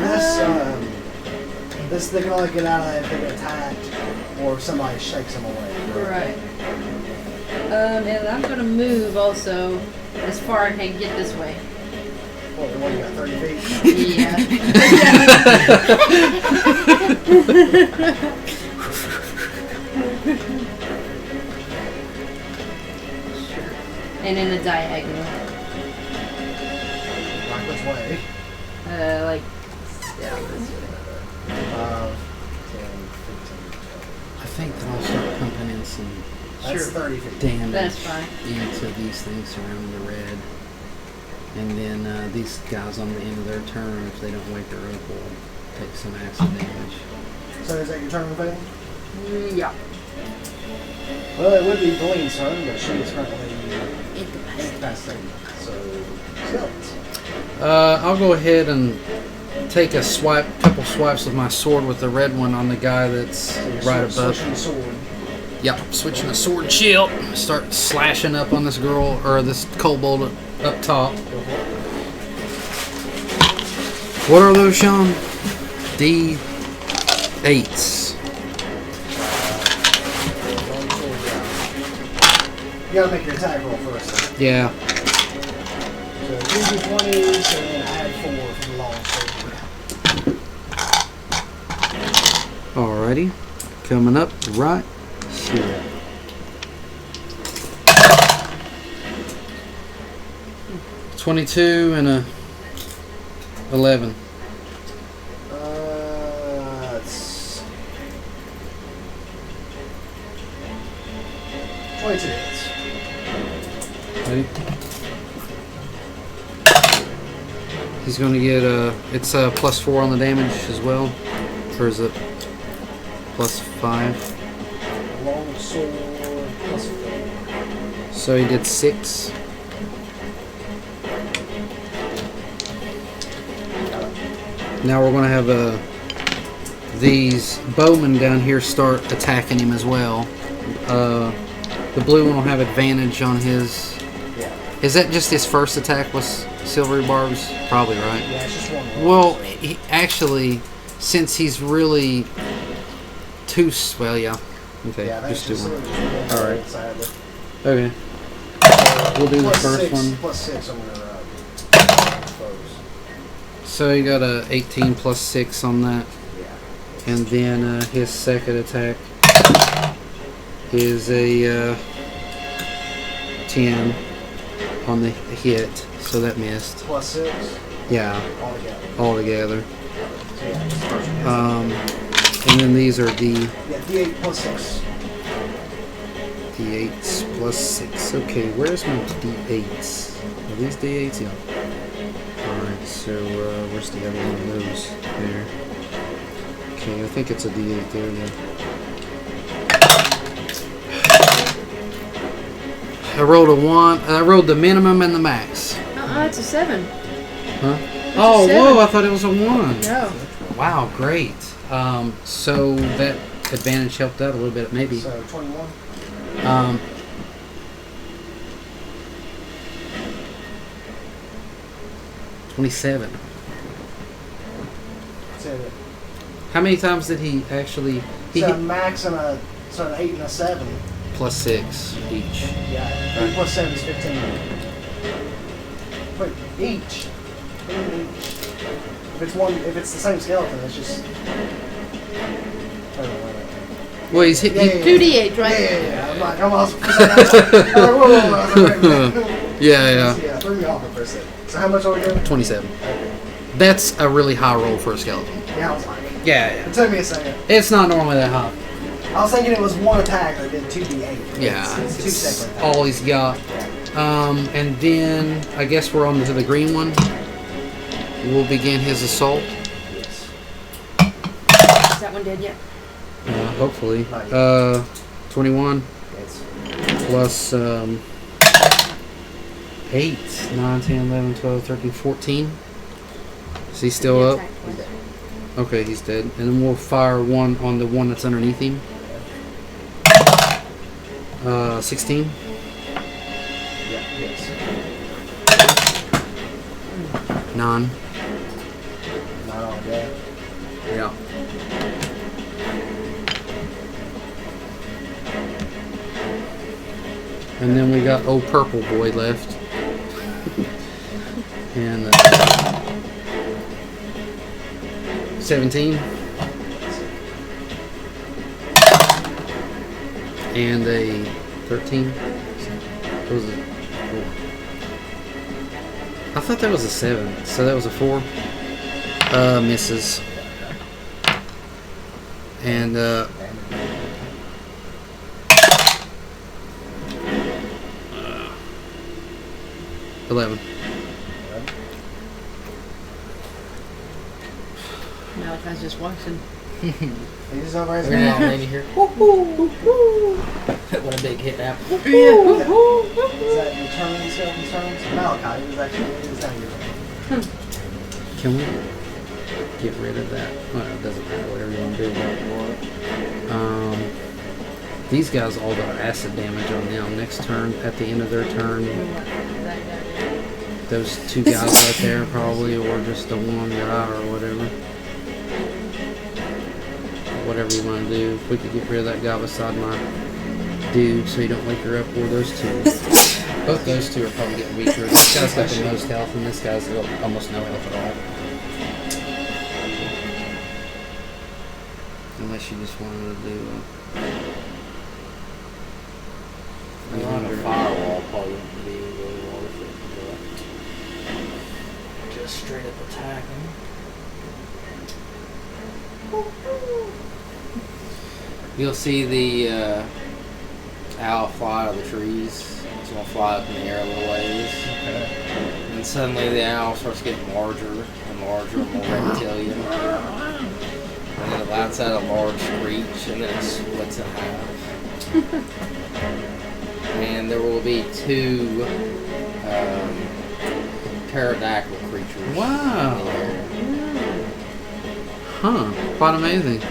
this they can only get out of that if they get attacked or if somebody shakes them away. Right. And I'm gonna move also as far as I can get this way. What you got, 30 feet? Yeah. And in a diagonal. Like which way? Like down this way. 5, 10, 15, 12. I think that I'll start pumping in some That's 30 feet. damage That's fine. into these things surrounding the red. And then these guys on the end of their turn, if they don't wake her up, will take some acid damage. So is that your turn, Faye? Yeah. Well, it would be Blaine's turn, but she is currently Incapacitated. incapacitated. So, skeletons. I'll go ahead and take a couple swipes of my sword with the red one on the guy that's So you're right above. switching the sword. Yep, switching the sword and shield. Start slashing up on this girl or this kobold up top. What are those, Sean? D8s. You gotta make your attack roll first. Yeah. So 2d20s and then add 4 for the long sword. Alrighty. Coming up right here. $22 and a 11. It's 22 hits. Ready? He's going to get it's +4 on the damage as well. Or is it +5? Long sword +4. So he did 6. Now we're going to have these bowmen down here start attacking him as well. The blue one will have advantage on his. Yeah. Is that just his first attack with silvery barbs? Probably, right? Yeah, it's just one roll. Well, actually, since he's really well, yeah. Okay, Yeah, that's just do one. one. All right. Sadly. Okay. We'll do the Plus first 6, one. Plus 6 on your foes. So you got a 18 plus 6 on that. Yeah. And then his second attack is a 10 on the hit, so that missed. Plus 6 Yeah, altogether. altogether. So yeah, this first one. And then these are the Yeah, D8 plus 6. D8s plus 6. Okay, where's my D8s? Are these D8s? Yeah. Alright, so where's the other one of those? There. Okay, I think it's a D8 there then. I rolled a 1. I rolled the minimum and the max. It's a 7. Huh? It's Oh, a 7. whoa, I thought it was a 1. No. Wow, great. So that advantage helped out a little bit, maybe. So 21. 27. So, How many times did he actually? He so hit max and an 8 and a 7. plus 6 each. Yeah, 8 plus 7 is 15. Wait, each. If it's the same skeleton, it's just. Well, he's hit. Yeah, yeah, 2d8, right? Yeah. I'm like, I'm also. Yeah. Yeah, threw me off for a second. So how much are we doing? 27. That's a really high roll for a skeleton. Yeah, I was like, Yeah. it took me a second. It's not normally that high. I was thinking it was one attack that did 2d8. Yeah, It's 2 it's separate attacks. all he's got. And then I guess we're on to the green one. We'll begin his assault. Yes. Is that one dead yet? Hopefully. Not yet. 21 It's plus 8, 9, 10, 11, 12, 13, 14. Is he still up? Okay, he's dead. And then we'll fire one on the one that's underneath him. 16. yeah, yes. 9. Not all day. Yeah. And then we got old purple boy left. And 17. And a 13. What was it? 4. I thought that was a 7, so that was a 4. Misses. And 11. Malachi's just watching. He just don't raise We're his gonna have a hand. lady here. What a big hit that. Is that your turn, skeleton's turn? Malachi, is that your turn? Can we get rid of that? Well, it doesn't matter, whatever you want to do. These guys all got acid damage on them. Next turn, at the end of their turn, those 2 guys right there probably, or just the one guy or whatever. Whatever you want to do. If we could get rid of that guy beside my dude so you don't wake her up, or those 2. Both those two are probably getting weaker. This guy's got the most health, and this guy's got almost no health at all. Unless you just wanted to do Around a firewall, probably wouldn't be really worth it. Just straight up attacking. You'll see the owl fly out of the trees. It's going to fly up in the air a little ways. Okay. And suddenly the owl starts getting larger and larger and more reptilian. And then it lets out a large screech and then it splits in half. And there will be 2 pterodactyl creatures. Wow. In the air. Huh. Quite amazing.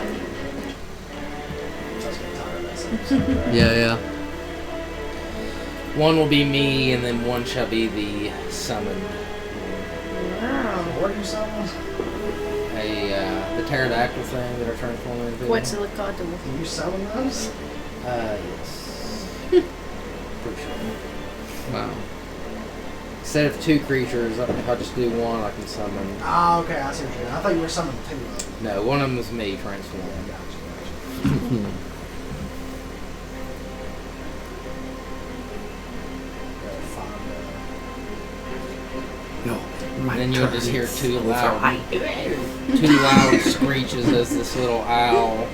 Yeah. One will be me, and then one shall be the summoned. Wow. What are you selling? The pterodactyl thing that are transforming into. Quetzalcoatl. Can you summon those? Yes. Pretty sure. Wow. Instead of 2 creatures, if I just do one, I can summon. Ah, okay, I see what you're doing. I thought you were summoning 2 of them. No, one of them is me transforming. Gotcha. No. And then you'll just hear 2 loud screeches as this little owl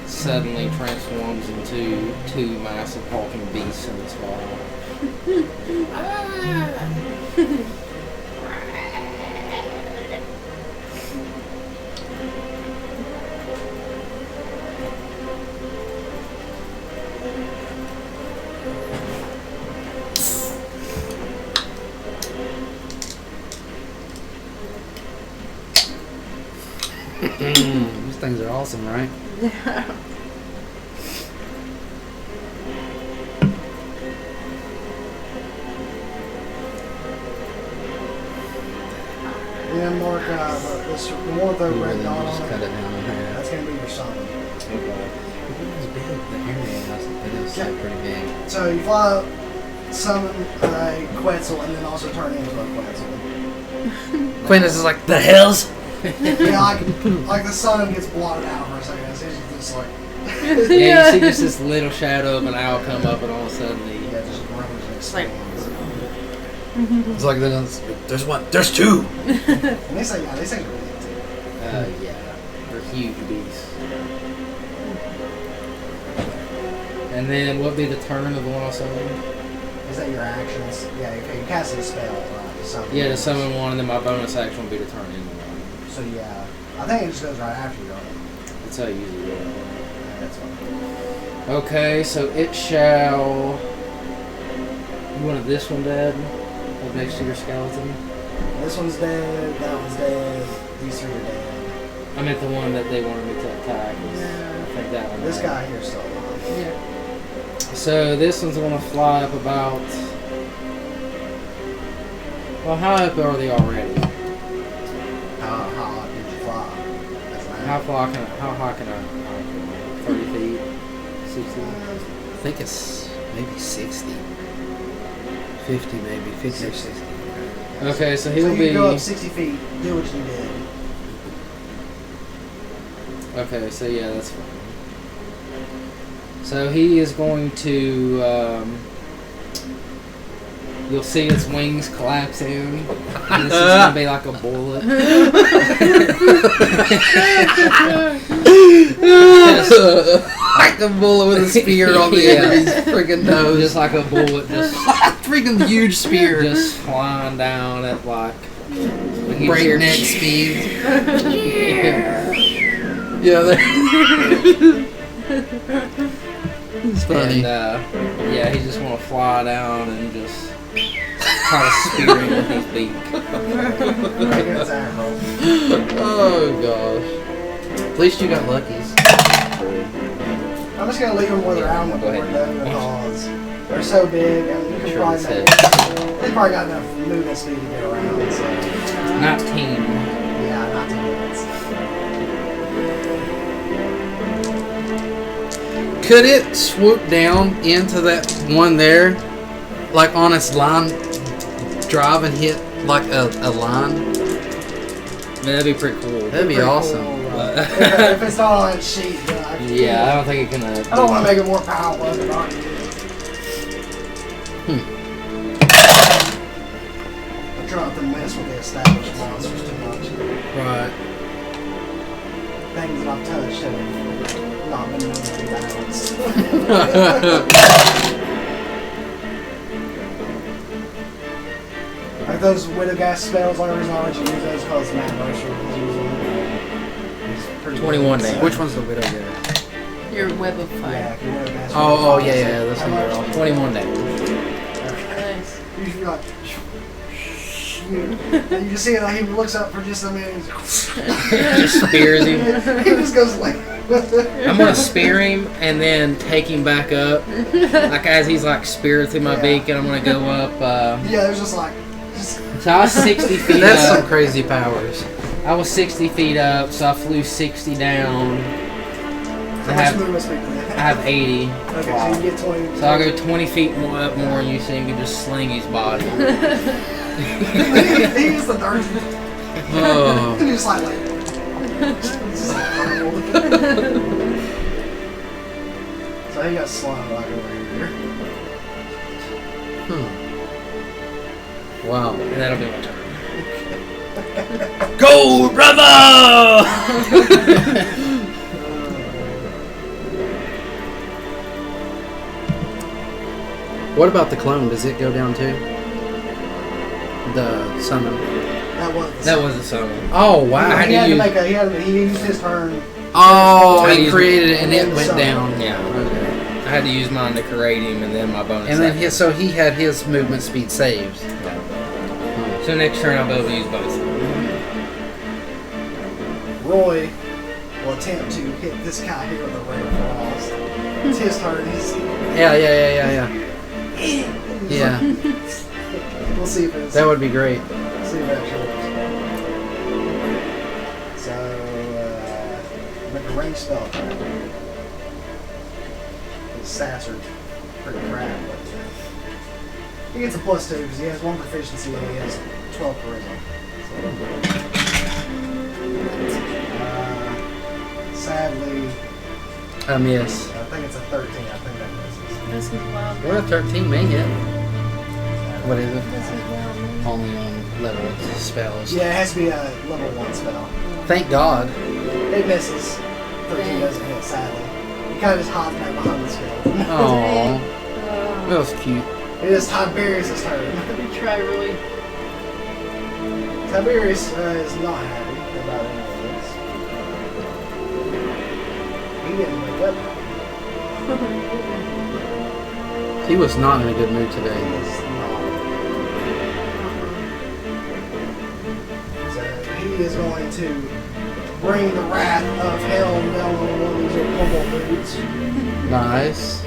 suddenly transforms into 2 massive hulking beasts in the sky. These things are awesome, right? Yeah, Mark, the one with the red dot Just on cut it, it down in half. that's going to be your summon. It was big. The area is Yeah. pretty big. So you fly up, summon a Quetzal, and then also turn into a Quetzal. Quintus is like, the hells? Yeah, like the sun gets blotted out for a second. It's just like, Yeah, you see just this little shadow of an owl come up, and all of a sudden yeah, just grows and like- expands. It's like, there's one, there's 2. And they say are really too. yeah, they're huge beasts. And then what would be the turn of the one I summoned? Is that your actions? Yeah, okay, you cast a spell, right? Summon. Yeah, to summon one, and then my bonus action will be to turn into one. So yeah, I think it just goes right after you, right? That's how I usually do it. Yeah, that's fine. Okay, so it shall. You wanted this one dead? Up next to your skeleton? This one's dead, that one's dead, these 3 are dead. I meant the one that they wanted me to attack. I think that one. This guy here's still alive. Yeah. So this one's going to fly up about. Well, how up are they already? How high did you fly? That's an How action. high can I 30 feet? 60? I think it's maybe 60. 50 maybe, 50 or 60. Okay, so So he'll you be. go up 60 feet, do what you did. Okay, so yeah, that's fine. So he is going to. You'll see its wings collapse in. And this is going to be like a bullet. Like a bullet with a spear on the end of his freaking nose. Just like a bullet, just freaking huge spear. just flying down at like breakneck speed. Yeah. Yeah, it's funny. And yeah, he's just gonna fly down and just try to spear him with his beak. Make an attack roll. Oh gosh. At least you got luckies. I'm just gonna leave them where they're out on the Go board ahead. though, because they're so big and you can Sure, probably that's make, they probably got enough movement speed to get around. So 19. yeah, not 2 minutes. Could it swoop down into that one there like on its line drive and hit like a line? That'd be pretty cool. That'd be Pretty awesome. cool, if it's not on that sheet, then Yeah, I don't think it can. I don't want to make it more powerful than it already is. I'm trying to mess with the established monsters too much. Right. Things that I've touched have not been known to be balanced. Like those widow gas spells, the only reason I let you use those because Matt Mercer was using them. He's pretty 21 good. damage. Which one's the widow guy? Your web of fire. Yeah, your widow gas. Oh, yeah, that's How one much? they're all 21 damage. Nice. You should be like, and you just see it, like, he looks up for just a minute. And Just spears him. he just goes like. I'm gonna spear him and then take him back up, like as he's like speared through my Yeah. beak, and I'm gonna go up. Yeah, there's just like. So I was 60 feet That's some up. crazy powers. I was 60 feet up, so I flew 60 down. How much movement speed do they I have 80. Okay, so you get 20. So I'll go 20 feet more up more, and you see me just sling his body. he is the third. Oh. And he's like. So he got slung right over here. Wow. And that'll be my turn. Go, brother! What about the clone? Does it go down too? The summon. That was the That was a summon. Oh wow! I he had to use- make a. He used his turn. Oh, I he used- created it and it and went summon. down. Yeah. Okay. I had to use mine to create him, and then my bonus. And then action. so he had his movement speed saved. So next turn I'll be able to use both of them. Roy will attempt to hit this guy here with a ray of frost. It's his turn. He's. Yeah. Yeah. We'll see if it's. That would be great. See if that actually works. So, make a range spell attack. His stats are pretty crap, but he gets a +2 because he has 1 proficiency and he has 12 charisma. So, sadly, Yes. I think it's a 13. I think that misses. This is wild. What a 13 may hit. What is it? This is wild. Only on level spells. Yeah, it has to be a level 1 spell. Thank God. It misses. 13 doesn't hit, sadly. He kind of just hops back behind the skill. Oh, that was cute. It is Tiberius' turn. Let me try Roy. Tiberius is not happy about any of this. He didn't wake up. He was not in a good mood He today. is not. So he is going to bring the wrath of hell down on one of these little cobalt dudes. Nice.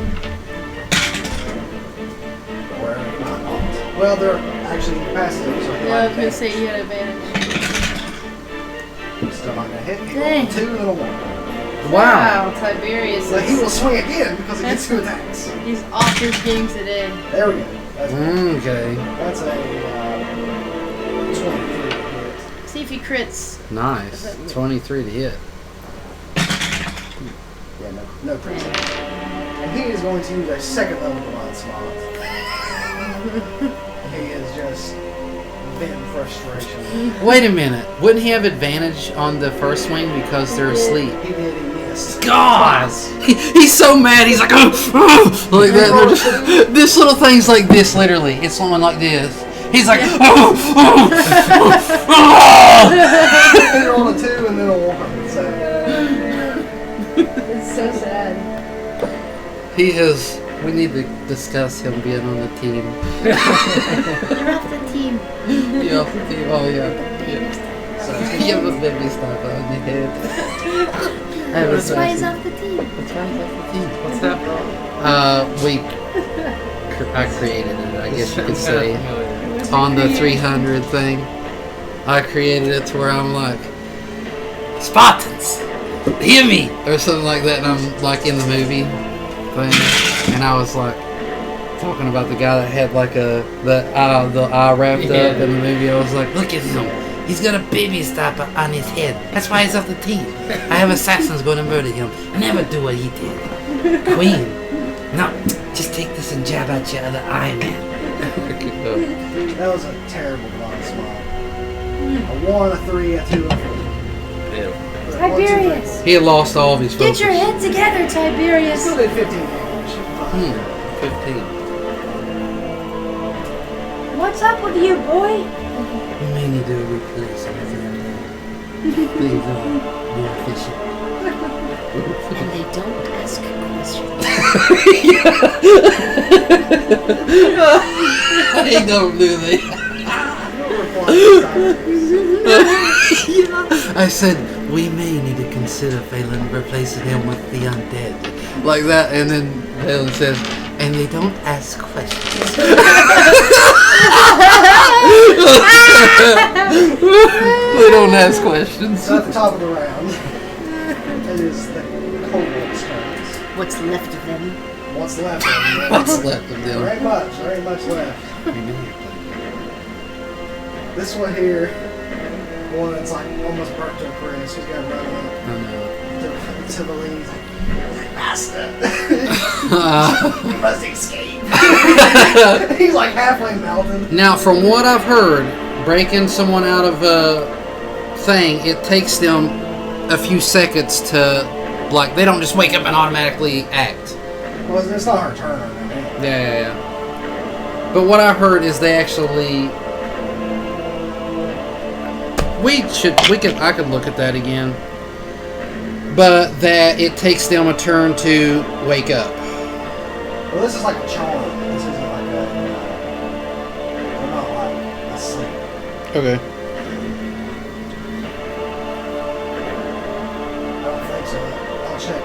Or not. Well, they're actually incapacitated, so he Yeah, I was might gonna say you had advantage. still not gonna hit. He Dang. rolled 2 and then a 1. Wow. Tiberius So he will is, swing again because he gets 2 attacks. he's off his game today. There we go. That's, Okay. that's a 23 to hit. See if he crits. Nice. 23 to hit. Yeah, no crit. And he is going to use a second level divine spot. He is just venting frustration. Wait a minute. Wouldn't he have advantage on the first swing because they're asleep? He did, he missed. God! He's so mad. He's like, oh, like that. They're just, this little thing's like this, literally. It's someone like this. He's like, oh. He rolled a 2 and then a 1. So It's so sad. He is. We need to discuss him being on the team. You're off the team. Yeah, off the team. Oh, yeah. You have a baby stuff on your head. I have a That's why he's off the team. That's why he's off the team. What's that? I created it, I guess you could say. On the 300 thing. I created it to where I'm like, Spartans, hear me! Or something like that, and I'm like in the movie thing. And I was like, talking about the guy that had like the eye wrapped up in the movie. I was like, look at him. He's got a baby stopper on his head. That's why he's off the team. I have assassins going to murder him. Never do what he did. Queen. No, just take this and jab at your other eye, man. That was a terrible blind spot. A 1, a 3, a 2, a 4. Tiberius! He had lost all of his focus. Get your head together, Tiberius! Still did 15 damage. 15. What's up with you, boy? We may need to replace everything. Please, be efficient. And they don't ask questions. They don't, do they? I said, we may need to consider Phelan replacing him with the undead. Like that, and then Phelan says, and they don't ask questions. They don't ask questions. So at the top of the round, it is the kobolds' turns. What's left of them? What's left of them? What's left of There them? ain't much. There ain't much left. This one here, one that's like almost burnt to a crisp. He's got to run up to the lead. Master, you must escape. He's like halfway melted. Now, from what I've heard, breaking someone out of a thing, it takes them a few seconds to, like, they don't just wake up and automatically act. Well, it's not her turn or anything. Yeah. But what I heard is they actually, I could look at that again. But that it takes them a turn to wake up. Well, this is like a charm. This isn't like they're not like asleep. Okay. I don't think so. I'll check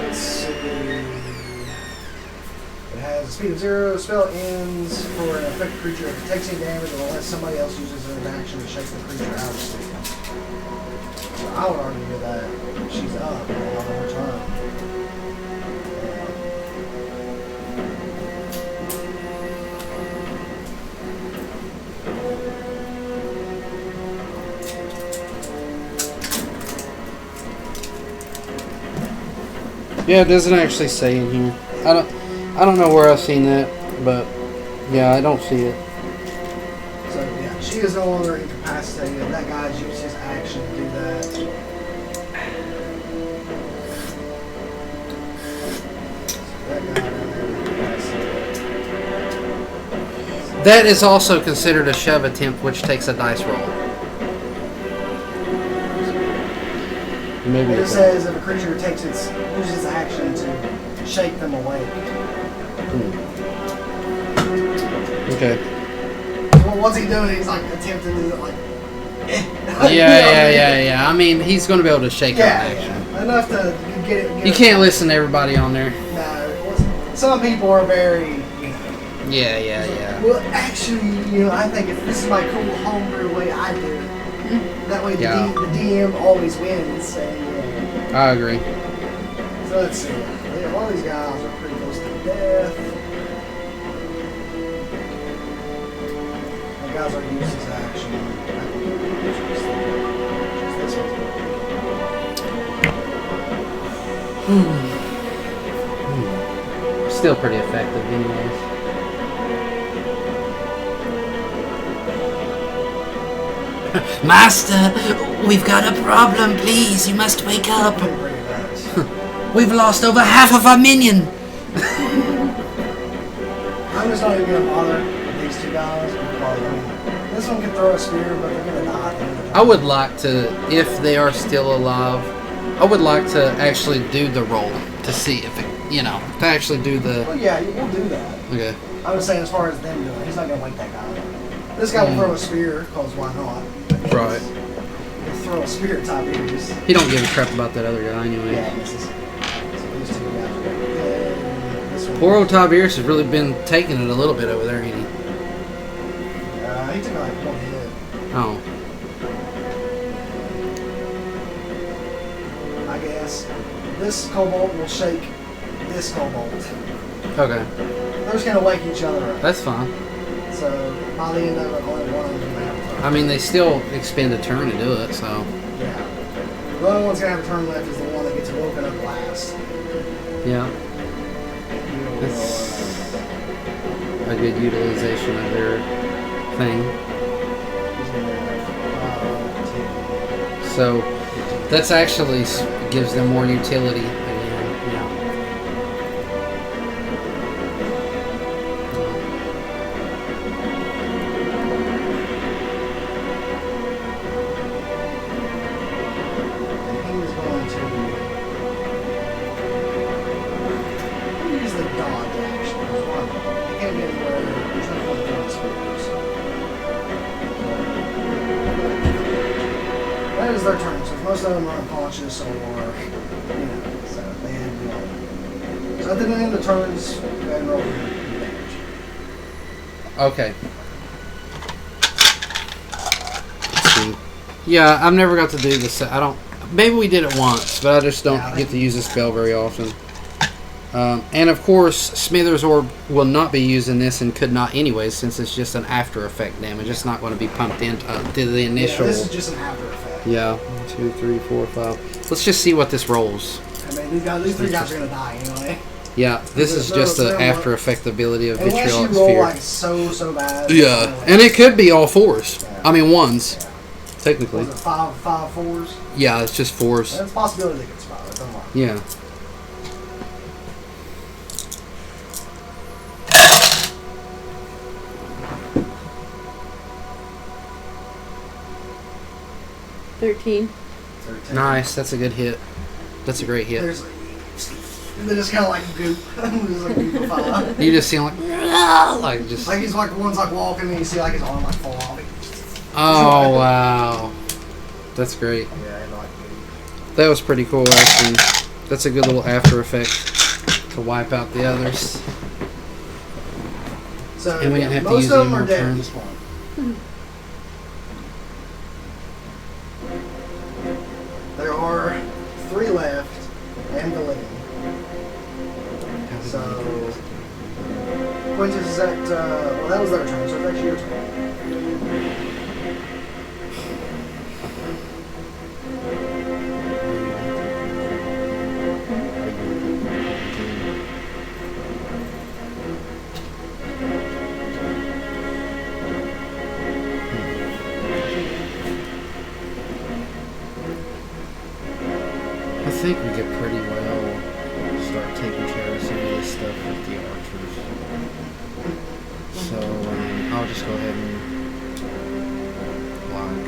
Let's see. It has a speed of 0. Spell ends for an affected creature if it takes any damage unless somebody else uses an action to shake the creature out of sleep. So I would argue that she's up on her turn. Yeah, it doesn't actually say in here. I don't know where I've seen that, but yeah, I don't see it. So yeah, she is no longer incapacitated. That guy's used his action to do that. That guy down there is incapacitated. That is also considered a shove attempt, which takes a dice roll. Maybe It it's says if a creature uses its action to shake them awake. okay. Well, what's he doing? He's like attempting to like. Yeah. I mean, he's going to be able to shake out action. Yeah, enough to get it. You can't listen to everybody on there. No, some people are very. Yeah. Well, actually, I think if this is my cool homebrew way, I do it. That way, the DM always wins. And, I agree. so let's see. Yeah, all these guys are pretty close to death. The guys are used as action. This one. Still pretty effective, anyways. Master, we've got a problem. Please, you must wake up. Bring it back. We've lost over half of our minion. I'm just not even gonna bother with these two guys. This one can throw a spear, but they're gonna die. I would like to, if they are still alive, I would like to actually do the roll to see if it, to actually do the. Well, yeah, we'll do that. Okay. I was saying as far as them doing, he's not gonna wake that guy up. This guy will throw a spear, cause why not? Right. He'll throw a spear at Tiberius. He don't give a crap about that other guy anyway. Yeah, this is. So these two guys are good. This one. Poor old Tiberius has really been taking it a little bit over there, ain't he? He took like one hit. Oh. guess. This kobold will shake this kobold. Okay, They're just gonna wake each other up. that's fine. So by the end of it, only one of them will have a turn. I mean, they still expend a turn to do it, so Yeah. The only one's gonna have a turn left is the one that gets woken up last. yeah, that's a good utilization of their thing. So that's actually gives them more utility again. Yeah. And he's going to use the dodge action. There's one. He can't get anywhere. There's no point throwing spears. That is their turn. So most of them are unconscious or, so they had to do all that. So at the end of the turns, go ahead and roll your damage. Okay. Let's see. Yeah, I've never got to do this. I don't. Maybe we did it once, but I just don't Yeah, I get to use this spell very often. And of course, Smithers Orb will not be using this and could not anyway, since it's just an after effect damage. It's not going to be pumped into the initial. Yeah, this is just an after effect. Yeah, 2, 3, 4, 5. Let's just see what this rolls. I mean, these three guys are gonna die anyway. Yeah, this is just the after effect ability of Unless you Vitriolic roll Sphere. like so bad. Yeah, and it could be all fours. Yeah. I mean ones, technically. Was it five fours? Yeah, it's just fours. That's a possibility they could survive it. Don't lie. Yeah. $13. 13. Nice, that's a good hit. That's a great hit. They're just kind of like goop. Just like goopify. You just see him like just. Like he's like one's like walking and you see like his arm like fall off. Oh wow, that's great. Yeah, like goop. That was pretty cool actually. That's a good little after effect to wipe out the others. So And we didn't have to most use of any them are more dead at turns. this point. There are 3 left and the living. So Quintus is at well that was their turn, so it's actually your turn. I think we could pretty well start taking care of some of this stuff with the archers. So I'll just go ahead and block.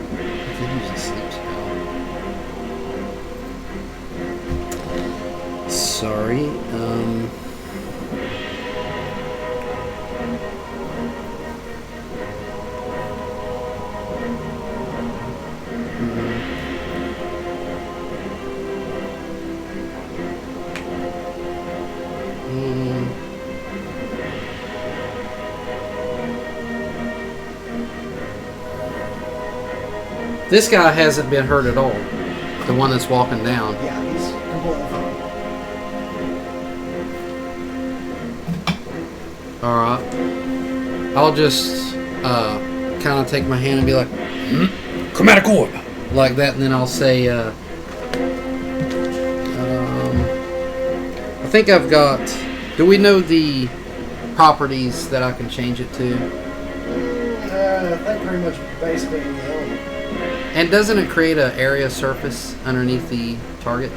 I could use a sleep spell. Sorry. This guy hasn't been hurt at all. The one that's walking down. Yeah, he's completely fine. Alright. I'll just kind of take my hand and be like, Chromatic Orb! Like that, and then I'll say, I think I've got... Do we know the properties that I can change it to? I think pretty much basically the element. And doesn't it create an area surface underneath the target?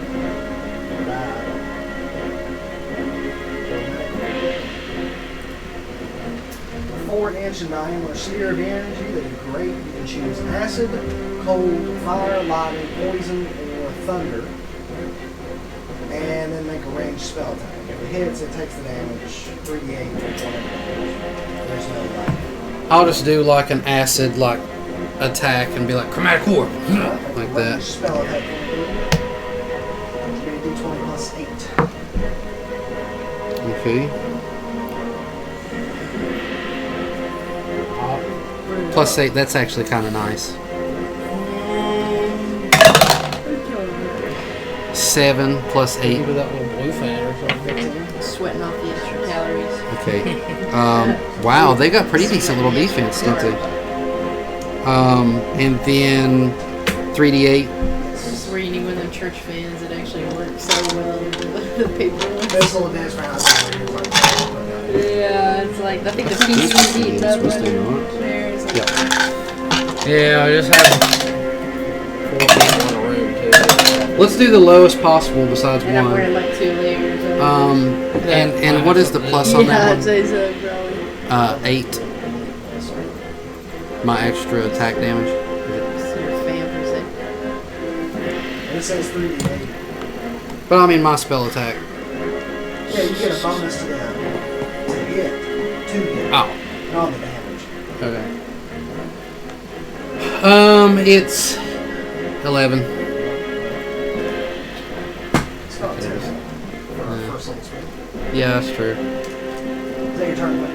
4-inch in diameter sphere of energy that is great. You can choose acid, cold, fire, lightning, poison, or thunder. And then make a ranged spell attack. If it hits, it takes the damage 3d8 for whatever damage. There's no like. I'll just do like an acid like attack and be like Chromatic Orb! Like that. Ranged spell attack. Should be a d20 plus 8. Okay. Plus 8. That's actually kind of nice. 7 plus 8. Maybe that little blue fan or something. Sweating off the extra calories. Okay. Wow, they got pretty decent little defense, don't they? And then 3d8. This is where you need one of them church fans that actually work so well with the paper ones. This little dance fan, I think, Yeah, it's like, I think the PC's heating up right there. It's like, Yeah, I just have 4 people in a room too. Let's do the lowest possible besides and I'm 1. wearing like 2 layers. And what is the plus on yeah, that I'd one? say so, probably. 8. My extra attack damage. It's your fan per se. It says 3d8. But I mean my spell attack. Yeah, you get a bonus to hit. 2 hit. Oh. Not on the damage. Okay. It's 11. It's not terrible for our first level spell. Yeah, that's true. Is that your turn, Wes?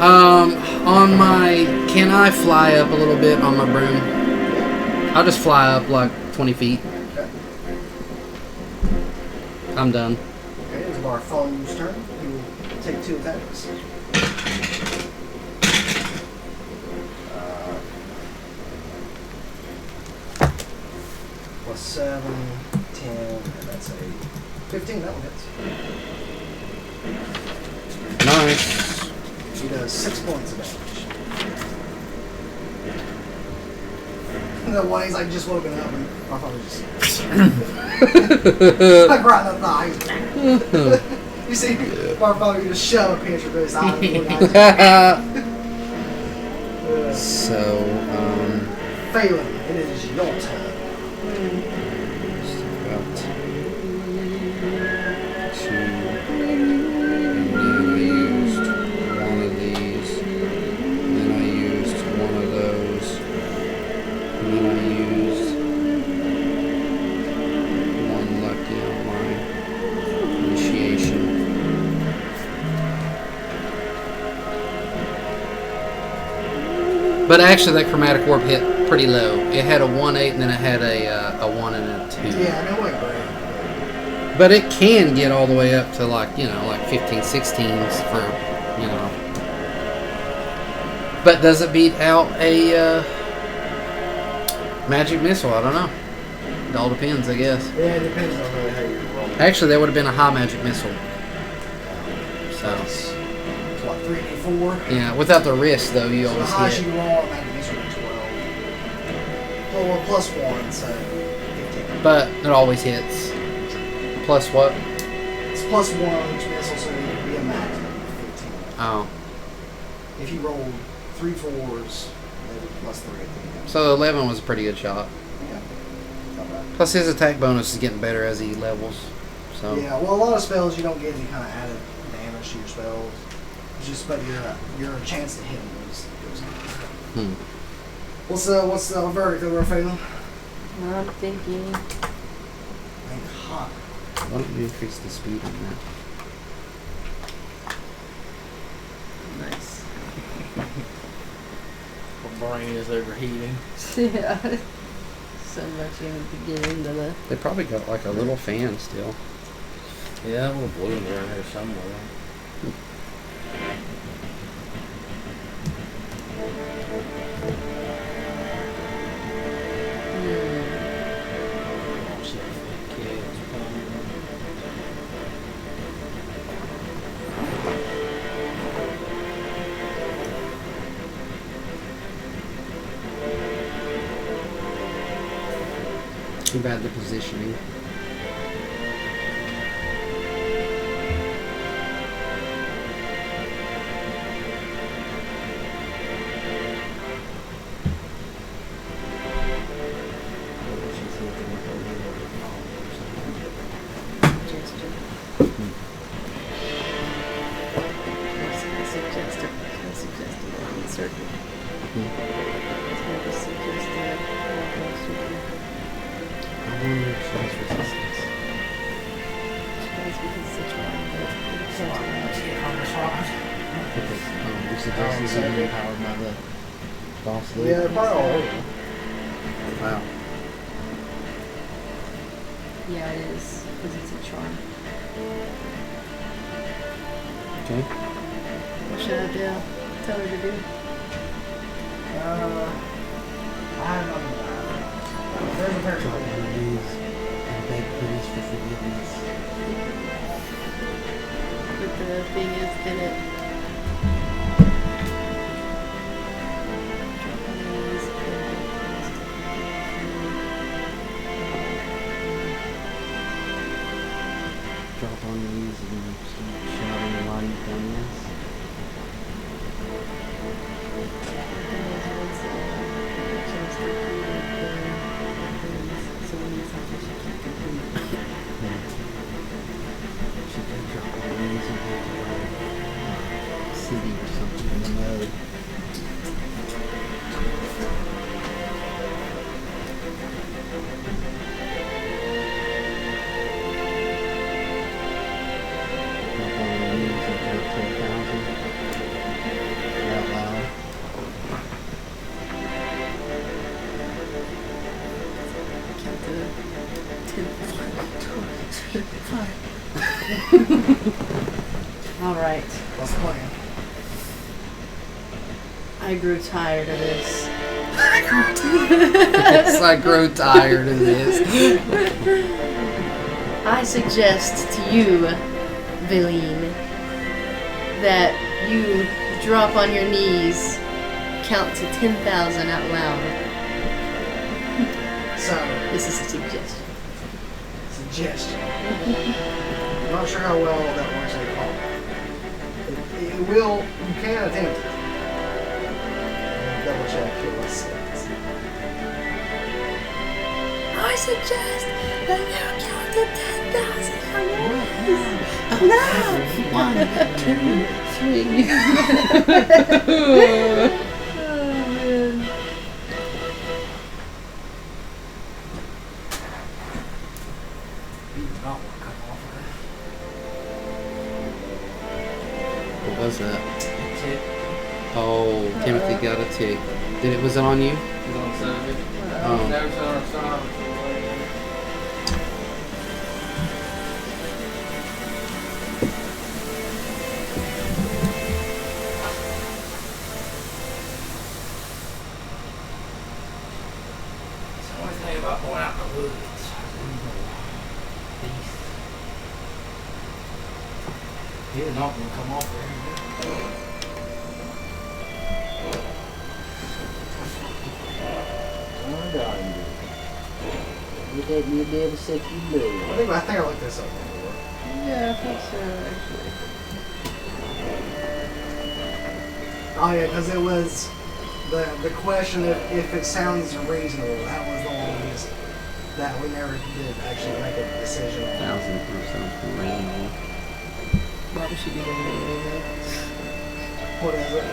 On my, can I fly up a little bit on my broom? I'll just fly up like 20 feet. Okay. I'm done. Okay, it's Bartholomew's turn. He will take 2 attacks. Plus 7, 10, and that's a 15. That one hits. Nice. He does 6 points of damage. And then one, he's like just woken up, and Bartholomew just like right in the thigh. You see Bartholomew just shove a pinch through his eye. So, Phelan, it is your turn. about 2. And then I used one of these. And then I used one of those. And then I used one lucky on my initiation. But actually, that chromatic orb hit pretty low. It had a 1-8, and then it had a 1 and a 2. Yeah, no way, great. But it can get all the way up to like 15, 16s for, But does it beat out a magic missile? I don't know. It all depends, I guess. Yeah, it depends on really how you roll. Actually, that would have been a high magic missile. So, It's what, 3d4? yeah, without the risk, though, you So the always highest hit. you roll on that is 12. Well, plus 1, so 15. But it always hits. Plus what? It's plus 1 on each missile, so it would be a maximum of 15. Oh. If you roll 3 4s, maybe plus 3 at the end. So 11 was a pretty good shot. Yeah, not bad. Plus his attack bonus is getting better as he levels. So Yeah, well, a lot of spells you don't get any kind of added damage to your spells. It's just, but your chance to hit them goes up. What's the verdict that we're feeling? I'm thinking. Ain't hot. why don't you increase the speed on that? Nice. My brain is overheating. Yeah. So much you need to get into the. They probably got like a little fan still. Yeah, that little blue one's around here somewhere. Oh, shit, kids, Too bad the positioning. Gesture. Circle. I wonder if she has resistance. On the shot. This is So even you- powered by the Boss Yeah, they're probably all over. Wow. Yeah, it is. Because it's a charm. Okay. What should I do? Tell her to do. I have nothing to add. There's a pair Drop of one of these and beg please for forgiveness. But the thing is, did it? Drop on your knees and beg please to Drop on your knees and start shouting while you've done this. She could drop on her knees and have to write city or something in the mode. Drop on her knees and count 10,000 out loud. All right. What's the plan? I grew tired of this. Yes, I grow tired of this. I suggest to you, Valine, that you drop on your knees, count to 10,000 out loud. So, This is a suggestion. suggestion. I'm not sure how well that works at all. It will, you can attempt it. Double check here, let's see. I suggest that you count to 10,000 now. 1, 2, 3. What was that? Oh, Timothy got a tick. Was it on you? Oh. It's the only thing about going out in the woods. You're not gonna come off there. Would that be able to set you loose? I think I looked this up before. Yeah, I think so, actually. Oh yeah, because it was the question if it sounds reasonable. That was the one that we never did actually make a decision on. 1,000% reasonable. Why would she do that anyway? What is it?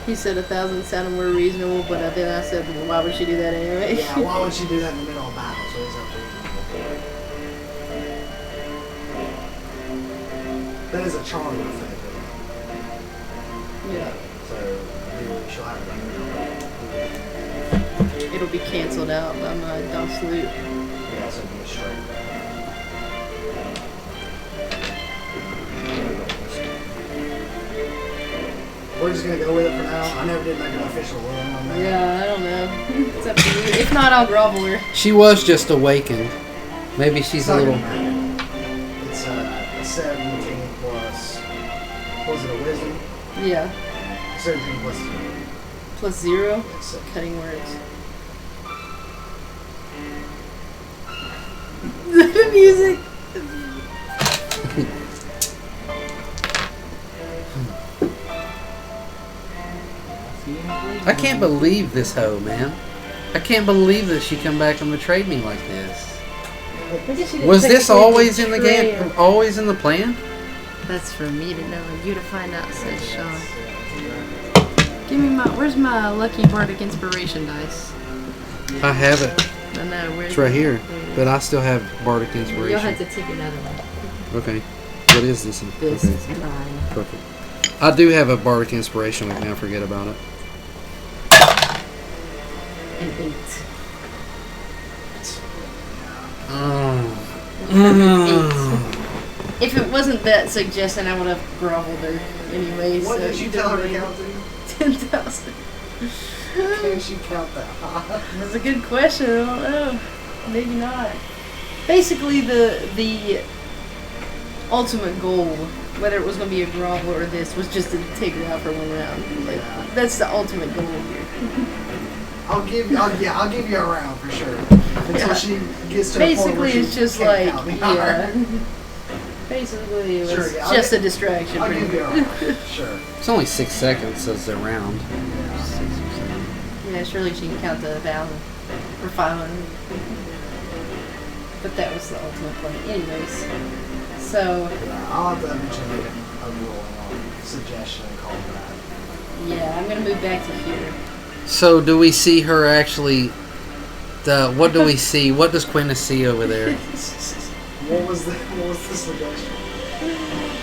He said 1,000 sounded more reasonable, but then I said, well, why would she do that anyway? Yeah, why would she do that in the middle of battle? So it's up to reasonable. That is a charm effect. Yeah. So maybe she'll have it. It'll be canceled out by my DOS loop. Yeah, so it'll be straight. We're just gonna go with it for now. I never did make an official ruling on that. Yeah, I don't know. It's up to you. If not, I'll grovel her. She was just awakened. Maybe she's It's a not little. gonna matter. It's a 17 plus. What was it, a wisdom? Yeah. 17 plus 0. Plus 0. Yes, so. Cutting words. The music. I can't believe this hoe, man. I can't believe that she come back and betrayed me like this. Was this always in the game? Always in the plan? That's for me to know and you to find out, says Sean. Give me my. Where's my lucky bardic inspiration dice? I have it. No, no, where's It's right here. There it is. But I still have Bardic You'll Inspiration. have to take another one. Okay. What is this? This Okay. is mine. Perfect. I do have a Bardic Inspiration with me. I forget about it. An 8. If it wasn't that suggestion, I would have groveled her anyway. What so did you tell her to count to? 10,000. Can she count that high? That's a good question. I don't know. Maybe not. Basically, the ultimate goal, whether it was going to be a grovel or this, was just to take her out for one round. Like, that's the ultimate goal here. I'll give you a round for sure. Until she gets to Basically, the point where she it's just can't like, count me. yeah. Basically, it was Sure, yeah, just a distraction. I'll for give you her. a round. Sure. It's only 6 seconds as the round. Yeah, surely she can count to 1,000 or 500. But that was the ultimate plan, anyways. So I'll have to eventually make a ruling on suggestion and call that. yeah, I'm gonna move back to here. So do we see her actually? What do we see? What does Quintus see over there? What was the suggestion?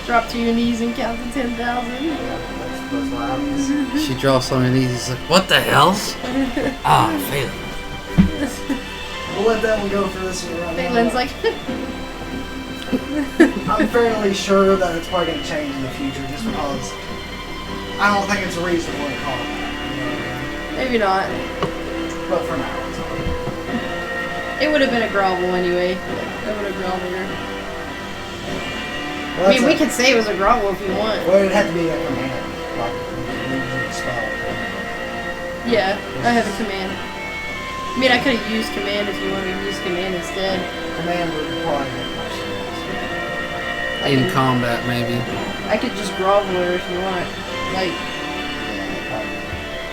Drop to your knees and count to 10,000. Yeah, that's what happens. She drops on her knees. He's like, "What the hell's?" Ah, Phelan. We'll let that one go for this one right now. Phelan's like, I'm fairly sure that it's probably going to change in the future just because I don't think it's reasonable to call it that. You know what I mean? maybe not. But for now, it's okay. It would have been a grovel anyway. I would have groveled her. Well, I mean, we could say it was a grovel if you want. Well, it'd have to be a command. Like, using a spell. Yeah, I have a command. I mean, I could have used command if you wanted to use command instead. Command would probably make more sense. In combat, maybe. I could just grovel her if you want. Like,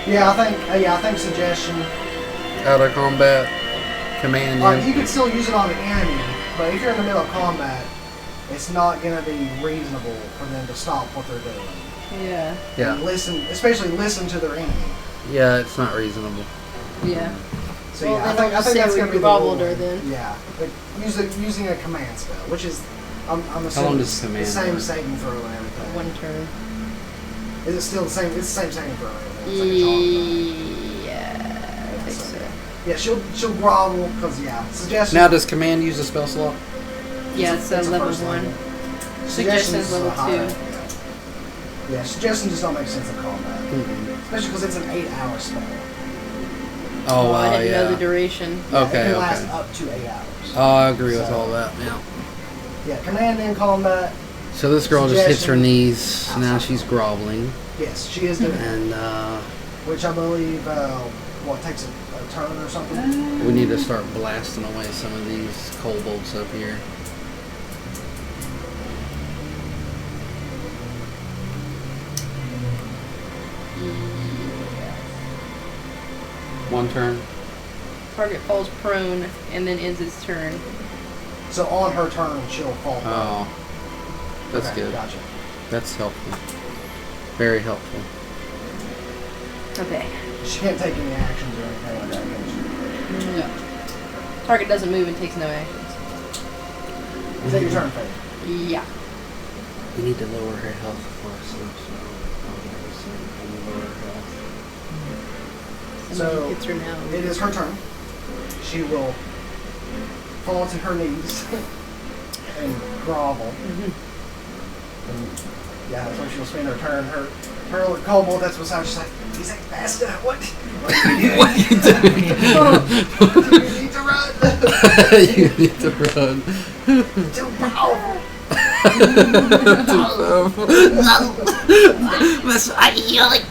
Yeah, I think suggestion. Out of combat, command. Like, you could still use it on an enemy, but if you're in the middle of combat, it's not going to be reasonable for them to stop what they're doing. yeah, Yeah, And especially listen to their enemy. yeah, it's not reasonable. yeah. So Well, yeah, then I think I'll just say that's we going to be the groveled rule. her then. Yeah, but using a command spell, which is I'm long assuming does it's command the same work? saving throw and everything. One turn. Is it still the same? It's the same saving throw. And everything. Yeah, I think so. Yeah, she'll grovel because suggestion. Now, does command use a spell slot? Yeah, it's a level first 1. level. Suggestion's level higher, 2. Yeah, suggestion just don't make sense in combat, especially because it's an 8-hour spell. Oh, I didn't know the yeah. duration. Yeah, Okay, it can last okay. up to 8 hours. Oh, I agree with So- all that. Yeah. Yeah, command in combat. So this girl just hits her Suggestion. knees. Now she's groveling, Yes, she is doing it, and which I believe takes a turn or something. we need to start blasting away some of these kobolds up here. One turn. Target falls prone and then ends its turn. So on her turn, she'll fall. Oh, that's Okay, good. Gotcha. That's helpful. Very helpful. Okay. She can't take any actions or anything like that, can No. Target doesn't move and takes no actions. she? Is that your turn, Faith? Yeah. We need to lower her health first, so lower her health. So, Somebody hits her now. It is her turn. She will fall to her knees and grovel. And yeah, that's where she'll spend her turn. Her little kobold that's beside her, she's like, he's like, bastard, what? What are you doing? What are you doing? You need to run. You need to run. Too powerful. That's why you're like,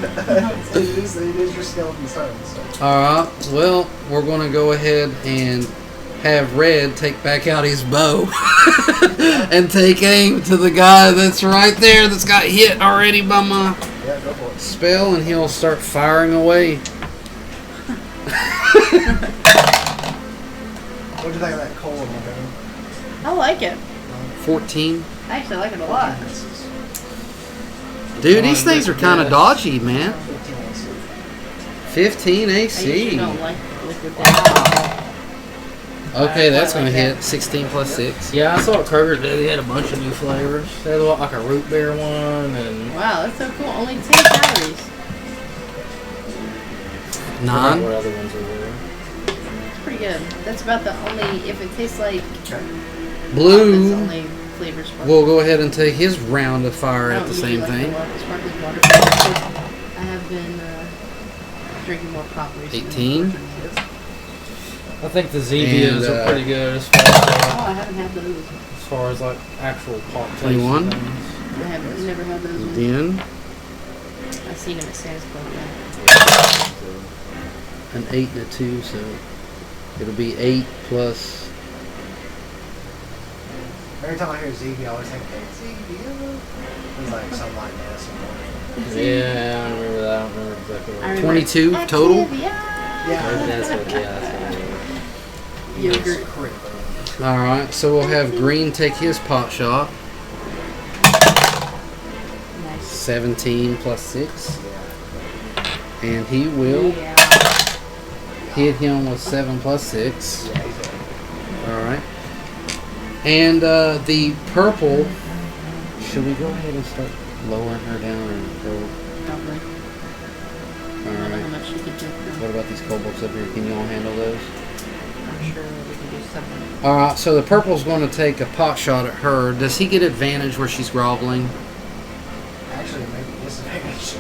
It is your skeleton's turn. So. Alright, well, we're going to go ahead and have Red take back out his bow and take aim to the guy that's right there that's got hit already by my Yeah, go for it. spell, and he'll start firing away. What'd you think of that cold one, baby? I like it. 14. I actually like it a lot. Dude, these things are kind of dodgy, man. 15 AC. 15 I usually AC. don't like liquid damage. Okay, that's Like gonna that. hit 16 plus 6. Yeah, I saw what Kroger did. They had a bunch of new flavors. They had like a root beer one and Wow, that's so cool. Only 10 calories. I forgot 9. what other ones were there. It's pretty good. That's about the only, if it tastes like that's the Blue only flavor sparkling. will go ahead and take his round of fire I at don't the usually same like thing. The sparkling water. But of course, I have been drinking more pop recently. 18. I think the Zevias And, are pretty good Oh, I haven't had those. as far as like actual pop taste 21. and things. I haven't never had those ones. Then I've seen them at Santa's Club. an 8 and a 2, so it'll be 8 plus. Every time I hear Zevia, I always think, hey, Zevia. It's like something like that. Yeah, I remember that. I don't remember exactly what. I remember 22 total. Yeah. That's what. Yeah, that's what. Yogurt. Alright, so we'll have Green take his pot shot. Nice. 17 plus 6. And he will Yeah. hit him with 7 plus 6. Yeah, he's there. Alright. And the purple. Should we go ahead and start lowering her down or go? Probably. I don't know how Alright. much you could drink from. What about these kobolds up here? Can you all handle those? I'm sure we can do something. Alright, so the purple's going to take a pot shot at her. Does he get advantage where she's groveling? Actually, maybe disadvantage.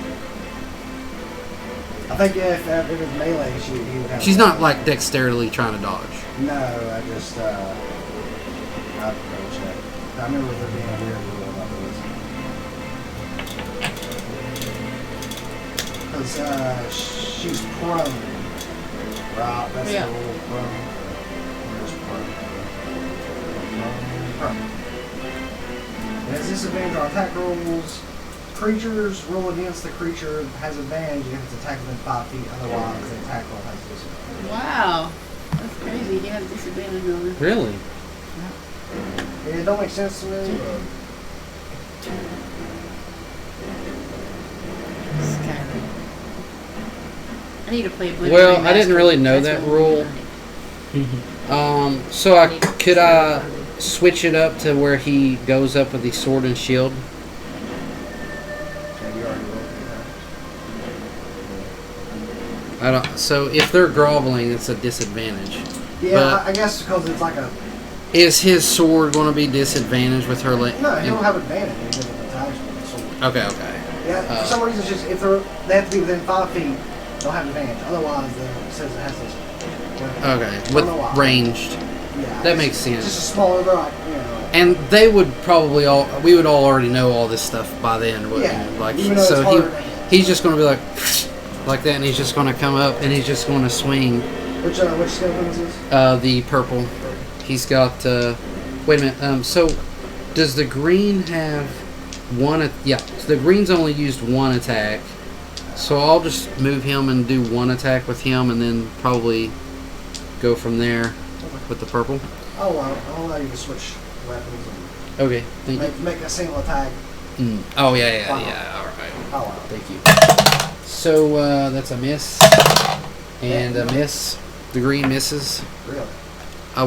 I think if it was melee, he would have. She's not like dexterously trying to dodge. No, I just I'll double check. I remember there being a weird rule about this. Because she's prone. Right, that's Yeah. the rule. Prone. Where's prone? Prone. It has disadvantage on attack rolls. Creatures roll against the creature has advantage if it's attacked within 5 feet. Otherwise, the attack roll has disadvantage. Wow. That's crazy. He had a disadvantage on it. Really? It don't make sense to me. Skyrim. I need to play Oblivion Well, I didn't Remastered. really know That's that what rule. So could I switch it up to where he goes up with the sword and shield? Yeah, you already rolled it. I don't. So if they're groveling, it's a disadvantage. Yeah, But- I guess because it's like a. Is his sword going to be disadvantaged with her? No, he'll have advantage because of the attacks with the sword. Okay, okay. Yeah, for some reason, it's just if they have to be within 5 feet, they'll have advantage. Otherwise, it says it has this. Okay, I with don't know why. ranged. Yeah, That makes it's just sense. a smaller, they're like, And they would probably we would all already know all this stuff by then, wouldn't Yeah, we? Like, even though it's so harder to hit. he's just going to be like that, and he's just going to come up and he's just going to swing Which skeleton is this? the purple. He's got. Wait a minute. So does the green have one? Yeah, so the green's only used one attack. So I'll just move him and do one attack with him, and then probably go from there with the purple. I'll allow you to switch weapons Okay, and thank you. make a single attack. Oh yeah. All right. I'll allow it. Thank you. So that's a miss and a miss. The green misses. Really?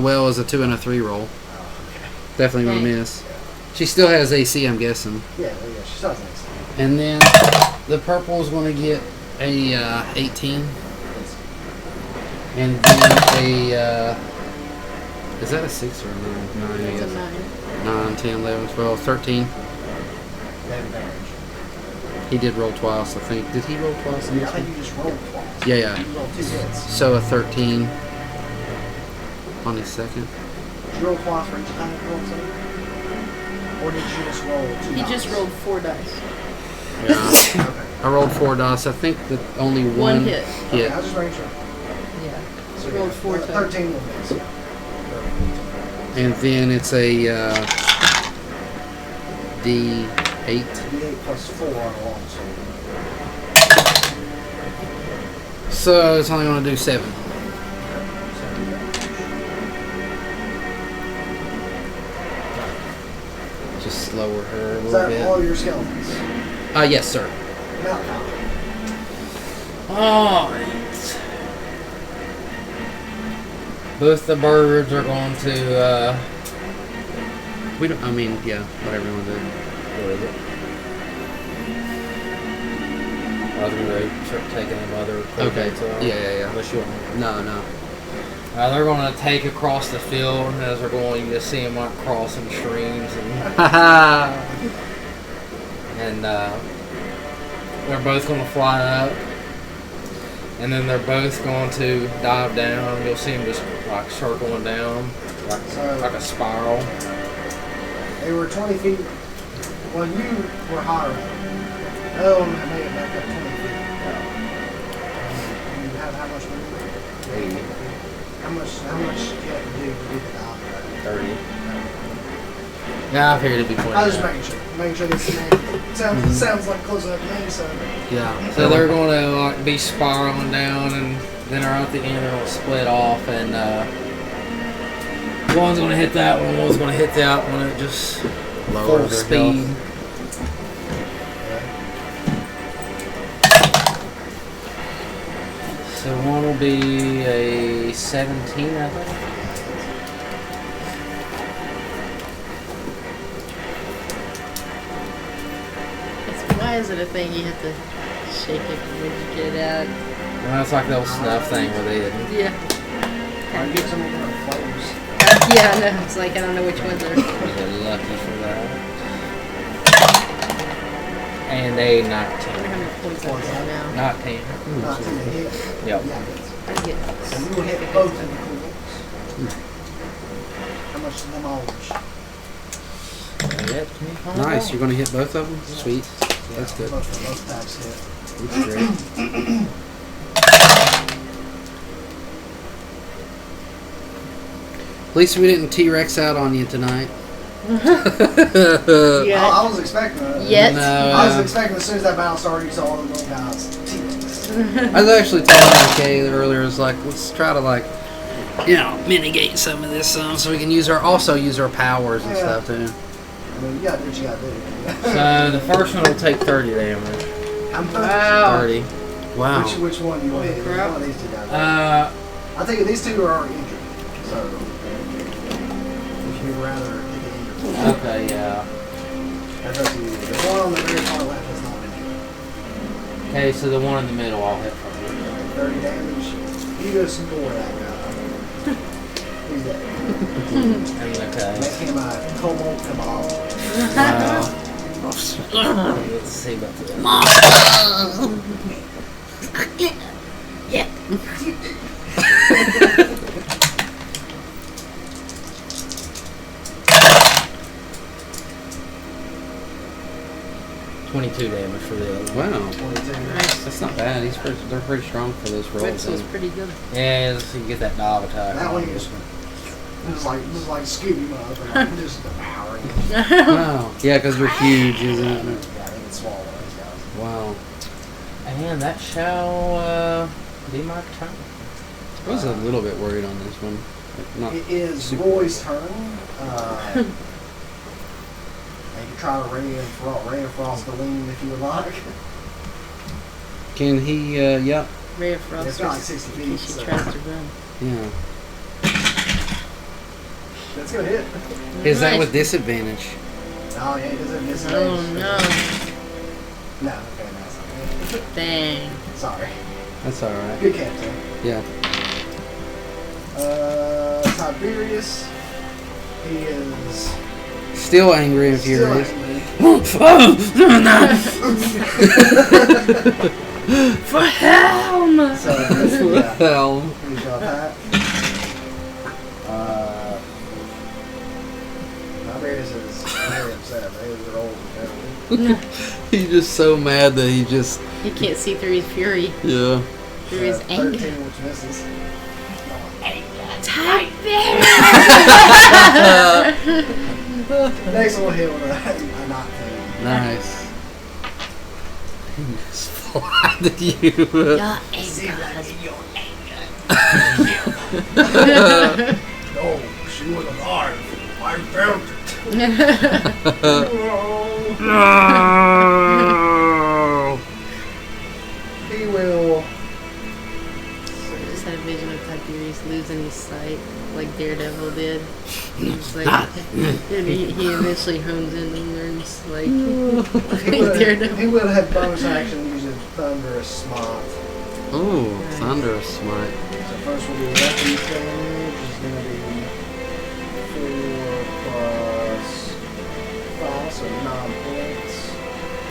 Well as a 2 and a 3 roll. Oh, okay. Definitely gonna Okay. miss. She still has AC, I'm guessing. Yeah, she does make sense. And then the purple is going to get a 18. And then a, is that a 6 or a 9? 9, I It's a guess. 9. 9, 10, 11, 12, 13. They have advantage. He did roll twice, I think. Did he roll twice in I this think one? you just rolled twice. Yeah, yeah. You rolled 2 hits. So a 13 on his second. Did you roll twice for each attack roll, too? Or did you just roll 2 He dice? just rolled 4 dice. Yeah. Okay. I rolled 4 dice. I think that only one hit. Okay, I'll just make sure. Yeah. So Rolled 4 times. 13 will miss. And then it's a D8. D8 plus 4 on a long sword. So it's only going to do 7. Just lower her a Is little that all bit. your skeletons? Yes, sir. Malcolm. Alright. Both the birds are going to, We don't. I mean, yeah. Whatever you want to do. what is it? I was going to start taking them other Okay. dates Yeah. Unless you want me. No. They're going to take across the field, and as they're going, you just see them like crossing streams, and they're both going to fly up, and then they're both going to dive down. You'll see them just like circling down, like a spiral. They were 20 feet. Well, you were higher. Oh, I made it back up 20 feet. You have how much room? 80, How much do you have to do to get the dive? 30. Yeah, I figured it'd be 20. I was just making sure this sounds like close enough to me, so. Yeah. So they're going to like be spiraling down, and then at the end they're going to split off, and one's going to hit that one, one's going to hit that one at just Lower full their speed. health. So one will be a 17, I think. Why is it a thing you have to shake it when you get it out? Well, it's like the old snuff thing with it. Yeah. I get some of the flows. Yeah, I know. It's like I don't know which ones are. You're lucky for that. And a 19. I wonder how many points I've got now. 19. Not to the hit. Yep. Yeah, I get so you will hit both of the cool. How much of them all? Yep. Nice. You're going to hit both of them. Sweet. That's good. Both attacks hit. That's great. At least we didn't T-Rex out on you tonight. Yeah. I was expecting that. Yet. No, I was expecting as soon as that battle started, you saw all the little guys. I was actually telling Kay earlier, it's like, let's try to mitigate some of this so we can use our powers and Yeah. stuff too. I mean, you gotta do what you gotta do. So the first one will take 30 damage. I'm Wow. 30. Wow. Which one do you want to hit? Which crap. one of these two guys? Uh, I think these two are already injured. So, if you'd rather hit the injured. okay, yeah. That's up to you. The one on the very far left is not injured. Okay, so the one in the middle I'll hit first. 30 damage. You just gore that guy. He's dead. And okay. Make him a cobalt cabal. Let's see about this. $22 damage for the other one. Wow. 22. That's not bad. They're pretty strong for this roll. Wetzel's pretty good. Yeah, so you get that dive attack. That on one this is- This is like Scooby Mug, but I'm just devouring. Wow. Yeah, because they're huge, isn't it? Yeah, they can swallow these guys. Wow. And that shall be my turn. I was a little bit worried on this one. Not It is super. Roy's turn. And you can try to Ray of Frost Balloon if you would like. Can he? Yep. Ray of Frost. It's got like 60 in feet. case she So tries to run. Yeah. that's gonna hit. Is that Nice. with disadvantage? Oh yeah, he doesn't miss. Oh no. No, okay, that's not Dang. good. Sorry. That's all right. Good captain. Yeah. Tiberius. He is Still angry and still furious. angry. For Helm! So yeah, Hell. he shall attack. Tiberius is very upset. They were old and He's just so mad that he just. He can't see through his fury. Yeah. Through his 13, anger. which misses. Next one will hit with a 19. Nice. He just flied at you. Your anger. No, she was alive. I felt it. He will. I just had a vision of Tiberius losing his sight. Daredevil did. He's like, and he eventually hones in and learns like Daredevil. He would have had bonus action using Thunderous Smite. Ooh, Nice. thunderous smite. So first we'll do weapon damage, which is going to be 4 plus 5, so 9 points.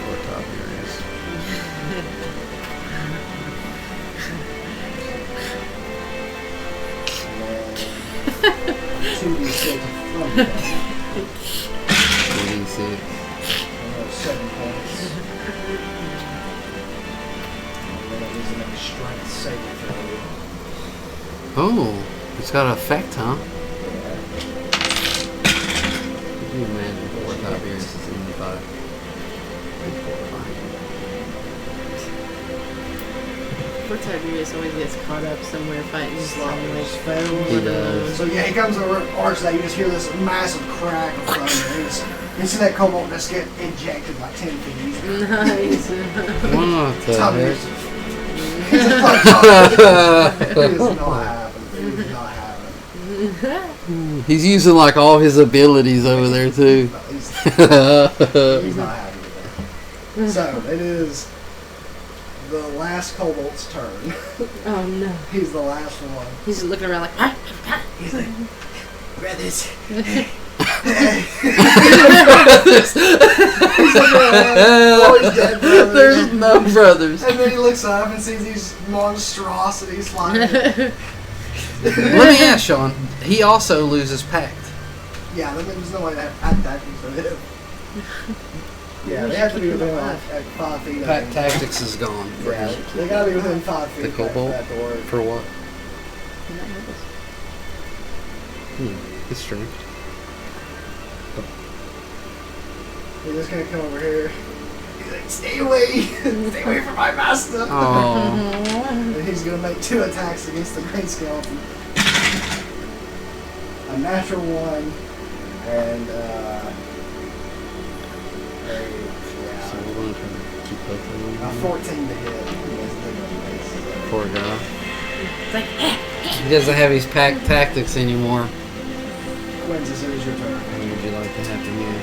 Or top areas. And then 2d6 of thunder damage. 26. Another 7 points. And then it needs to make a strength saving throw. Oh, it's got an effect, huh? Could you imagine four top areas is 75? Poor Tiberius always gets caught up somewhere fighting Slightly some like fails. He does. So yeah, he comes over arch that. You just hear this massive crack of thunder. You see that cobalt just get ejected like 10 feet easy. Nice. What the Tiberius heck? is- He's just like, it is not happening. It is not happening. He's using like all his abilities over there too. No, he's not happy with that. So it is the last kobold's turn. Oh no. He's the last one. He's just looking around like, He's like, brothers. Oh, he's dead, brothers. There's no brothers. And then he looks up and sees these monstrosities flying. Let me ask Sean. He also loses pact. Yeah, there's no way to have pack tactics for him. Yeah, they have to be within like 5 feet of Pact him. tactics is gone. For Yeah, him. they gotta be within 5 feet The for kobold? that to work. For what? It's true. He's just gonna come over here. He's like, stay away! Stay away from my master! Oh, And he's gonna make 2 attacks against the Grey Skeleton. A natural 1 and so we're going to try to keep both of a them. 14 to hit. Poor guy. He doesn't have his pack tactics anymore. When's as soon as your turn? What would you like to happen here?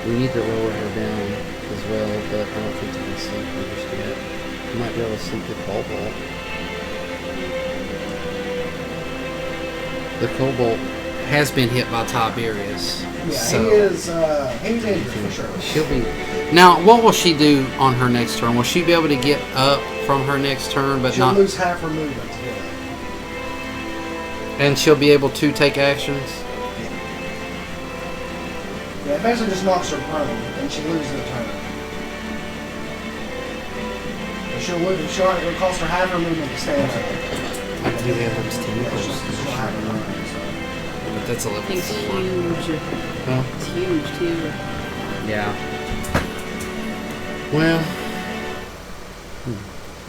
We need to lower her down as well, but I don't think you can sleep her just yet. You might be able to sleep the Cobalt. The Cobalt has been hit by Tiberius. Yeah, so he is. He's injured for sure. she'll be. Now, what will she do on her next turn? Will she be able to get up from her next turn, but She'll not? lose half her movement to hit. And she'll be able to take actions. Yeah, it basically just knocks her prone, and she loses a turn. And she'll lose. It'll cost her half her movement to stand up. I can do the other team She'll have her turn, but that's a level Thing's 4. huge. Huh? It's huge too. Yeah. Well,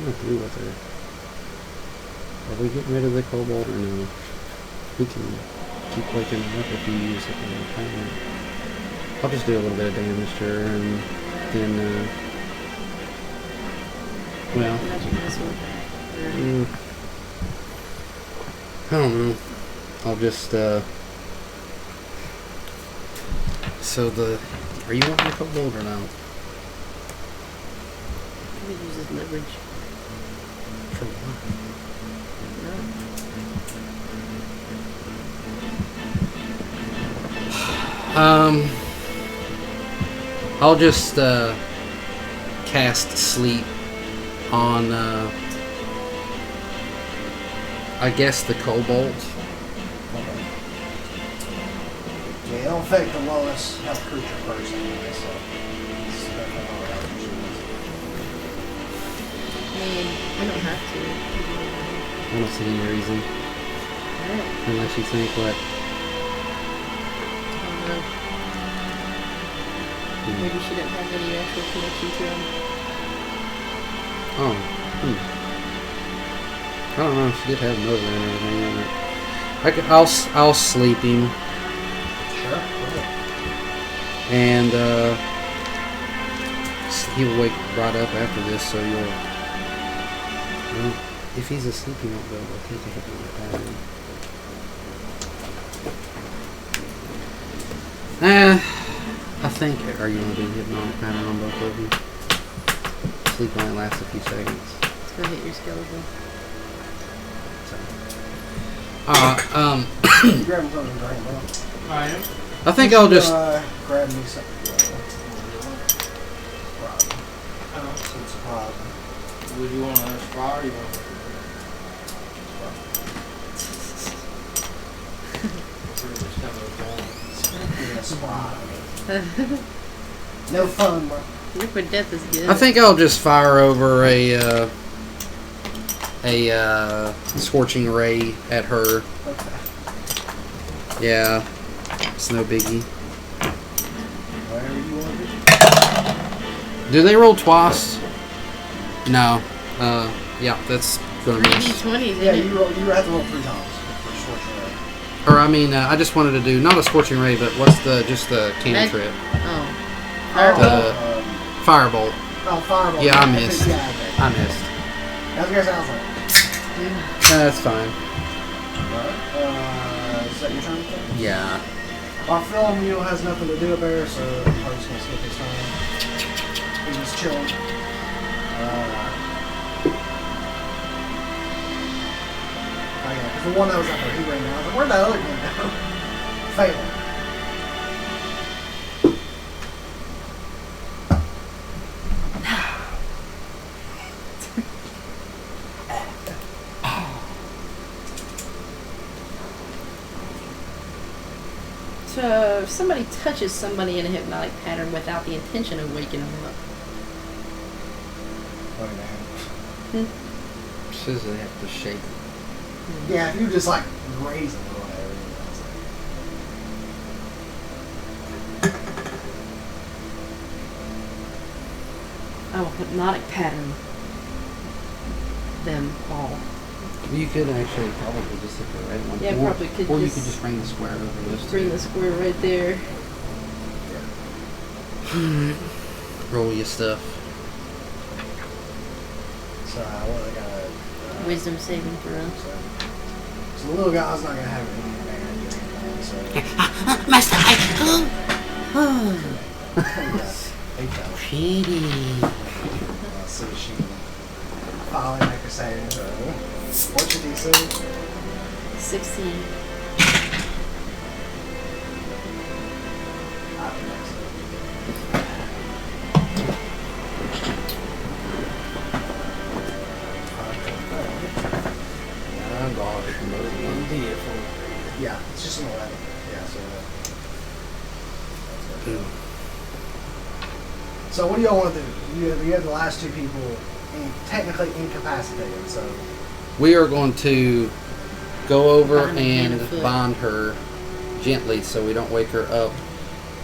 what to do with her? Are we getting rid of the Cobalt or no? We can keep waking her up if we use it in the power. I'll just do a little bit of damage to her and then, well, Imagine this one. I don't know. I'll just, so are you wanting the Cobalt or no? He uses leverage. For what? I'll just cast sleep on I guess the Cobalt. Yeah, it'll affect the lowest health creature first anyway, so it's definitely not right. I mean, we don't have to. I don't see any reason Alright. unless you think what. I don't know. Maybe she didn't have any actual connection to him. Oh. I don't know. She did have Nova and everything. I'll sleep him. Sure. And he'll wake right up after this, so you'll. Well, if he's asleep, he won't be able to take a hit on the pattern. I think. Are you going to do hypnotic pattern on both of you? Sleep only lasts a few seconds. Let's go hit your skeleton. You grabbing something to drink, bro? I am. I think I'll just. Grab me something. Oh, Some surprise. would you want a straw or you want Yeah, surprise. No fun, bro. Liquid death is good. I think I'll just fire over a scorching ray at her. Okay. Yeah, it's no biggie. Whatever you want to do. Do they roll twice? No. Yeah, that's gonna Three miss. D20s, Yeah, isn't you have to roll 3 times for scorching ray. Or I mean, I just wanted to do not a scorching ray, but what's just the cantrip? Oh. The firebolt. Oh, fireball. Yeah, I missed. Yeah, okay. I missed. That's what it sounds like. That's fine. Alright, is that your turn? Yeah. Our film mule has nothing to do up there, so I'm just gonna skip his turn. He's just chilling. Oh yeah, because the one that was up there, he ran down. I was like, where'd that other one go? Failing. So, if somebody touches somebody in a hypnotic pattern without the intention of waking them up, Says they have to shake. Yeah, if you just like raise them or whatever. oh, hypnotic pattern them all. You could actually probably just hit the red one. Yeah, or, probably could Or you just could just bring the square over this. Bring the square right there. Roll your stuff. So, what they got? Wisdom saving throw. So the little guy's not gonna have any advantage or anything. So Master, he fell. Pretty. So she finally make a saving throw. What's your DC? 16. Oh gosh. Yeah, it's just an 11. Yeah, so what do y'all want to do? You have the last 2 people technically incapacitated, so We are going to go over Bind her hand and and foot. bind her gently so we don't wake her up,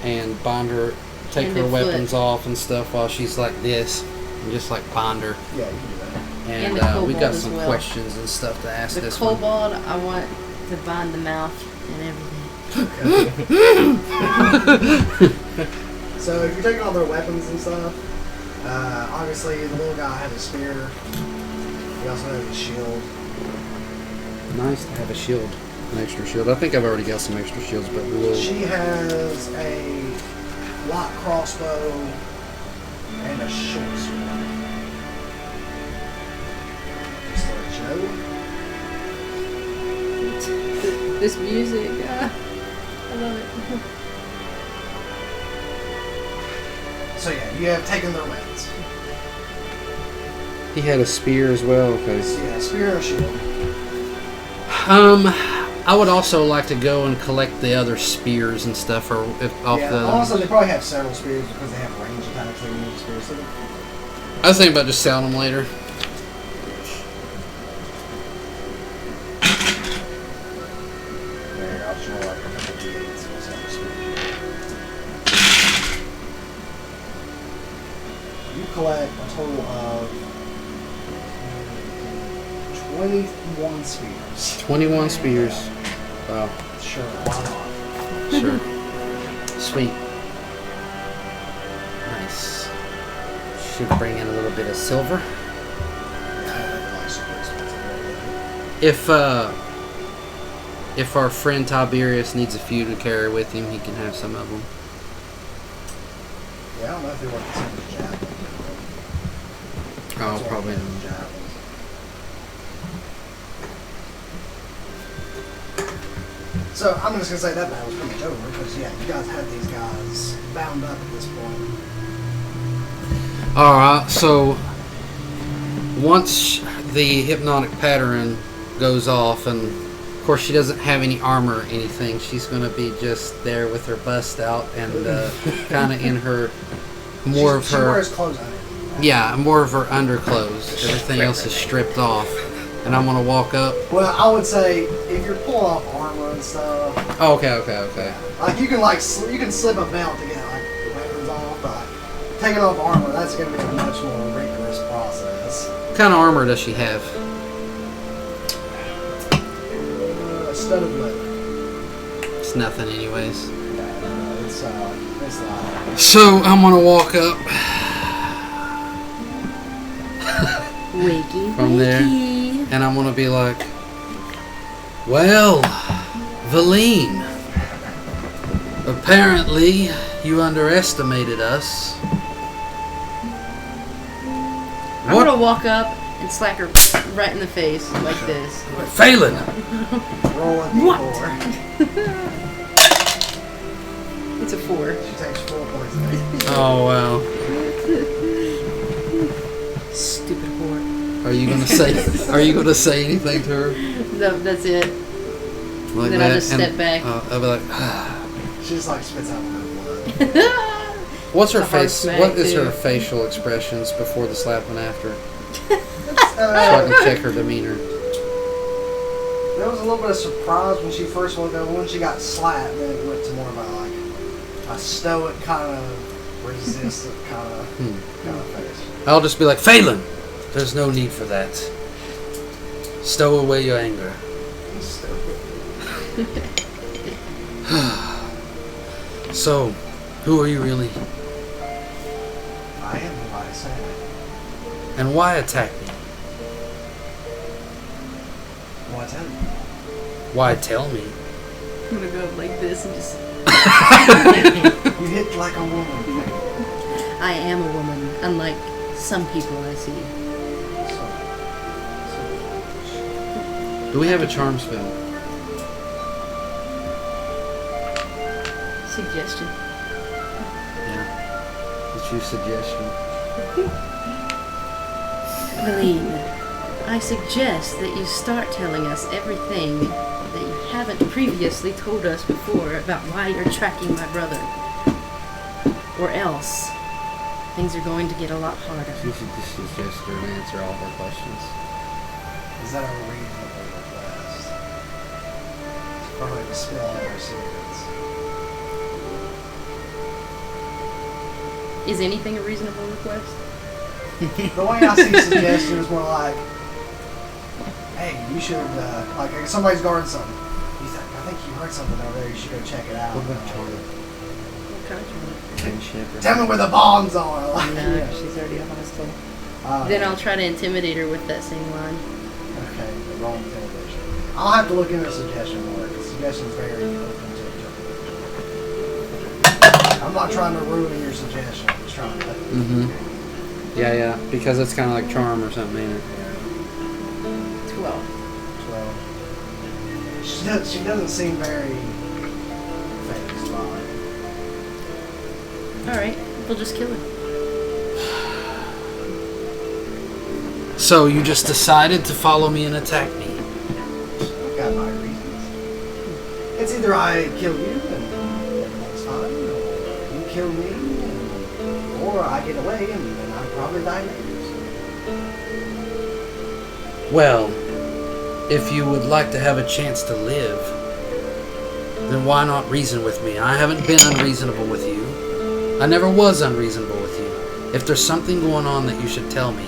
and bind her, take Hand her and weapons foot. off and stuff while she's like this, and just like bind her. yeah, you can do that. And And the we kobold got as some well. questions and stuff to ask The this one. kobold, I want to bind the mouth and everything. So if you're taking all their weapons and stuff, obviously the little guy has a spear. He also has a shield. Nice to have a shield, an extra shield. I think I've already got some extra shields, but we will. She has a light crossbow and a short sword. Just to let you know. This music, I love it. So yeah, you have taken their weapons. He had a spear as well. So yeah, spear and shield. I would also like to go and collect the other spears and stuff, or off Yeah, the. also they probably have several spears because they have range attacks. They need spears. So I was thinking about just selling them later. there, I'll show like a couple of D8s. We'll sell the spears. You collect a total of 21 spears. 21 spears. Wow. Sure, why not? Sure. Sweet. Nice. Should bring in a little bit of silver. Yeah, they're like super expensive. If if our friend Tiberius needs a few to carry with him, he can have some of them. Yeah, I don't know if they work the same as javelin. Oh, probably not. Javelins. So I'm just gonna say that battle's pretty much over because yeah, you guys had these guys bound up at this point. Alright, so once the hypnotic pattern goes off, and of course she doesn't have any armor or anything, she's going to be just there with her bust out and kind of in her, more of She her, wears clothes on it. yeah, more of her underclothes. Everything else is stripped off. And I'm going to walk up. Well, I would say if you're pulling off armor and stuff, Oh, okay. like you can you can slip a belt to get like the weapons off, but like, taking off armor, that's gonna be a much more rigorous process. What kind of armor does she have? A stud of leather. It's nothing anyways. It's like So I'm going to walk up Wakey, from there. And I'm going to be like, well, Valine, apparently you underestimated us. I'm gonna walk up and slack her right in the face like this. Phelan! roll a What? d4. It's a 4. She takes 4 points of damage. Oh, wow. Stupid whore. Are you going to say anything to her? No, that's it. Like Then that? I'll just step And, back. I'll be like, She just like spits out her blood. what's her It's a hard face? smack, What is her too. facial expressions before the slap and after? So I Uh, can check her demeanor. there was a little bit of surprise when she first woke up. When she got slapped, then it went to more of a stoic kind of resistant kind of face. I'll just be like, Phelan, there's no need for that. Stow away your anger. So, who are you really? I am who I say. And why attack me? What's that? Why tell me? I'm gonna go up like this and just. You hit like a woman. I am a woman, unlike some people I see. Do we have a charm spell? Suggestion. Yeah. It's your suggestion. Valine, I suggest that you start telling us everything that you haven't previously told us before about why you're tracking my brother. Or else, things are going to get a lot harder. You should just suggest her and answer all her questions. Is that a reasonable request? It's probably to spill all our secrets. Is anything a reasonable request? The way I see suggestion is more like, hey, you should, like, if somebody's guarding something. You think, I think you heard something over there. You should go check it out. What about charm? What kind of Friendship or Tell me where the bombs are. Like, No, yeah. she's already a hostile. Uh, Then I'll try to intimidate her with that same line. Okay, the wrong intimidation. I'll have to look into suggestion more because suggestion's very open to interpretation. I'm not trying to ruin your suggestion. I'm just trying to. Mm-hmm. Yeah, because it's kind of like charm or something, ain't it? 12. So she doesn't seem very fazed by it. Alright, we'll just kill her. So you just decided to follow me and attack me? I've got my reasons. It's either I kill you and everything's fine, or you kill me, or I get away and then I probably die later. Well, if you would like to have a chance to live, then why not reason with me? I haven't been unreasonable with you. I never was unreasonable with you. If there's something going on that you should tell me,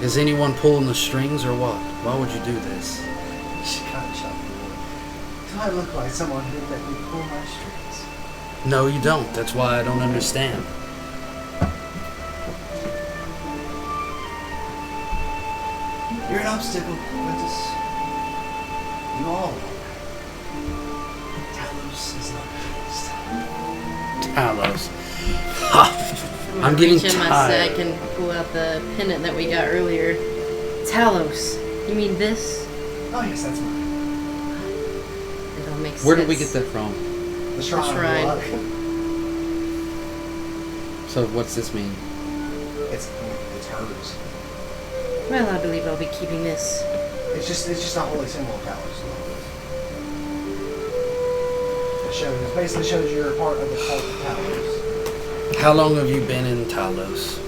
is anyone pulling the strings or what? Why would you do this? She kind of shot me. Do I look like someone who let me pull my strings? No, you don't. That's why I don't understand. You're an obstacle, Quintus. You all know. Talos is not pleased. Talos. Ha! I'm getting reach in my tired. sack and pull out the pendant that we got earlier. Talos. You mean this? Oh yes, that's mine. It all makes Where sense. did we get that from? The shrine. shrine. Of blood. So what's this mean? It's hers. Well, I believe I'll be keeping this. It's just a holy symbol of Talos. It basically shows you're a part of the cult of Talos. How long have you been in Talos?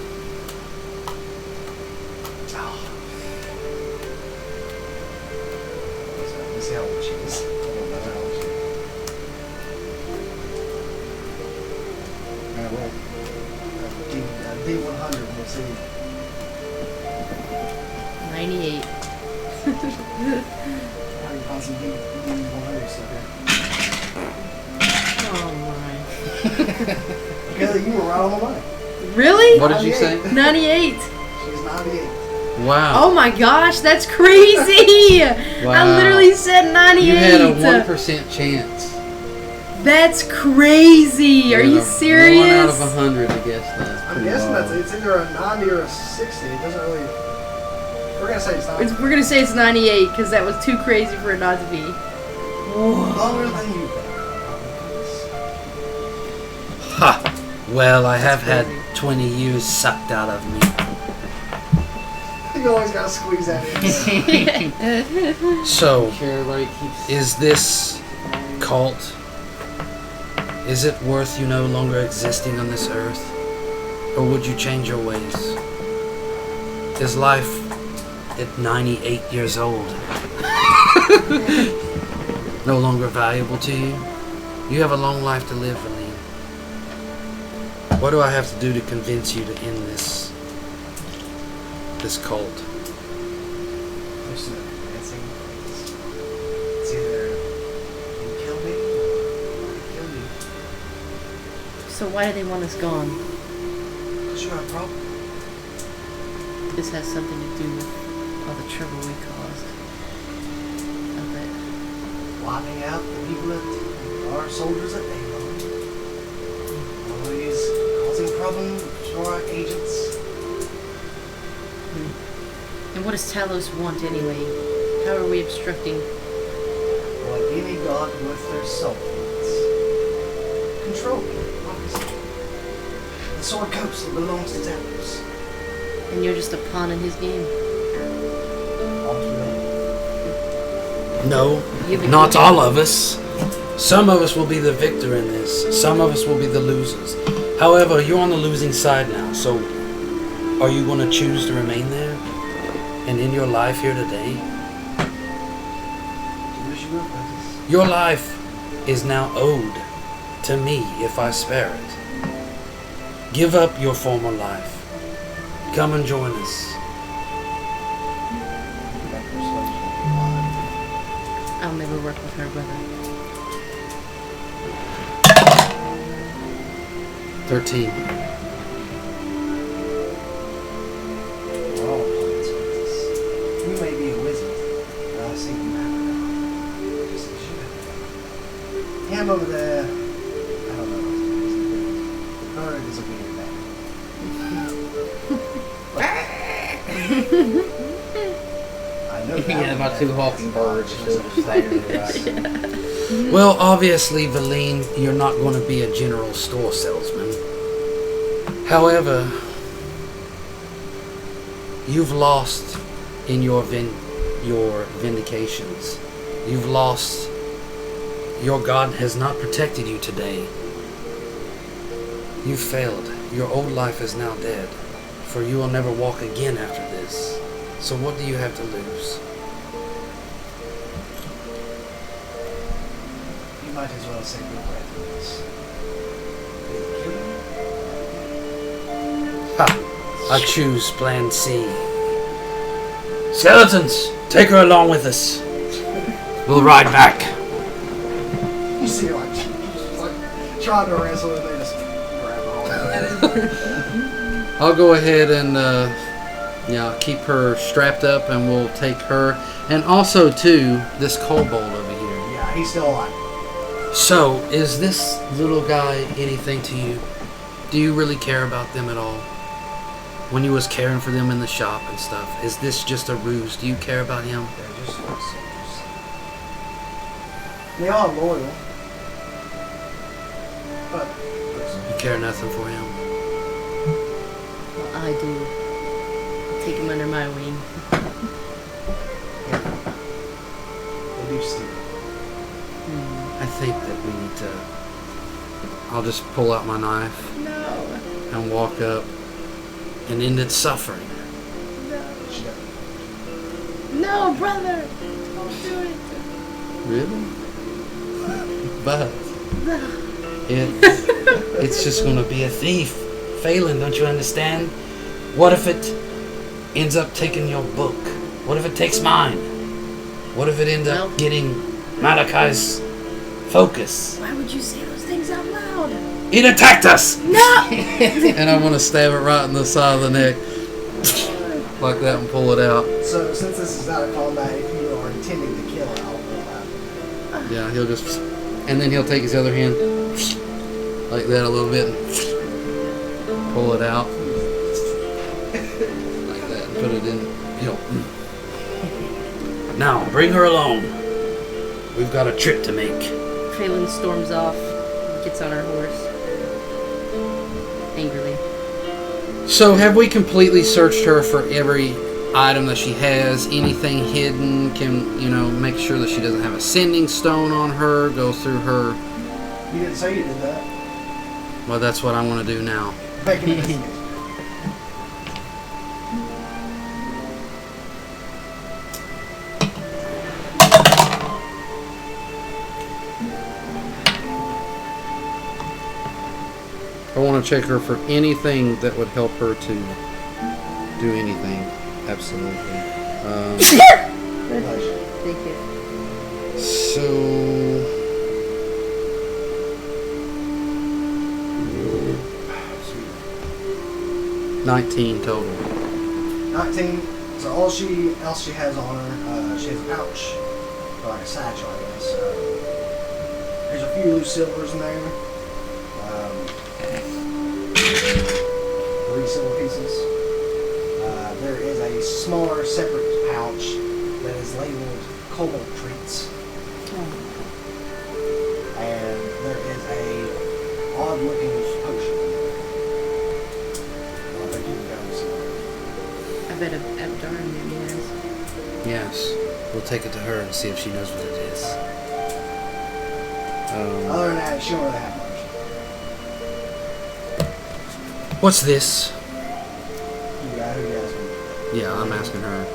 Let's see how old she is. I don't know how old she is. Well, D100, we'll see. 98. I can find some D100 stuff here. Oh my. Kelly, you were right on the money. Really? What did you say? 98. She's 98. Wow. Oh my gosh, that's crazy! I Wow. literally said 98. You had a 1% chance. That's crazy. Are you serious? 1 out of 100 to guess that. I'm guessing it's either a 90 or a 60. It doesn't really. We're gonna say it's not. We're gonna say it's 98 because that was too crazy for it not to be. Longer than you think. Ha! Well, I have That's had 20 years sucked out of me. You always gotta squeeze that in. So, Sure, everybody keeps. is this cult? Is it worth you no longer existing on this earth? Or would you change your ways? Is life at 98 years old no longer valuable to you? You have a long life to live, Aline. What do I have to do to convince you to end this cult? It's either you kill me or I kill you. So why do they want us gone? Because you're a problem. This has something to do with all the trouble we caused. I bet. Wiping out the people that are soldiers at Avon. Always causing problems for our agents. And what does Talos want anyway? How are we obstructing? Like any god with their soul wants. Control, obviously. The Sword Coast belongs to Talos. And you're just a pawn in his game. No, You become- not all of us. Some of us will be the victor in this. Some of us will be the losers. However, you're on the losing side now, so are you going to choose to remain there and end your life here today? Your life is now owed to me if I spare it. Give up your former life. Come and join us. I'll never work with her, brother. 13. We're all pawns with this. You may be a wizard, but I see you have a gun. Just as you have a gun. Him over there, I don't know what his name is. The bird is a weird I know that. Yeah, my two hawking birds still just standing there. Well, obviously, Valine, you're not going to be a general store salesman. However, you've lost in your vindications. You've lost. Your God has not protected you today. You failed. Your old life is now dead, for you will never walk again after this. So what do you have to lose? You might as well say goodbye to this. Kill you? Ha! I choose plan C. Skeletons, take her along with us. We'll ride back. You see her like, she's like trying to wrestle and they just grab her. I'll go ahead and Yeah, keep her strapped up, and we'll take her, and also too this kobold over here. Yeah, he's still alive. So, is this little guy anything to you? Do you really care about them at all? When you was caring for them in the shop and stuff, is this just a ruse? Do you care about him? They're just foot soldiers. They are loyal. But You care nothing for him? Well, I do. I'll take him under my wing. they do steal. I think that we need to... I'll just pull out my knife No. and walk up and end its suffering. She does. No, brother! Don't do it. Really? But it's just gonna be a thief. Phelan, don't you understand? What if it ends up taking your book? What if it takes mine? What if it ends Well- up getting Malachi's focus? Why would you say those things out loud? It attacked us! No! And I want to stab it right in the side of the neck. Like that and pull it out. So since this is out of combat, if you are intending to kill it, I'll roll that. Yeah, he'll just... And then he'll take his other hand like that a little bit and pull it out. Like that and put it in. Now, bring her along. We've got a trip to make. Phelan storms off, gets on her horse. Angrily. So, have we completely searched her for every item that she has? Anything hidden? Can, make sure that she doesn't have a sending stone on her? Go through her... You didn't say you did that. Well, that's what I want to do now. Make an investigation. I want to check her for anything that would help her to do anything. Absolutely. Thank you. So... 19 total. 19. So all she has on her, she has a pouch, or like a satchel, I guess. There's a few loose silvers in there. 3 silver pieces. There is a smaller, separate pouch that is labeled Cobalt Treats. And there is a odd-looking potion. I think you can go and see I bet Abdar maybe has. Yes. We'll take it to her and see if she knows what it is. Other than that, she don't really have much. What's this? You got who you asking? Yeah, I'm asking her.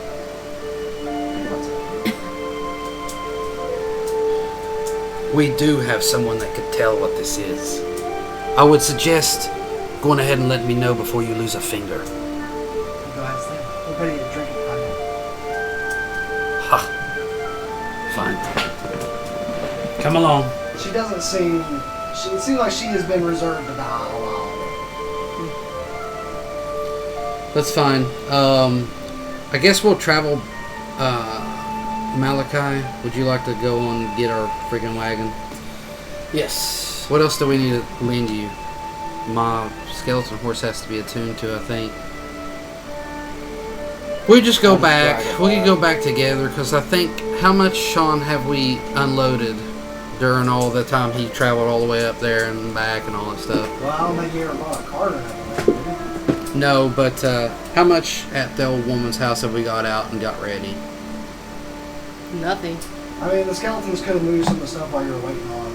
We do have someone that could tell what this is. I would suggest going ahead and letting me know before you lose a finger. You go ask them. We'll pay you a drink. I know. Ha! Fine. Come along. She doesn't seem. It seems like she has been reserved to die a while. That's fine. I guess we'll travel. Malachi, would you like to go and get our freaking wagon? Yes. What else do we need to lend you? My skeleton horse has to be attuned to, I think. We just go back. We can go back together because I think how much, Sean, have we unloaded during all the time he traveled all the way up there and back and all that stuff? Well, I don't think you ever bought a cart or nothing, did you? No, but how much at the old woman's house have we got out and got ready? Nothing. I mean, the skeletons could have moved some of the stuff while you were waiting on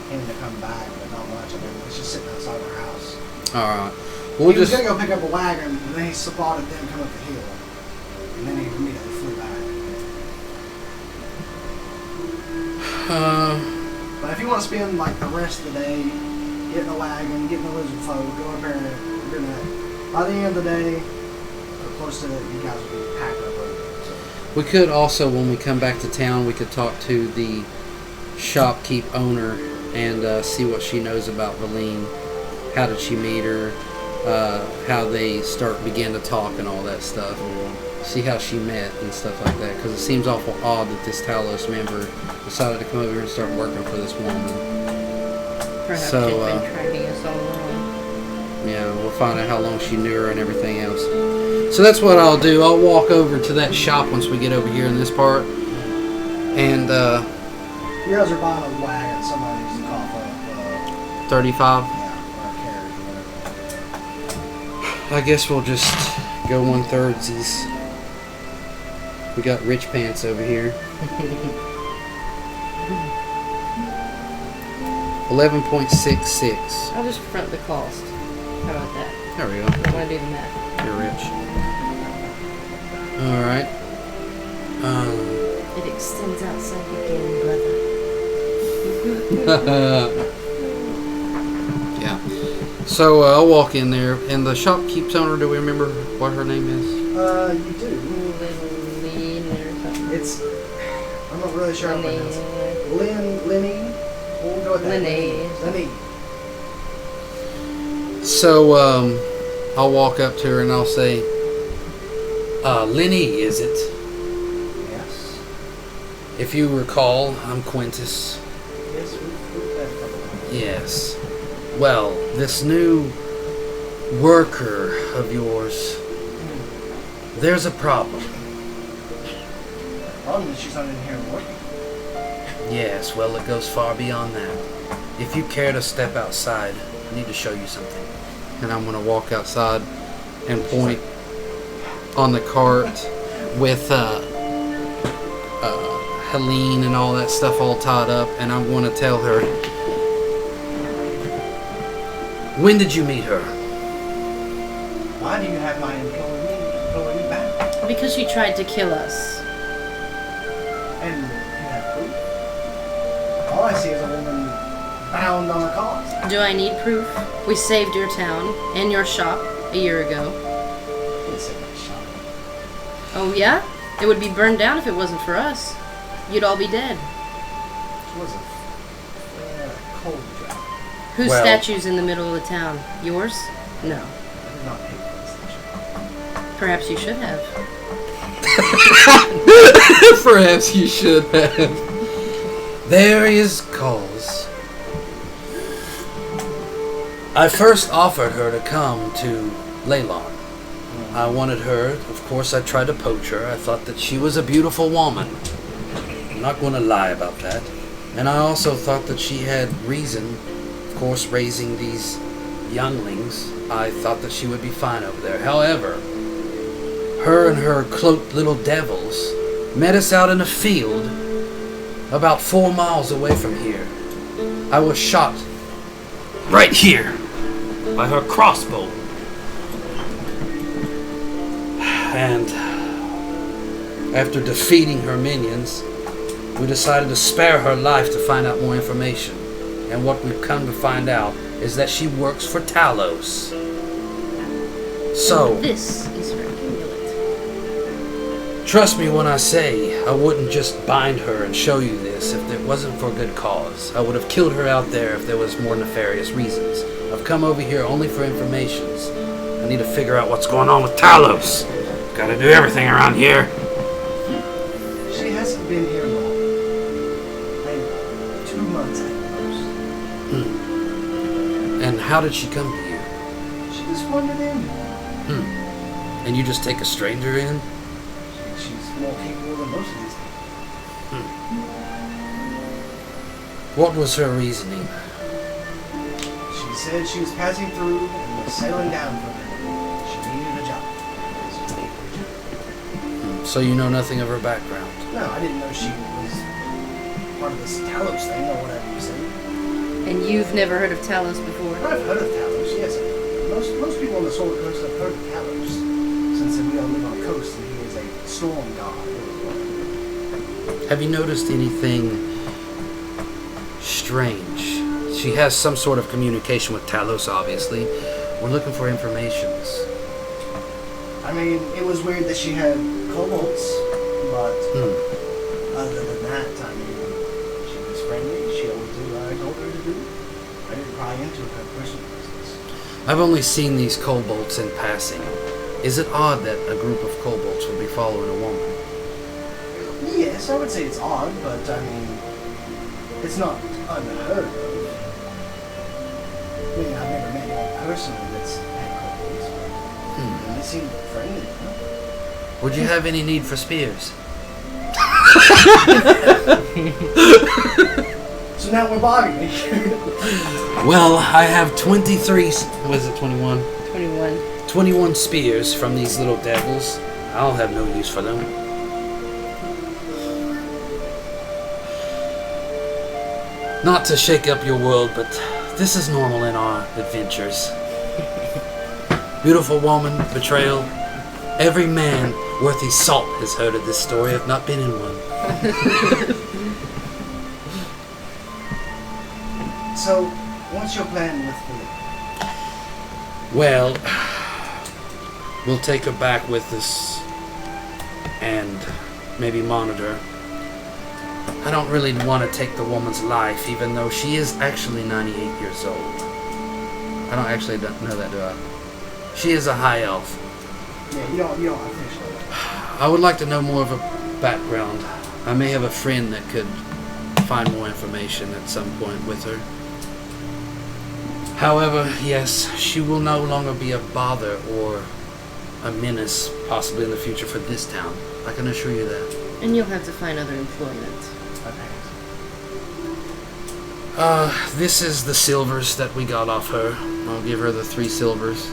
him to come back, but not much. I mean, it's just sitting outside our house. All right. We'll He was just. gonna go pick up a wagon, and then he spotted them come up the hill, and then he immediately flew back. But if you want to spend like the rest of the day getting a wagon, getting a lizard foe, go up there and doing that, by the end of the day, or close to it, you guys will be packed up. We could also, when we come back to town, we could talk to the shopkeep owner and see what she knows about Valine. How did she meet her? how they began to talk and all that stuff. See how she met and stuff like that. Because it seems awful odd that this Talos member decided to come over here and start working for this woman. Perhaps So, she's been tracking us all along. Yeah, we'll find out how long she knew her and everything else. So that's what I'll do. I'll walk over to that shop once we get over here in this part. And, You guys are buying a wagon. Somebody needs to cough up. 35. Yeah, or a carriage or whatever. I guess we'll just go 1/3sies. We got rich pants over here. 11.66. I'll just front the cost. How about that? There we go. I want to do the math. You're rich. Alright. It extends outside the game, brother. Yeah. So I'll walk in there, and the shopkeep's owner, do we remember what her name is? You do. Lean or something. It's. I'm not really sure how to pronounce it. Lenny. We'll go with that. Lenny. So I'll walk up to her and I'll say, Lenny, is it? Yes. If you recall, I'm Quintus. Yes, we've had a couple of times. Yes. Well, this new worker of yours, there's a problem. Problem is she's not in here working. Yes, well, it goes far beyond that. If you care to step outside, I need to show you something. And I'm going to walk outside and point on the cart with Helene and all that stuff all tied up, and I'm going to tell her, when did you meet her? Why do you have my employee back? Because she tried to kill us. And you have proof? All I see is a woman bound on a cart. Do I need proof? We saved your town and your shop a year ago. It's in my shop. Oh yeah? It would be burned down if it wasn't for us. You'd all be dead. It was a cold drop. Whose Well- statue's in the middle of the town? Yours? No. I did not pay for this station. Perhaps you should have. Perhaps you should have. There is cause. I first offered her to come to Leylon. I wanted her, of course I tried to poach her. I thought that she was a beautiful woman. I'm not going to lie about that. And I also thought that she had reason, of course, raising these younglings. I thought that she would be fine over there. However, her and her cloaked little devils met us out in a field about 4 miles away from here. I was shot right here by her crossbow. And after defeating her minions, we decided to spare her life to find out more information. And what we've come to find out is that she works for Talos. So, This is her amulet. trust me when I say I wouldn't just bind her and show you this if it wasn't for a good cause. I would have killed her out there if there was more nefarious reasons. I've come over here only for informations. I need to figure out what's going on with Talos. Gotta do everything around here. She hasn't been here long. Maybe 2 months at most. And how did she come to you? She just wandered in. And you just take a stranger in? She's more capable than most of these people. What was her reasoning? She said she was passing through and was sailing down from there. She needed a job. So you know nothing of her background? No, I didn't know she was part of this Talos thing or whatever you say. And you've never heard of Talos before? I've heard of Talos, yes. Most people on the Solar Coast have heard of Talos, since we all live on a coast and he is a storm god. Have you noticed anything strange? She has some sort of communication with Talos, obviously. We're looking for informations. I mean, it was weird that she had kobolds, but other than that, I mean, she was friendly. She always did what I told her to do. I didn't pry into her personal business. I I've only seen these kobolds in passing. Is it odd that a group of kobolds would be following a woman? Yes, I would say it's odd, but I mean, it's not unheard of. I mean, I've never met anyone personally that's had kobolds, but they seem friendly. Would you have any need for spears? So now we're bogging. Well, I have 23... Was it 21? 21. 21 spears from these little devils. I'll have no use for them. Not to shake up your world, but this is normal in our adventures. Beautiful woman, betrayal. Every man worth his salt has heard of this story, if not been in one. So, what's your plan with me? Well, we'll take her back with us and maybe monitor. I don't really want to take the woman's life, even though she is actually 98 years old. I don't actually know that, do I? She is a high elf. Yeah, you don't officially. I would like to know more of a background. I may have a friend that could find more information at some point with her. However, yes, she will no longer be a bother or a menace, possibly in the future, for this town. I can assure you that. And you'll have to find other employment. This is the silvers that we got off her. I'll give her the 3 silvers.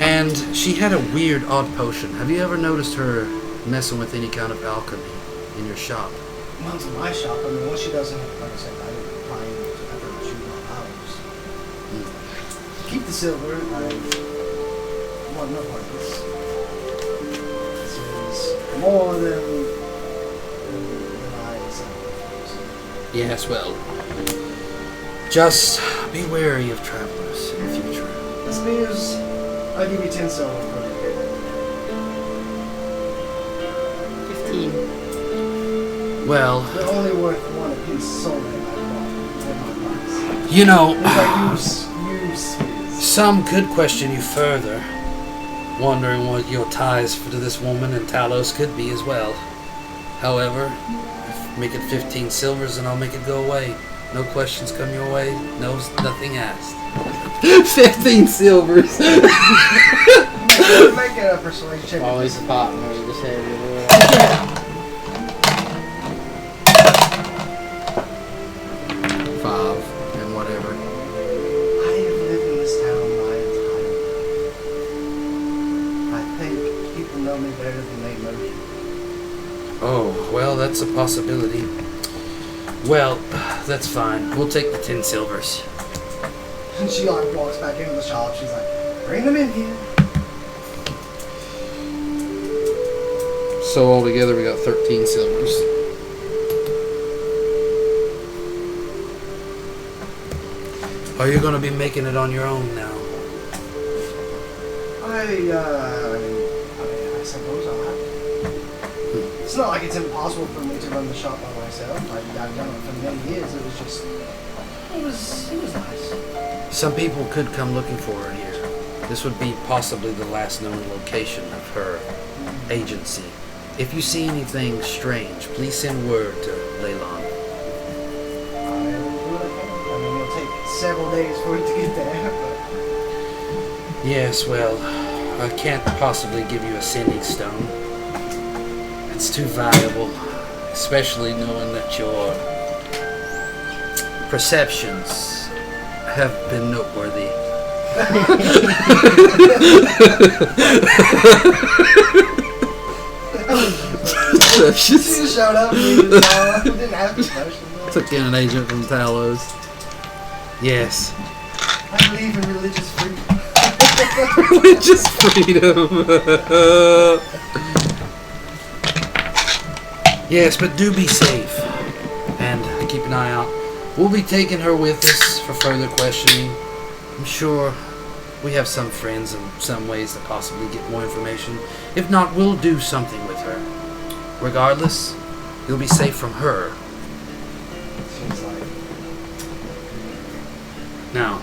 And she had a weird, odd potion. Have you ever noticed her messing with any kind of alchemy in your shop? Well, it's my shop. I mean, what she doesn't, like I said, I didn't buy into ever shoot on hours. Keep the silver. I want no part of this. This is more than I said. Yes, well, just be wary of travelers in the future. The spears, I'll give you 10 silver for it. 15. Well, They're only worth 1 apiece sold at my price. you know, It's like you spears. some could question you further, wondering what your ties to this woman and Talos could be as well. However, make it 15 silvers and I'll make it go away. No questions come your way, nothing asked. 15 silvers. Make a persuasion check. Always a pot where you just have your word. 5 and whatever. I have lived in this town my entire life. I think people know me better than they know you. Oh, well, that's a possibility. Well, that's fine. We'll take the 10 silvers. And she like walks back into the shop. She's like, bring them in here. So altogether we got 13 silvers. Are you going to be making it on your own now? I suppose I'll have to. It's not like it's impossible for me to run the shop by myself. I've done it for many years. It was nice. Some people could come looking for her here. This would be possibly the last known location of her agency. If you see anything strange, please send word to Leylon. I'll do what I can. I mean, it'll take several days for it to get there, but Yes, well, I can't possibly give you a sending stone. It's too valuable, especially knowing that your perceptions have been noteworthy. she just showed up. And didn't ask me questions. Took in an agent from Talos. Yes. I believe in religious freedom. Religious freedom. Yes, but do be safe. And keep an eye out. We'll be taking her with us for further questioning. I'm sure we have some friends and some ways to possibly get more information. If not, we'll do something with her. Regardless, you'll be safe from her. She's like, Now,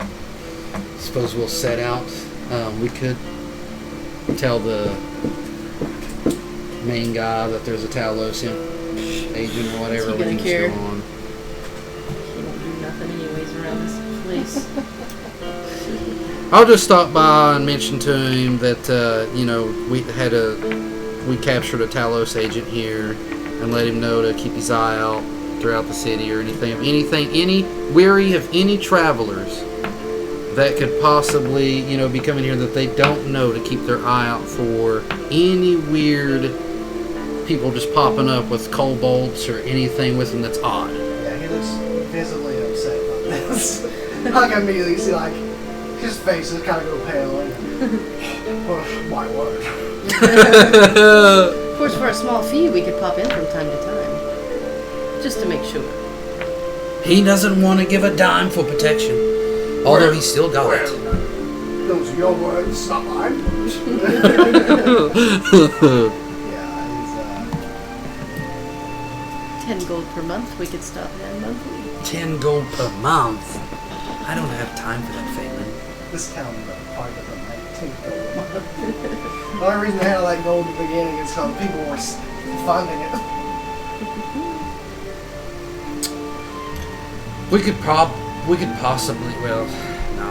as suppose we'll set out. We could tell the main guy that there's a Talosian agent or whatever. Is he gonna everything's care? going on. He won't do nothing anyways around this place. I'll just stop by and mention to him that we captured a Talos agent here, and let him know to keep his eye out throughout the city or any weary of any travelers that could possibly be coming here that they don't know, to keep their eye out for any weird people just popping up with kobolds or anything with them that's odd. Yeah, he looks visibly upset about this. Like immediately you see like his face is kind of go pale and oh, my word. Of course, for a small fee, we could pop in from time to time, just to make sure. He doesn't want to give a dime for protection, although he's still got it. Those are your words, not mine. Yeah, he's 10 gold per month, we could stop in monthly. 10 gold per month. I don't have time for that, Phelan. this town is part of the 19th gold a month. The only reason they had that gold at the beginning is because people were funding it. We could possibly, well, no.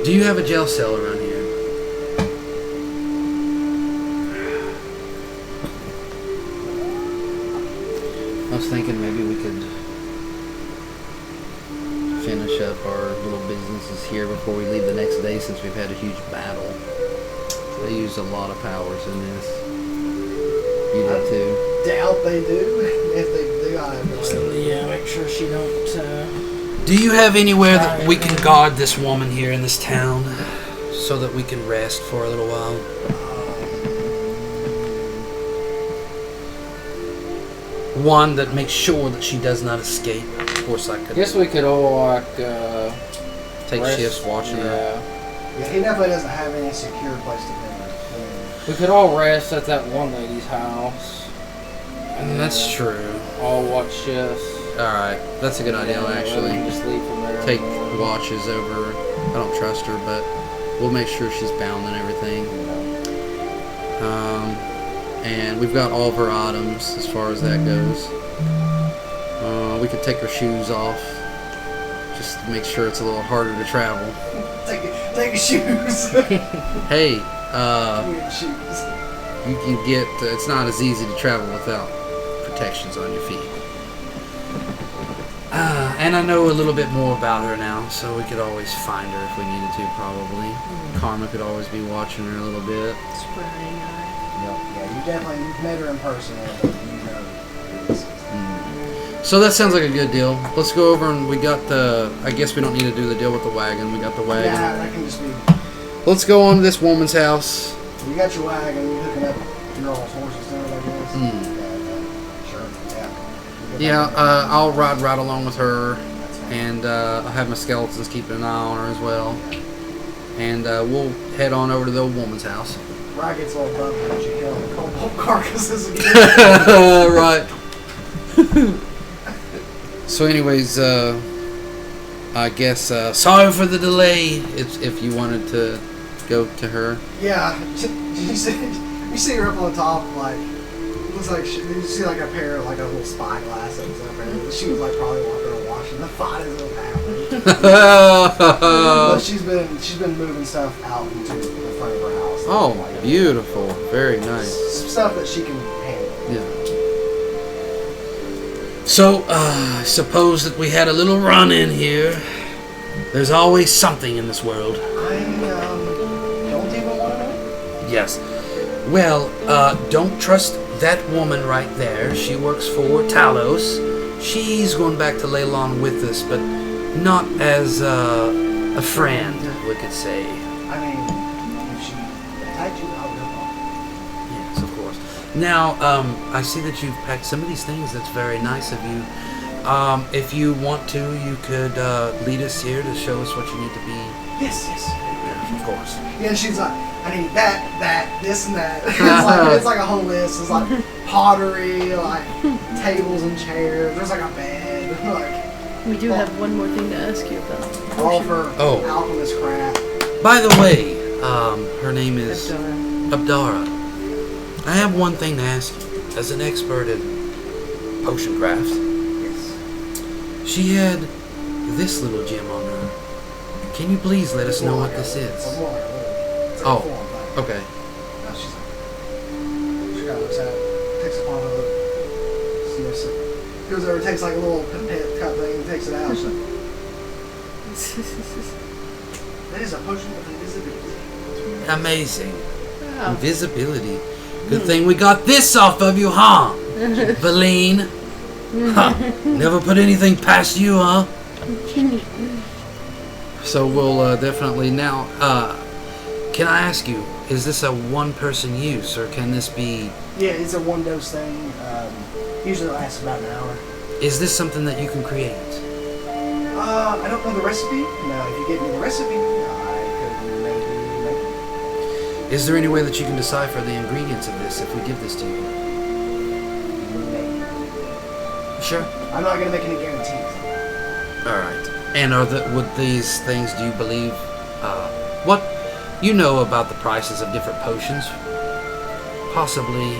Do you have a jail cell around here? I was thinking maybe we could finish up our little businesses here before we leave the next day, since we've had a huge battle. They used a lot of powers in this. You did too. Doubt they do. If they do, I have no So, idea. yeah, make sure she don't. Do you have anywhere that we can guard this woman here in this town, so that we can rest for a little while? One that makes sure that she does not escape. Of course, I could Guess we could all like take rest- shifts watching her. Yeah, he definitely doesn't have any secure place to live. We could all rest at that one lady's house. And that's true. All watch shifts. Alright, that's a good idea, And actually. then just leave from there. Take watches over. I don't trust her, but we'll make sure she's bound and everything. And we've got all of her items as far as that goes. We could take her shoes off, just to make sure it's a little harder to travel. Take his shoes. Hey, Weird shoes. you can get, it's not as easy to travel without protections on your feet. And I know a little bit more about her now, so we could always find her if we needed to, probably. Karma could always be watching her a little bit. Sprying eye. Yeah, you definitely met her in person. And you know who this is. So that sounds like a good deal. Let's go over and we got the, I guess we don't need to do the deal with the wagon. We got the wagon. Yeah, that can just be. Let's go on to this woman's house. You got your wagon. You hooking up your all's horses to it, I guess. Mm. Sure. Yeah. You get Yeah, that- I'll ride right along with her. That's fine. And I'll have my skeletons keeping an eye on her as well. And we'll head on over to the old woman's house. Rye gets a little bumpy when you kill the cobalt carcasses again. Right. So anyways, I guess, sorry for the delay, if you wanted to go to her. Yeah, you see her up on the top, like, looks like you see like a pair of like a little spyglass that was up there. She was like probably walking or washing. The fight is happening. But she's been moving stuff out into the front of her house. Oh, Like, beautiful. Very nice. stuff that she can handle. Yeah. So, I suppose that we had a little run in here. There's always something in this world. I don't even want to know. Yes. Well, don't trust that woman right there. She works for Talos. She's going back to Leylon with us, but not as a friend, we could say. I mean, if she attacked you, I'll go off. Yes, of course. Now, I see that you've packed some of these things. That's very nice of you. If you want to, you could lead us here to show us what you need to be. Yes. of course. Yeah, she's like, I need that, this and that. It's like a whole list. It's like pottery, like tables and chairs. There's like a bed, like We do have one more thing to ask you about. all of her Oh. alchemist crap. By the way, her name is Abdara. Abdara. I have one thing to ask you. As an expert in potion craft, Yes. she had this little gem on her. Can you please let us know what this is? It's like Oh. a form thing. Okay. Now she's like, she kind of looks at it, takes it upon her, sniffs it, goes over, takes like a little pipette cut thing, and takes it out. She's like, that is a potion of invisibility. Amazing. Wow. Invisibility. Good thing we got this off of you, huh? Valine. Huh. Never put anything past you, huh? So we'll definitely now. Can I ask you, is this a one-person use, or can this be? Yeah, it's a one dose thing. Usually lasts about an hour. Is this something that you can create? I don't know the recipe. No, if you gave me the recipe, I could maybe make it. Is there any way that you can decipher the ingredients of this if we give this to you? Maybe. Sure. I'm not gonna make any guarantees. All right. And would these things? Do you believe? What you know about the prices of different potions? Possibly.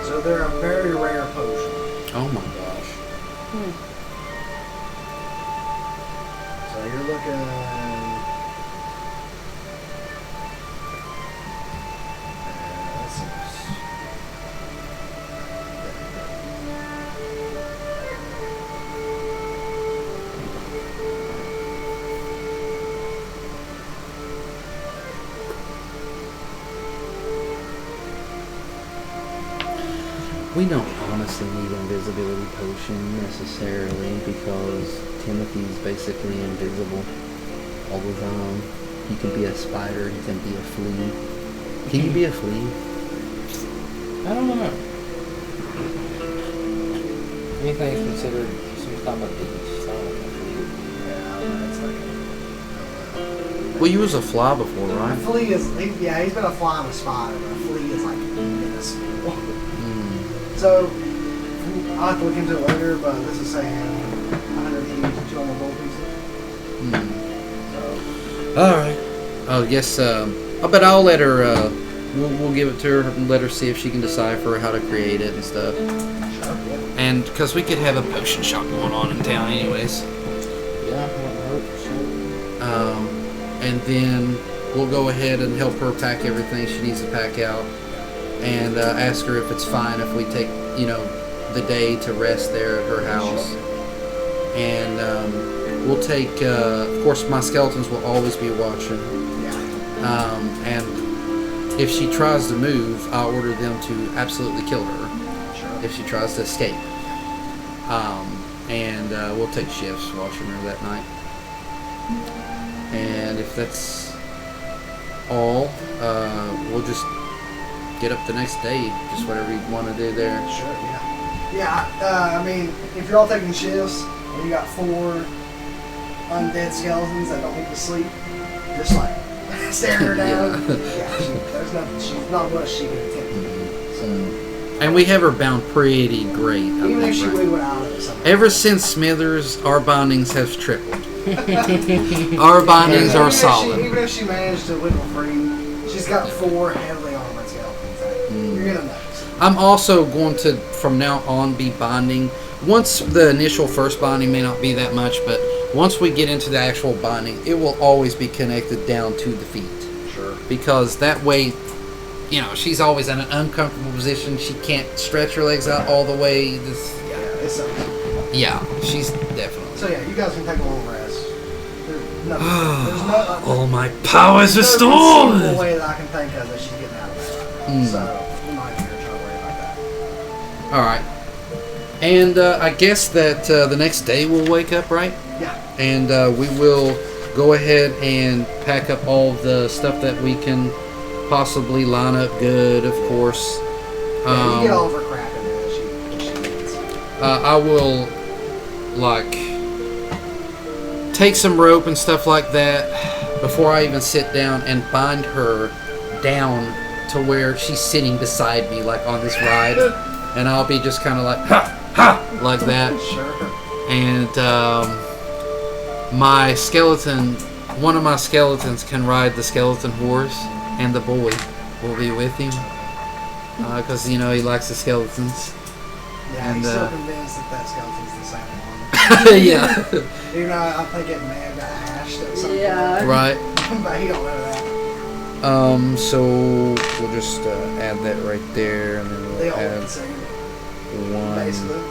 So they're a very rare potion. Oh my gosh. So you're looking. Let's see. We don't honestly need invisibility potion necessarily because Timothy's basically invisible all the time. He can be a spider, he can be a flea. Can you be a flea? I don't know. Anything's considered some type of beast. I don't know. Yeah, it's like. Well, you was a fly before, A right? flea is, he's been a fly and a spider, but a flea is like minuscule. So, I'll have to look into it later, but this is saying 180 to 200 gold pieces. So, All right. Oh yes. I bet I'll let her. We'll give it to her and let her see if she can decipher how to create it and stuff. sure, yeah. And because we could have a potion shop going on in town, anyways. Yeah, wouldn't hurt for sure. And then we'll go ahead and help her pack everything she needs to pack out, and ask her if it's fine if we take, the day to rest there at her house. And we'll take, of course, my skeletons will always be watching. Yeah. And if she tries to move, I'll order them to absolutely kill her Sure. if she tries to escape. And we'll take shifts watching her that night. And if that's all, we'll just get up the next day, just whatever you want to do there. Sure, yeah. Yeah, I mean, if you're all taking shifts and you got 4 undead skeletons that don't need to sleep, just like staring her down. There's nothing. She's not much she can attempt to do. So And we have her bound pretty great. I even if think, she right? wiggled out of it, something. Ever since Smithers, our bindings have tripled. Our bindings are solid. Even if she managed to wiggle free, she's got 4 heavily armored skeletons. You're gonna notice. I'm also going to, from now on, be binding. Once the initial first binding may not be that much, but once we get into the actual binding, it will always be connected down to the feet. Sure. Because that way, she's always in an uncomfortable position. She can't stretch her legs out all the way. Yeah, it's Yeah, she's definitely. so yeah, you guys can take a long rest. There's no All my powers there's no restored! conceivable way that I can think of that she's getting out of that. So I'm not even gonna try to worry about that. Alright. And I guess that the next day we'll wake up, right? Yeah. And we will go ahead and pack up all the stuff that we can possibly line up good, of course. Yeah, you get all of her crap in there that she needs. I will, take some rope and stuff like that. before I even sit down and bind her down to where she's sitting beside me, like on this ride, and I'll be just kind of like ha ha like that. Sure. And my skeleton, one of my skeletons can ride the skeleton horse, and the boy will be with him because you know he likes the skeletons. Yeah, And, he's still uh, convinced that skeleton's the same one. Yeah, Even though I think it may have got hashed at some Yeah. right. point. But he don't know that. So we'll just add that right there, and then They we'll all look add the same, one. basically.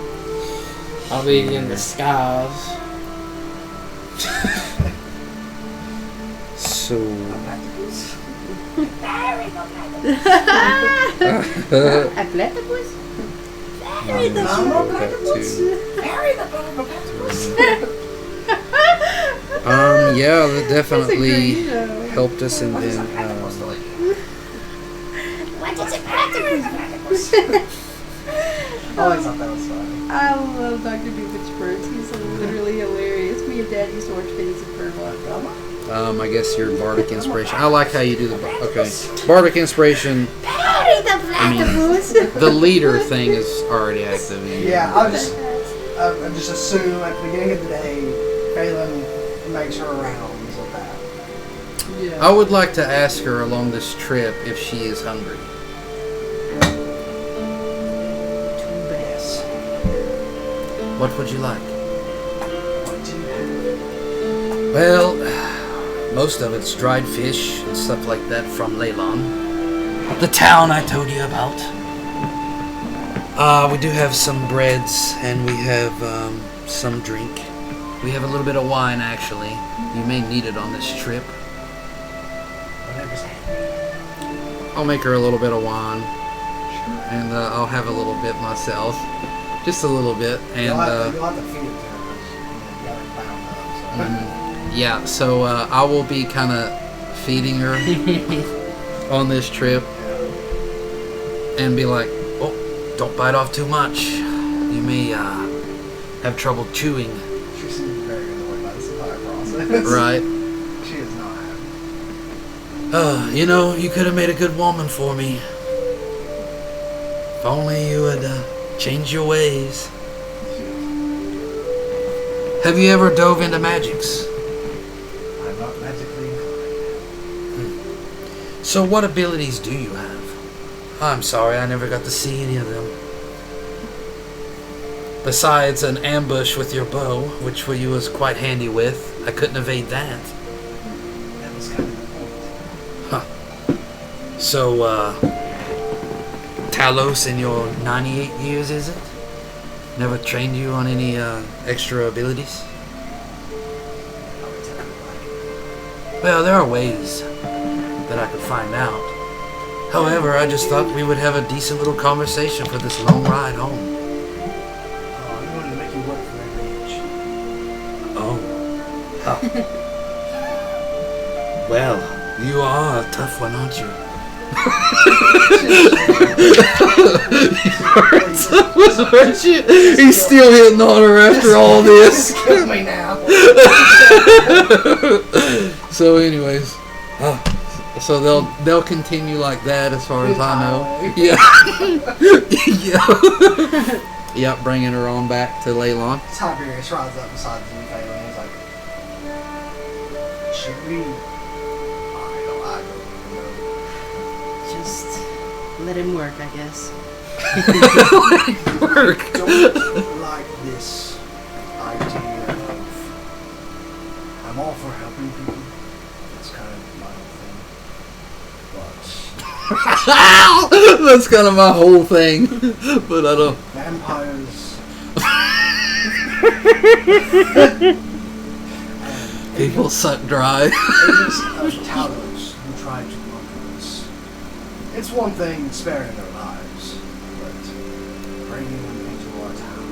I'll be in disguise. So Platypus? yeah, that definitely That's a great show. helped us, and then I always thought that was funny. I love Dr. Doofenshmirtz. He's literally hilarious. Me and Dad used to watch Phineas and Ferb a lot. I guess your bardic inspiration. I like how you do the okay. Bardic inspiration. I mean, the leader thing is already active. Yeah, I just assume at the beginning of the day, Phelan makes her rounds with that. Yeah. I would like to ask her along this trip if she is hungry. Yes. What would you like? What do you have? Well, most of it's dried fish and stuff like that from Leylon. The town I told you about. We do have some breads and we have some drink. We have a little bit of wine, actually. You may need it on this trip. Whatever's handy. I'll make her a little bit of wine, and I'll have a little bit myself. Just a little bit. And You'll have to feed it to her because you got it bound up. So. yeah, so I will be kind of feeding her on this trip. And be like, oh, don't bite off too much. You may have trouble chewing. She seems very annoyed by this entire process. Right. She is not happy. You know, you could have made a good woman for me. If only you would change your ways. Have you ever dove into magics? I'm not magically inclined. So what abilities do you have? I'm sorry, I never got to see any of them. Besides an ambush with your bow, which you was quite handy with. I couldn't evade that. That was kind of the point. So, Talos in your 98 years, is it? Never trained you on any extra abilities? I would tell everybody. Well, there are ways that I could find out. However, I just thought we would have a decent little conversation for this long ride home. Oh, I wanted to make you work for every inch. Oh. Well, you are a tough one, aren't you? He's still hitting on her after all this. Kill me now. So, anyways, so they'll continue like that as far as I know. Yeah. Yeah. Yep, bringing her on back to Leylon. Tiberius rides up beside you, Phelan, and he's like, should we? I don't know. Just let him work, I guess. Work. Don't like this idea of I'm all for helping people. That's kind of my whole thing. But That's kind of my whole thing, but I don't. vampires People suck dry. agents of Talos who tried to conquer us. It's one thing sparing their lives, but bringing them into our town.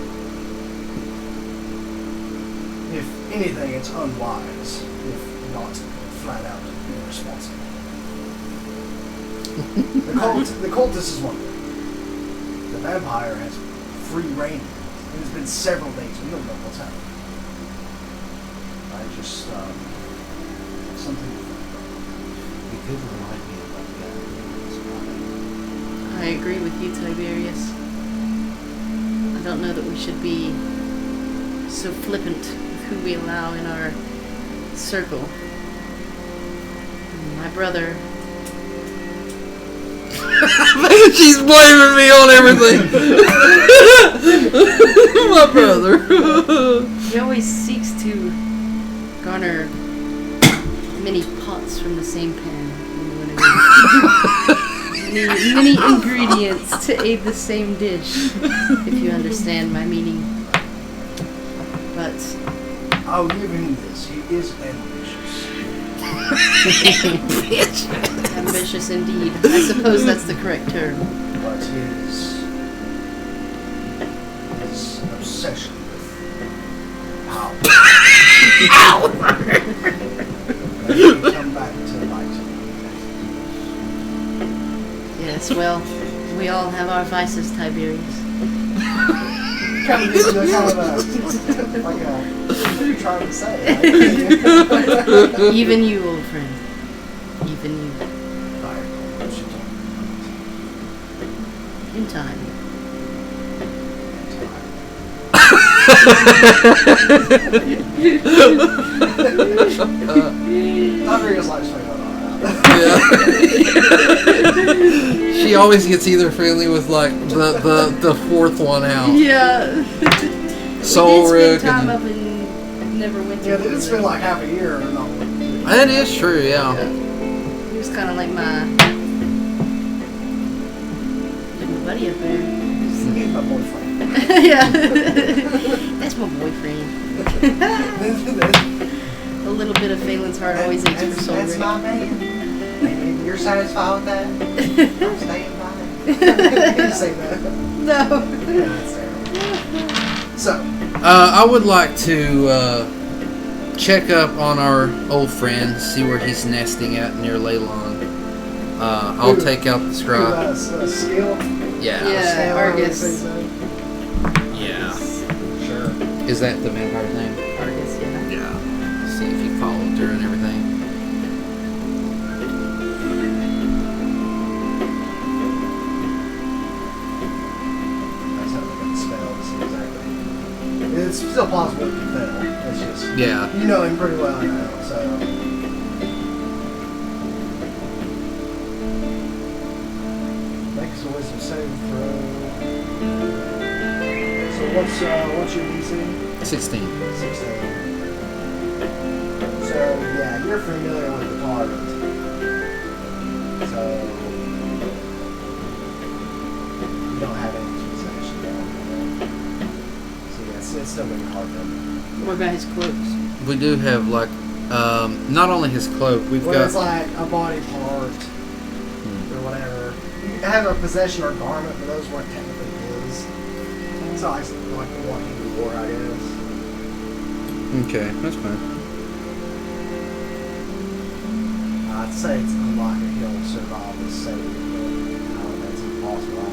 If anything, it's unwise, if not flat out irresponsible. The cultist is one thing. The vampire has free reign. It has been several days. We don't know what's happening. I just something. did remind me of that guy. I agree with you, Tiberius. I don't know that we should be so flippant with who we allow in our circle. My brother. She's blaming me on everything. My brother. He always seeks to garner many pots from the same pan. You know what I mean? many ingredients to aid the same dish, if you understand my meaning. But I'll give him this. He is ambitious. ambitious indeed. I suppose that's the correct term. But his obsession with power. Come back to light. Yes, well, we all have our vices, Tiberius. Kind of gives you a kind of a, like a, what are you trying to say? Like, Even you, old friend. Even you. In time. Tiberius likes to figure Yeah. She always gets either friendly with like the fourth one out. Yeah. Soul we did Rick spend time and up in Neverwinter. Yeah, it's been like half a year. Or not. that is true. Yeah. He was kind of like my buddy up there. He's my boyfriend. Yeah. That's my boyfriend. A little bit of Phelan's heart always aches for Soul That's Rick. my man. And you're satisfied with that? I'm staying by it. You say that. No. Yeah, that's terrible. So, I would like to check up on our old friend, see where he's nesting at near Leylon. I'll take out the scribe. skill. Yeah. Yeah, Argus. Yeah. Sure. Is that the vampire's name? Argus, yeah. Yeah. See if he followed through and everything. That's how they got the spell to see exactly. It's still possible it can fail. It's just, Yeah. you know him pretty well now, so. Make us a wisdom save throw. So what's your DC? 16. 16. So yeah, you're familiar with the target. So you don't have any possession down there. So yeah, it's still been hard to. What about his cloaks? We do have like not only his cloak, we've Well, got it's like a body part or whatever. You have a possession or garment, but those weren't technically his. It's not like the one he wore, I guess. Okay, that's fine. I'd say it's unlikely he'll survive this save, but I don't know, it's impossible.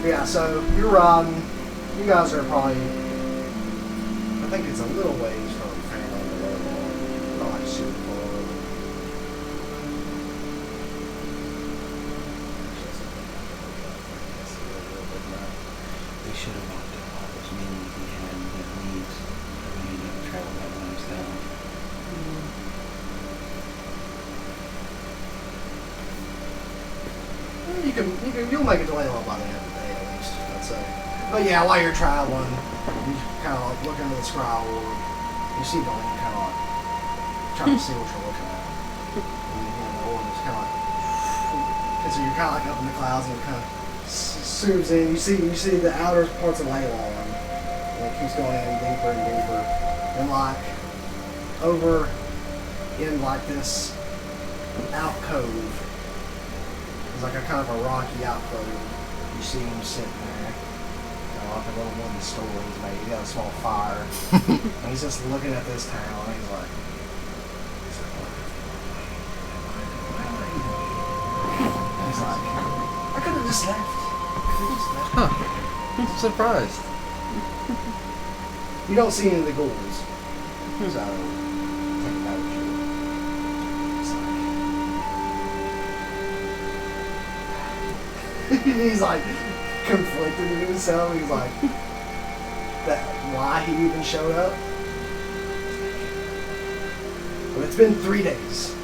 Yeah, so you're riding. You guys are probably, I think it's a little ways from Phantom to Leylon. Not like super far. We should have knocked out all those minions we had with leaves. We ended up traveling that by himself. You'll make it to Leylon by the end of the day at least, I'd say. But yeah, while you're traveling, you kind of like look into the scroll orb. You see the link kind of like trying to see what you're looking at. And the orb is kind of like, and so you're kind of like up in the clouds and it kind of zooms in. You see the outer parts of Leylon, and it keeps going in deeper and deeper. And like over in like this alcove. It's like a kind of a rocky alcove. You see him sitting there, like a little wooden stool he's made. He got a small fire, and he's just looking at this town. And he's like, I could have just left. Huh. I'm surprised. You don't see any of the ghouls, so take that with you. He's like conflicted in himself. He's like, that why he even showed up. But it's been 3 days.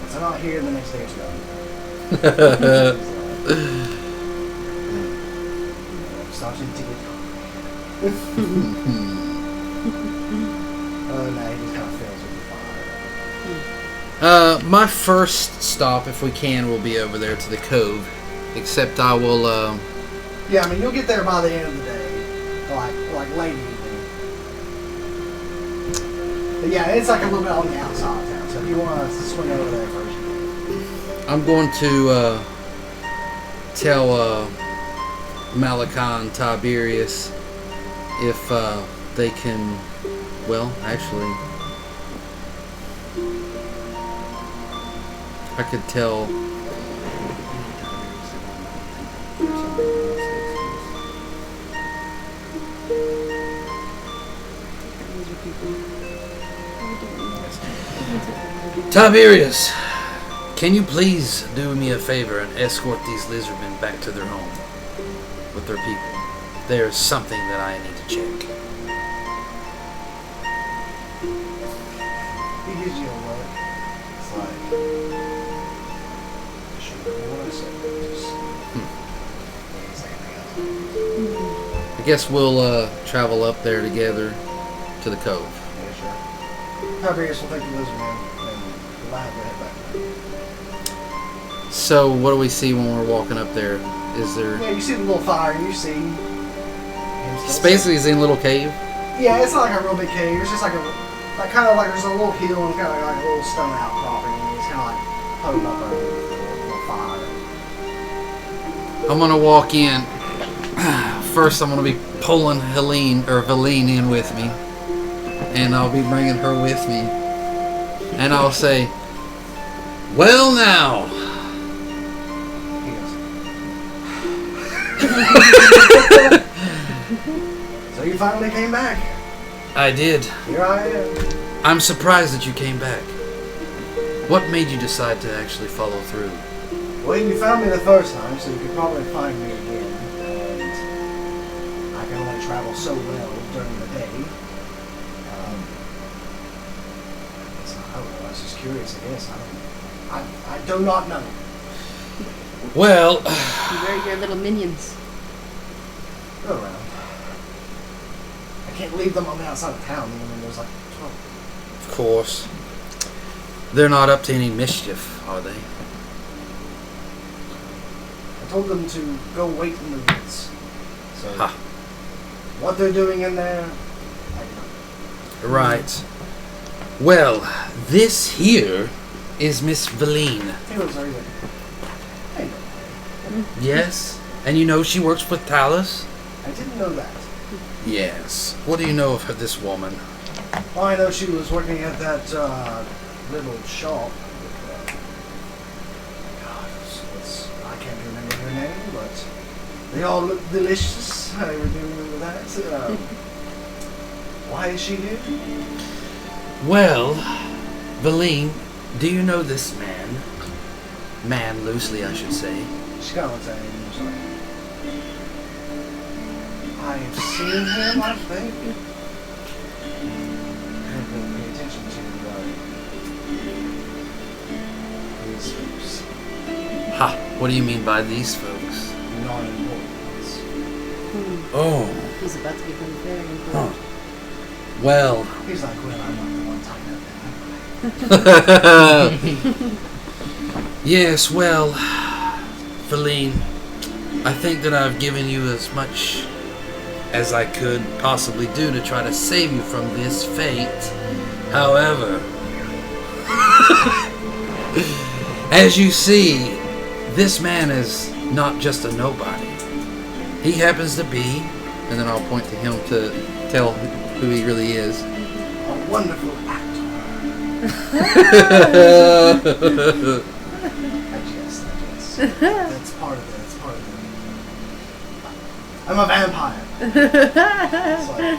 If they're not here, the next day it's gone. Starting to get oh no, he just kind of fills with the fire. My first stop, if we can, will be over there to the cove. Except I will, Yeah, I mean, you'll get there by the end of the day. Like late evening. But yeah, it's like a little bit on the outside of town. So if you want to swing over there first. I'm going to tell Malachi and Tiberius if they can, well, actually, I could tell. Tiberius, can you please do me a favor and escort these lizardmen back to their home with their people? There's something that I need to check. He gives you a look. It's like, should I want to say just doesn't say anything else. I guess we'll travel up there together to the cove. Yeah, sure. Tiberius will take the lizard man and allow him to head back. So, what do we see when we're walking up there? Is there? Yeah, you see the little fire. You see. It's basically in a little cave. Yeah, it's not like a real big cave. It's just like kind of like there's a little hill and kind of like a little stone outcropping, and it's kind of like putting up a little fire. I'm gonna walk in. First, I'm gonna be pulling Valine in with me, and I'll be bringing her with me, and I'll say, "Well, now." He goes. So you finally came back. I did. Here I am. I'm surprised that you came back. What made you decide to actually follow through? Well, you found me the first time, so you could probably find me again. And I can only travel so well during the day. So I was just curious, I guess. I do not know. Well, Where are your little minions? Go around. I can't leave them on the outside of town. I mean, there's like 12. of course, they're not up to any mischief, are they? I told them to go wait in the woods. So, Ha. what they're doing in there, I don't know. Right. Well, this here is Miss Valine. He looks very good. Hey, Yes? And you know she works with Talus? I didn't know that. Yes. What do you know of this woman? Well, I know she was working at that little shop. God, I can't remember her name, but they all look delicious. I remember that. Why is she here? Well, Valine, do you know this man? Man, loosely, I should say. She kind of looks at him and was like, I've seen him, I think. I didn't really pay attention to these folks. Ha! What do you mean by these folks? Non-important. Oh, He's about to become very important. huh. Well, He's like, well, I'm not the one tying up that. yes, well, Valine, I think that I've given you as much as I could possibly do to try to save you from this fate. However, as you see, this man is not just a nobody. He happens to be, and then I'll point to him to tell who he really is. A wonderful actor. I guess. That's part of it. I'm a vampire. It's like,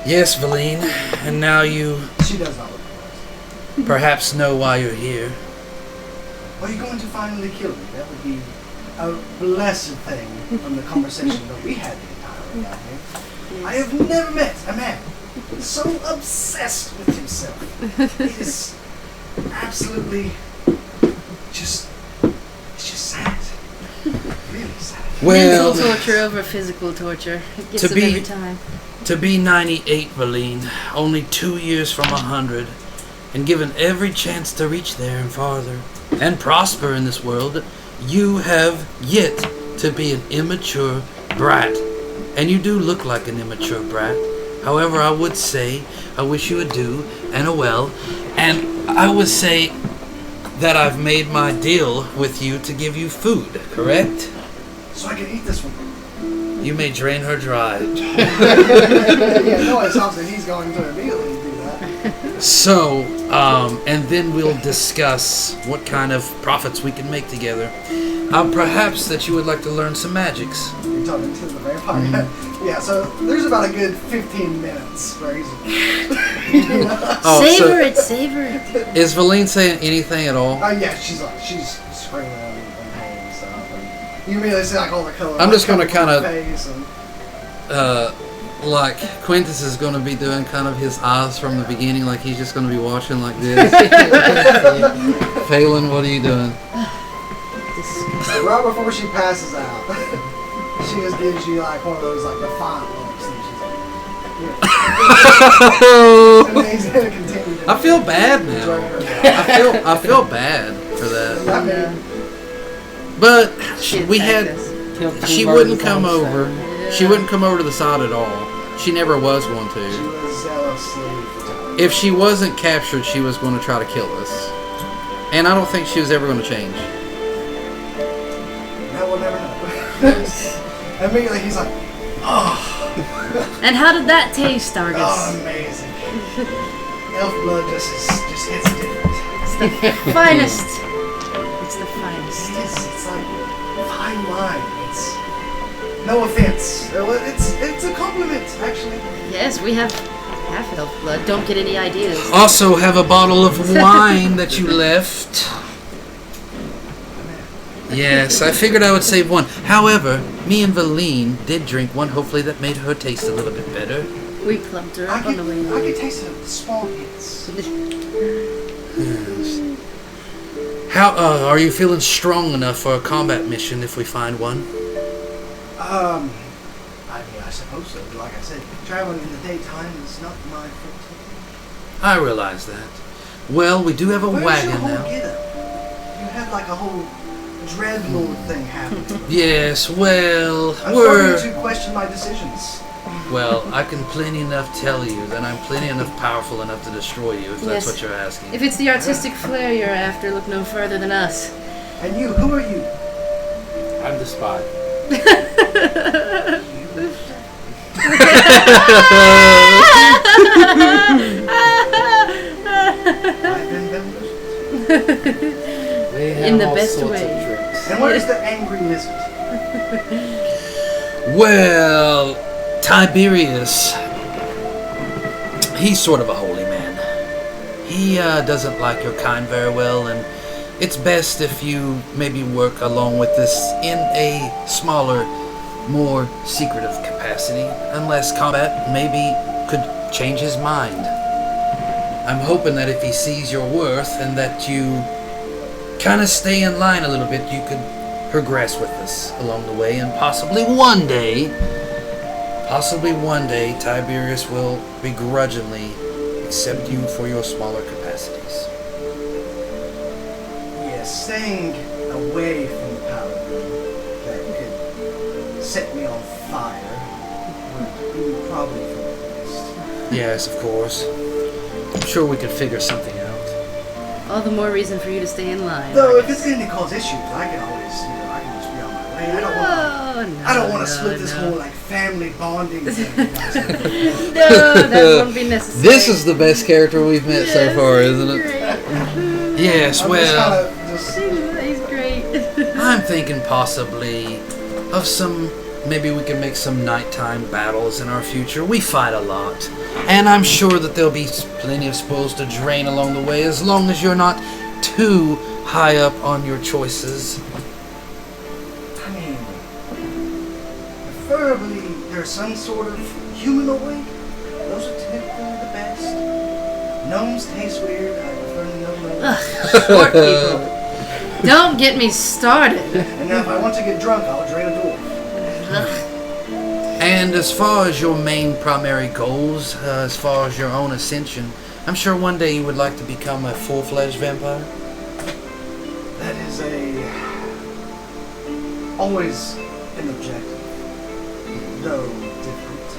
Yes, Valine, and now you... she does not look for perhaps know why you're here. Are you going to finally kill me? That would be a blessed thing from the conversation that we had the entire way down here. I have never met a man so obsessed with himself. It is absolutely it's just sad. Really sad. Well, Mental torture over physical torture. It gets To them be- every time. to be 98, Valine, only 2 years from 100, and given every chance to reach there and farther, and prosper in this world, you have yet to be an immature brat. And you do look like an immature brat. However, I would say, I wish you adieu and a well, and I would say that I've made my deal with you to give you food, correct? So I can eat this one. You may drain her dry. Yeah, no, it sounds like he's going to immediately do that. So, and then we'll discuss what kind of profits we can make together. Perhaps that you would like to learn some magics. You're talking to the vampire. Yeah, so there's about a good 15 minutes where he's. Oh, Savor it, savor it. Is Valine saying anything at all? Yeah, she's screaming and pain and stuff. And you immediately see like all the color. I'm just gonna kinda- face and Like Quintus is going to be doing kind of his eyes from the beginning, like he's just going to be watching like this. Phelan, what are you doing? right before she passes out, she just gives you like one of those like defiant looks, and she's like, yeah. And then he's gonna continue. To I feel bad now. drag her down. I feel bad for that. I mean, But She we attacked had. us. Killed two She birds wouldn't with come one over. stone. She wouldn't come over to the side at all. She never was going she to. was zealously protective. If she wasn't captured, she was going to try to kill us. And I don't think she was ever going to change. That we'll never know. Immediately he's like, And how did that taste, Argus? oh, amazing. Elf blood just hits different. It's the finest. It's the finest. It's like fine wine. It's no offense. It's a compliment, actually. Yes, we have half elf blood. Don't get any ideas. Also have a bottle of wine that you left. Yes, I figured I would save one. However, me and Valine did drink one, hopefully that made her taste a little bit better. We plumped her I up on the way. can taste the small hits. How are you feeling strong enough for a combat mission if we find one? I mean, I suppose so. Like I said, traveling in the daytime is not my forte. I realize that. Well, we do have a Where's wagon your whole now. getup? You had like a whole dreadlord thing happening. Yes, well, I'm starting we're... to question my decisions. Well, I can plenty enough tell you that I'm plenty enough powerful enough to destroy you, if that's Yes. what you're asking. If it's the artistic flair you're after, look no further than us. And you, who are you? I'm the spy. I've been bamboozled. They have In the all best sorts way. of tricks. And where's the angry lizard? Well, Tiberius, he's sort of a holy man. He doesn't like your kind very well, and it's best if you maybe work along with this in a smaller, more secretive capacity, unless combat maybe could change his mind. I'm hoping that if he sees your worth and that you kind of stay in line a little bit, you could progress with us along the way, and possibly one day, Tiberius will begrudgingly accept you for your smaller capacities. Yes, staying away from the paladin that could set me on fire would be probably for the best. Yes, of course. I'm sure we could figure something out. All the more reason for you to stay in line. Though if it's going to cause issues, I can always, I can just be on my way. I don't want to split this whole like family bonding thing. You know, so- No, that won't be necessary. This is the best character we've met so far, isn't it? Yes, I'm well, just He's great. I'm thinking possibly of some maybe we can make some nighttime battles in our future. We fight a lot. And I'm sure that there'll be plenty of spoils to drain along the way, as long as you're not too high up on your choices. I mean, preferably there's some sort of humanoid. Those are typically the best. Gnomes taste weird. I prefer no Short people. Don't get me started. And now if I want to get drunk, I'll drain a dwarf. And as far as your main primary goals, as far as your own ascension, I'm sure one day you would like to become a full-fledged vampire. That is always an objective, though different.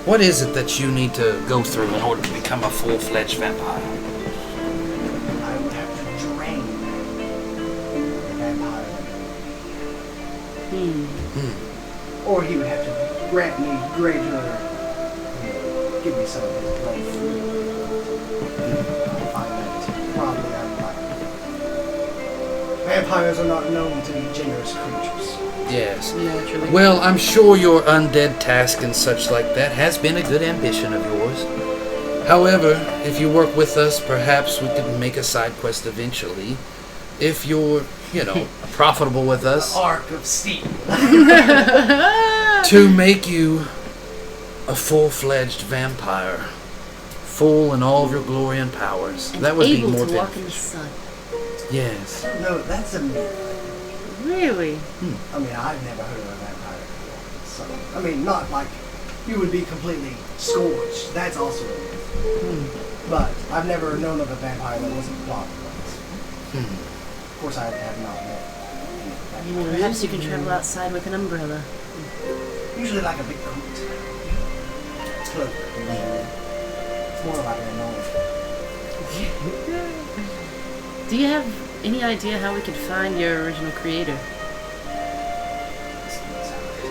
What is it that you need to go through in order to become a full-fledged vampire? I would have to drain the vampire. Or he would have to grant me greater, give me some of his blood. I find that probably unlikely. Vampires are not known to be generous creatures. Yes. Naturally. Well, I'm sure your undead task and such like that has been a good ambition of yours. However, if you work with us, perhaps we could make a side quest eventually. If you're, profitable with us. Arc of Steel. To make you a full-fledged vampire. Full in all of your glory and powers. And That would be able more to walk in the beneficial. sun. Yes. No, that's a myth. Really? I mean, I've never heard of a vampire before. So, I mean, not like you would be completely scorched. That's also a myth. But I've never known of a vampire that wasn't blocked once. Of course, I have not met any vampires. Perhaps you can travel outside with an umbrella. Usually like a big coat. Cloak, usually. It's more like an annoyance. Do you have any idea how we could find your original creator?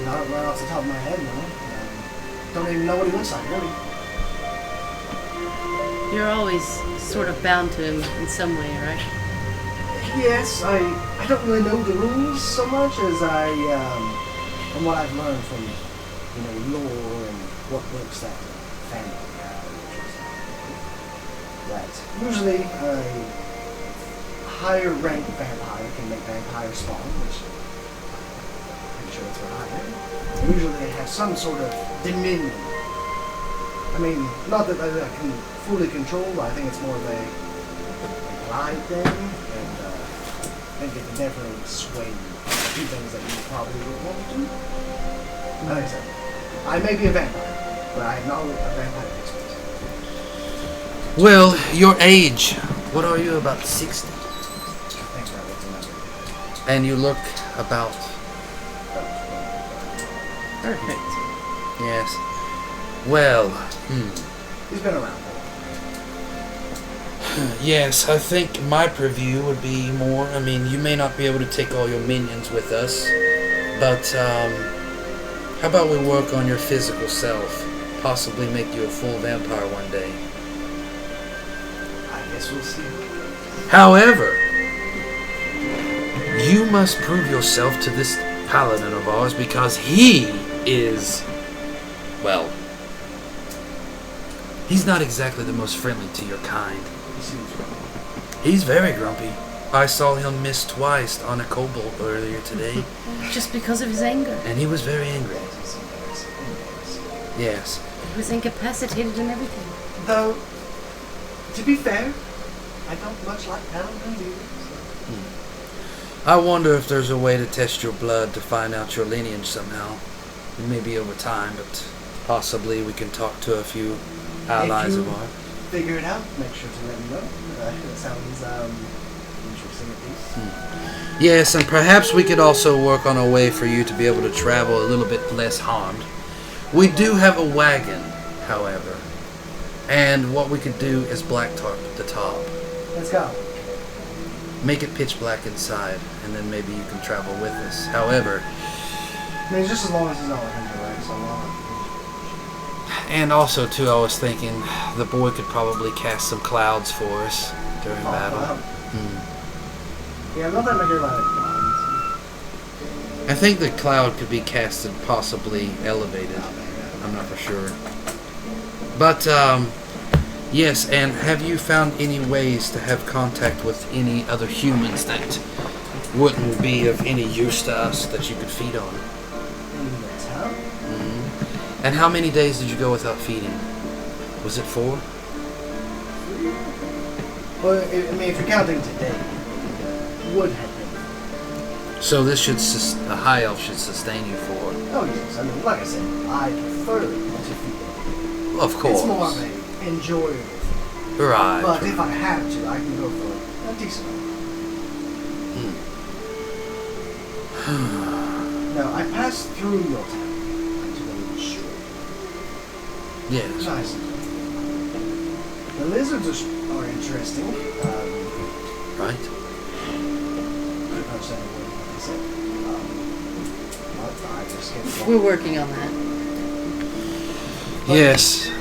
Not right off the top of my head, no. Don't even know what he looks like, really. You're always sort of bound to him in some way, right? Yes, I don't really know the rules so much as from what I've learned from, lore and what books that family have, that usually a higher ranked vampire can make vampire spawn, which I'm pretty sure that's what I am. Usually they have some sort of dominion. I mean, not that I can fully control, I think it's more of a blind thing, and I think it can definitely sway you to do things that you probably would want to do. Like I said, I may be a vampire, but I am not a vampire expert. Well, your age. What are you, about 60? I think that was another. And you look about... Perfect. Yes. Well, He's been around for a while. yes, I think my preview would be more... I mean, you may not be able to take all your minions with us, but, how about we work on your physical self? Possibly make you a full vampire one day. I guess we'll see. However, you must prove yourself to this paladin of ours because he is, well, he's not exactly the most friendly to your kind. He seems right. He's very grumpy. I saw him miss twice on a kobold earlier today, Just because of his anger. and he was very angry. Yes. He was incapacitated and everything. Though, to be fair, I don't much like paladins either. I wonder if there's a way to test your blood to find out your lineage somehow. It may be over time, but possibly we can talk to a few allies you- of ours. Figure it out. Make sure to let me know. It sounds interesting at least. Yes, and perhaps we could also work on a way for you to be able to travel a little bit less harmed. We do have a wagon, however, and what we could do is blacktarp the top. Let's go. Make it pitch black inside, and then maybe you can travel with us. However, I mean, just as long as he's not looking direct, so and also too, I was thinking the boy could probably cast some clouds for us during battle. Yeah, not that I hear about it. I think the cloud could be casted, possibly elevated. I'm not for sure. But, yes, and have you found any ways to have contact with any other humans that wouldn't be of any use to us that you could feed on? In the town? And how many days did you go without feeding? Was it 4? Well, I mean, if you're counting today, it would have been. So this should, a high elf should sustain you for. Oh, yes. I mean, like I said, I prefer to feed. Well, of course. It's more of a enjoyable thing. Right. But if I have to, I can go for a decent amount. Now, I passed through your town. I took a little stroll. Yes. Nice. The lizards are interesting. Right. Couldn't understand a word of what they said. But I just kept We're walking. working on that. Yes.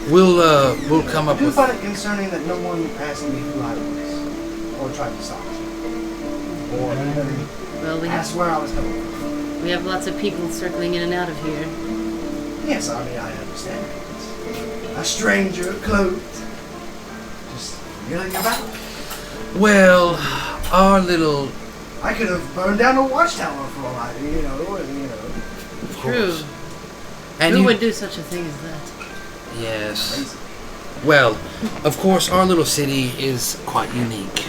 We'll come up I do with. find it concerning that no one asked me who I was, or tried to stop me, or even Well, we asked have where I was coming from. lots of people circling in and out of here. Yes, I mean I understand. It's a stranger clothed, just milling about. Well, our little. I could have burned down a watchtower for all I, you know. Of True. course. And Who you, would do such a thing as that? Yes. Crazy. Well, of course, our little city is quite unique.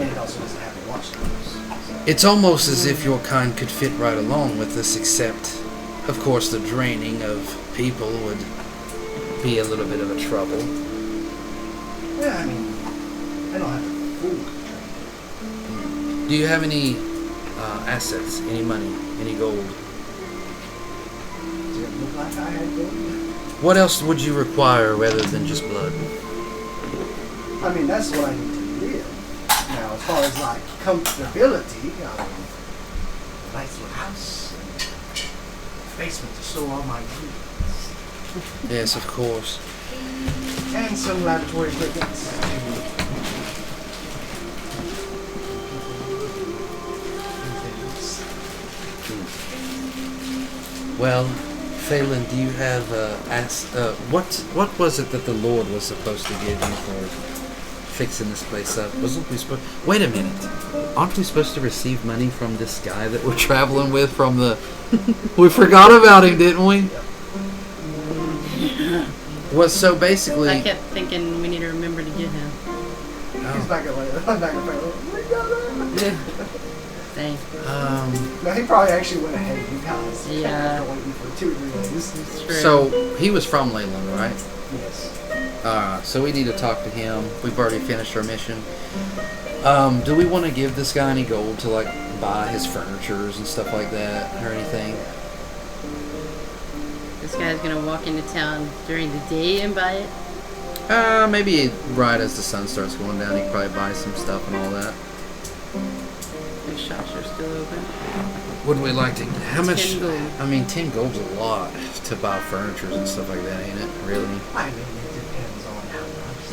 And it also doesn't have a watchtower. So. It's almost as if your kind could fit right along with us, except, of course, the draining of people would be a little bit of a trouble. Yeah, I mean, I don't have to fool. Do you have any assets, any money, any gold? Did it look like I had gold? What else would you require rather than just blood? I mean, that's what I need to live. Now, as far as like comfortability, I mean, a nice little house, and basement to store all my goods, Yes, of course. and some laboratory equipment. Well, Phelan, do you have what was it that the Lord was supposed to give you for fixing this place up? Wasn't we supposed? Wait a minute, aren't we supposed to receive money from this guy that we're traveling with from the? We forgot about him, didn't we? Well, so basically, I kept thinking we need to remember to get him. He's back at like, back at Dang. No, he probably actually went ahead of you guys. Yeah. After waiting for 2 or 3 days. It's true. so he was from Leyland, right? Yes. So we need to talk to him. We've already finished our mission. Do we want to give this guy any gold to like buy his furnitures and stuff like that, or anything? This guy's gonna walk into town during the day and buy it. Maybe right as the sun starts going down, he could probably buy some stuff and all that. The shops are still open. Would we like to? How much? 10 gold. I mean, 10 gold's a lot to buy furnitures and stuff like that, ain't it? Really? I mean, it depends on how much.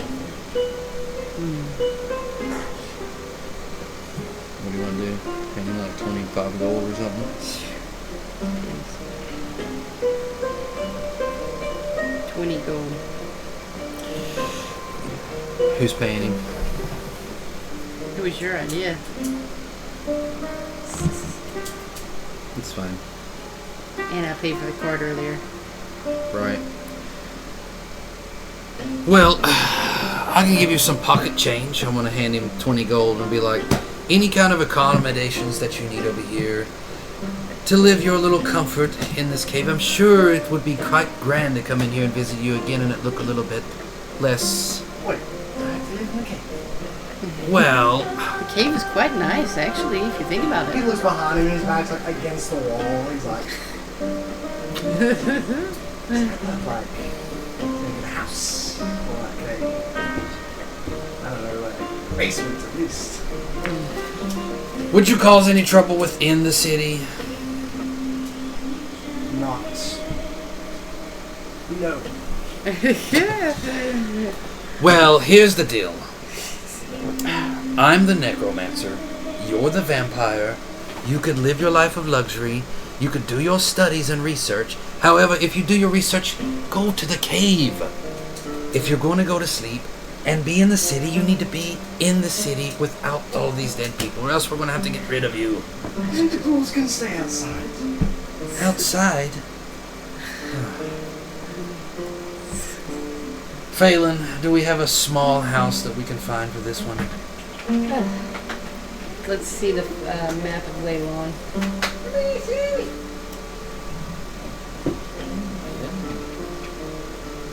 What do you want to do? Pay him like 25 gold or something? 20 gold. Who's paying him? It was your idea. It's fine. And I paid for the card earlier. Right. Well, I can give you some pocket change. I'm gonna hand him 20 gold and be like, any kind of accommodations that you need over here to live your little comfort in this cave. I'm sure it would be quite grand to come in here and visit you again and it look a little bit less. Wait, I have to live in the cave. Well, The cave is quite nice, actually, if you think about He it. looks behind him and his back's like against the wall. He's like, like in a house or like I don't know, like a basement at least. would you cause any trouble within the city? Not. No. Well, here's the deal. I'm the necromancer. You're the vampire. You could live your life of luxury. You could do your studies and research. However, if you do your research, go to the cave. If you're going to go to sleep and be in the city, you need to be in the city without all these dead people, or else we're going to have to get rid of you. Tentacles can stay outside. Outside? Phelan, do we have a small house that we can find for this one? Let's see the map of Waylon.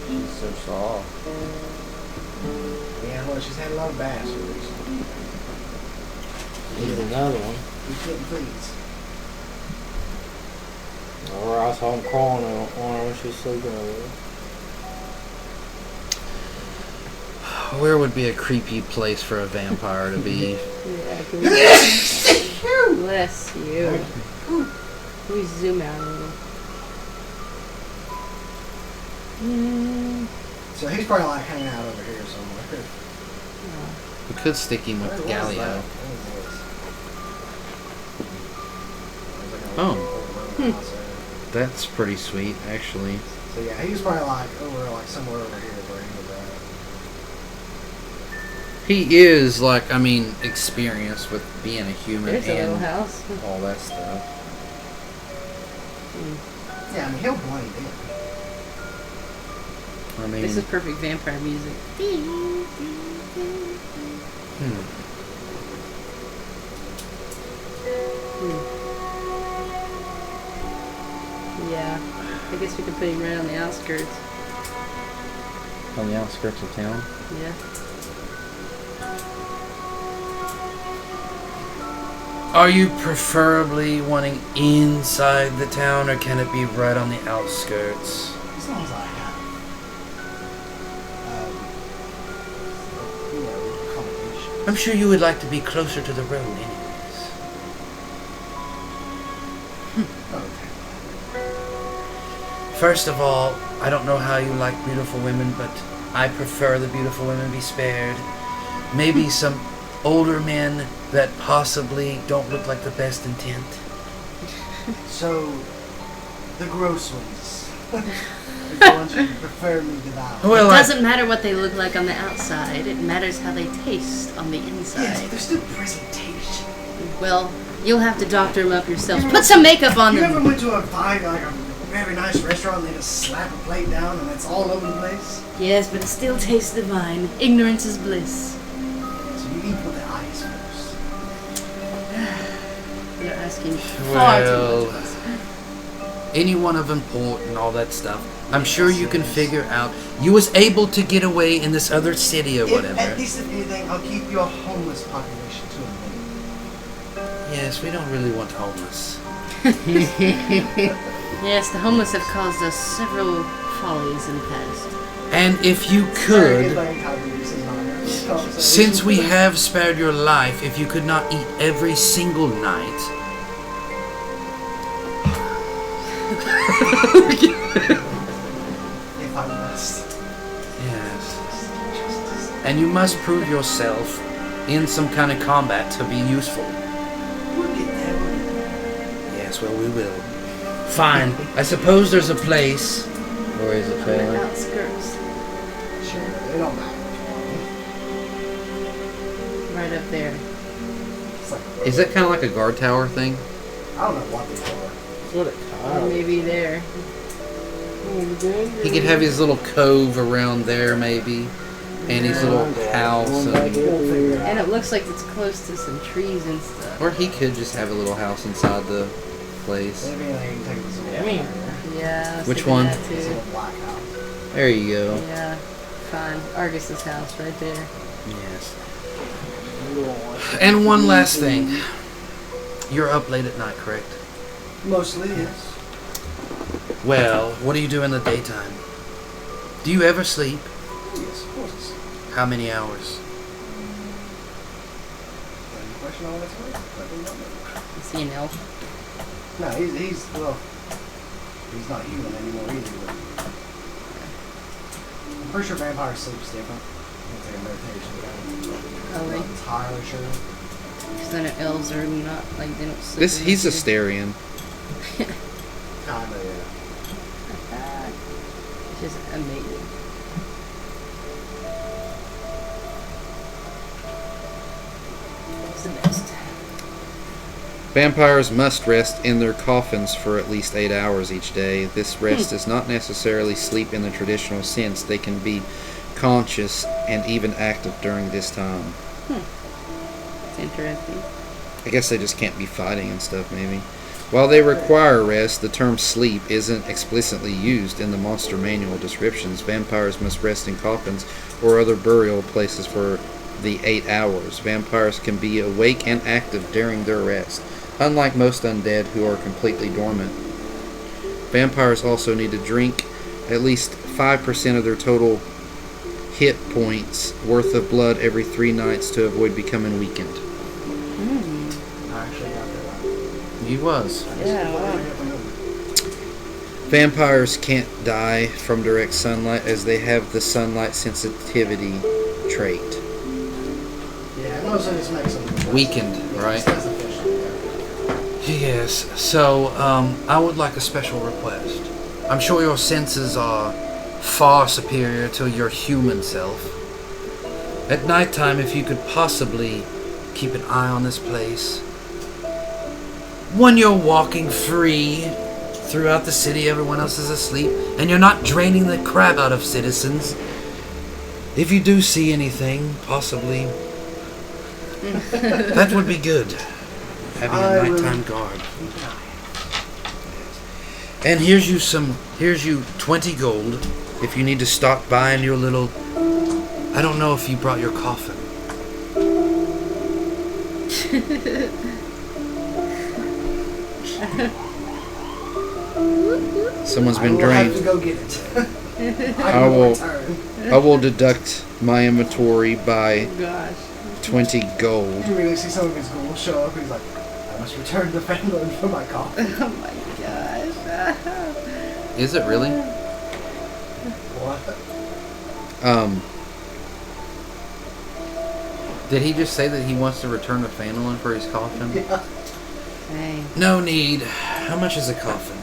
She's so soft. Yeah, well, she's had a lot of baths recently. Here's another one. We couldn't please. Or I saw him crawling on her when she was sleeping over there. Where would be a creepy place for a vampire to be? Bless you. Can we zoom out a little? So he's probably like hanging out over here somewhere. We could stick him with Where was Galio. that? Oh. Oh. That's pretty sweet, actually. So yeah, he was probably like over like somewhere over here where he was at. He is, like, I mean, experienced with being a human There's a little and house. all that stuff. Yeah, I mean he'll blend in. I mean, This is perfect vampire music. Yeah, I guess we could put him right on the outskirts. On the outskirts of town. Yeah. Are you preferably wanting inside the town, or can it be right on the outskirts? As long as I have, accommodation. I'm sure you would like to be closer to the road anyways. Okay. First of all, I don't know how you like beautiful women, but I prefer the beautiful women be spared. Maybe some older men that possibly don't look like the best intent. So, the gross ones. Is the ones you prefer me devour. Well, It doesn't matter what they look like on the outside. It matters how they taste on the Yes, inside. but there's still presentation. Well, you'll have to doctor them up yourself. Put some makeup on You ever them. went to a very nice restaurant and they just slap a plate down and it's all over the place? Yes, but it still tastes divine. Ignorance is bliss. So you eat with the eyes first. You're asking far too much of us. anyone of import and all that stuff. I'm sure you can figure out. You was able to get away in this other city or whatever. At least if anything, I'll keep your homeless population to a minimum. Yes, we don't really want homeless. Yes, the homeless have caused us several follies in the past. And if you could, since we have spared your life, if you could not eat every single night. If I must. Yes. And you must prove yourself in some kind of combat to be useful. We'll get there, we'll get there. Yes, well, we will. Fine. I suppose there's a place. Where is it, On the Phelan? outskirts. Sure, it don't matter. Right up there. It's like, Is that kind of like a guard tower thing? I don't know what they call it. That's what it Or called. maybe there. He could have his little cove around there, maybe, and his little house, We'll and, figure it And out. it looks like it's close to some trees and stuff. or he could just have a little house inside the place. Maybe they can take this I mean, Yeah. I was Which thinking one? that This too. little black house. There you go. Yeah. Fine. Argus's house right there. Yes. And one last thing. You're up late at night, correct? Mostly, yes. Well, what do you do in the daytime? Do you ever sleep? Yes, of course. How many hours? Any question on that one? I do not know. Is he an elf? No, he's well, he's not human anymore either. But I'm pretty sure vampire sleep's different. It's like a meditation kind of. Oh, I'm wait. not entirely sure. Because I know elves are not, like, they don't sleep. He's a Astarian. Kinda, yeah. It's just amazing. It's the best. Vampires must rest in their coffins for at least 8 hours each day. This rest is not necessarily sleep in the traditional sense. They can be conscious and even active during this time. It's interesting. I guess they just can't be fighting and stuff, maybe. While they require rest, the term sleep isn't explicitly used in the monster manual descriptions. Vampires must rest in coffins or other burial places for the 8 hours. Vampires can be awake and active during their rest, unlike most undead who are completely dormant. Vampires also need to drink at least 5% of their total hit points worth of blood every 3 nights to avoid becoming weakened. I actually got that. He was. Yeah, wow. Vampires can't die from direct sunlight as they have the sunlight sensitivity trait. Yeah, most of this makes them Weakened, right? It's less efficient, yeah. Yes, so I would like a special request. I'm sure your senses are far superior to your human self. At nighttime, if you could possibly keep an eye on this place. When you're walking free throughout the city, everyone else is asleep, and you're not draining the crap out of citizens. If you do see anything, possibly, that would be good. Having a nighttime guard. And here's you 20 gold if you need to stop by in your little, I don't know if you brought your coffin. Someone's been I will have drained. to go get it. I will- return. I will deduct my inventory by Gosh. 20 gold. You really see some of his ghouls show up. He's like, I must return to Finland for my coffin. Oh my gosh. Is it really? What? Did he just say that he wants to return to Phandalin for his coffin? Yeah. Dang. No need. How much is a coffin?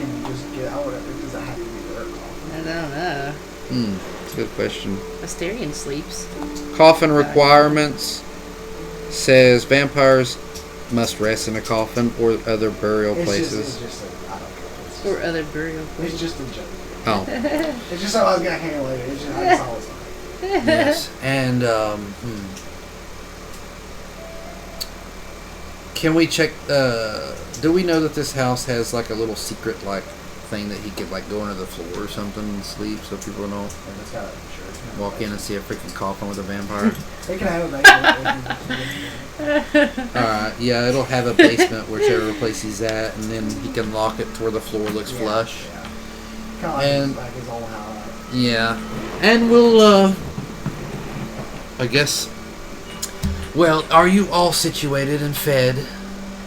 Can you just get out of it? Does it have to be their coffin? I don't know. That's a good question. Astarian sleeps. Coffin requirements says vampires must rest in a coffin or other burial places. It's just a, I don't care. It's Or just, other burial it's places. just a joke. Oh, It's just how I was gonna handle it. It's just that's all it's like. Yes. And, can we check? Do we know that this house has like a little secret like thing that he could like go under the floor or something and sleep so people don't And it's got a walk in and see a freaking coffin with a vampire? They can have a basement. Alright, yeah, it'll have a basement whichever place he's at, and then he can lock it to where the floor looks flush. Yeah. Kind of like, And- like his old house. Yeah. And we'll, I guess. well, are you all situated and fed?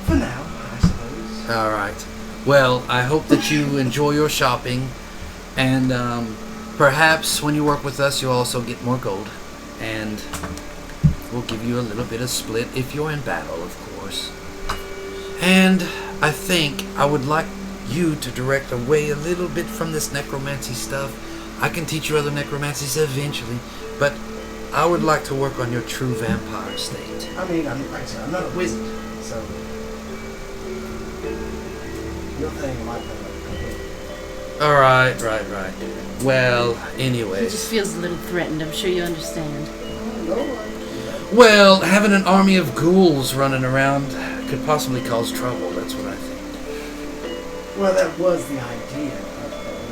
For now, I suppose. Alright. Well, I hope that you enjoy your shopping, and perhaps when you work with us, you'll also get more gold, and we'll give you a little bit of split if you're in battle, of course. And I think I would like you to direct away a little bit from this necromancy stuff. I can teach you other necromancies eventually, but I would like to work on your true vampire state. I mean, like I said, I'm not a wizard, so your thing might be Alright, right. Well, He anyways. just feels a little threatened. I'm sure you understand. Well, having an army of ghouls running around could possibly cause trouble, that's what I think. Well, that was the idea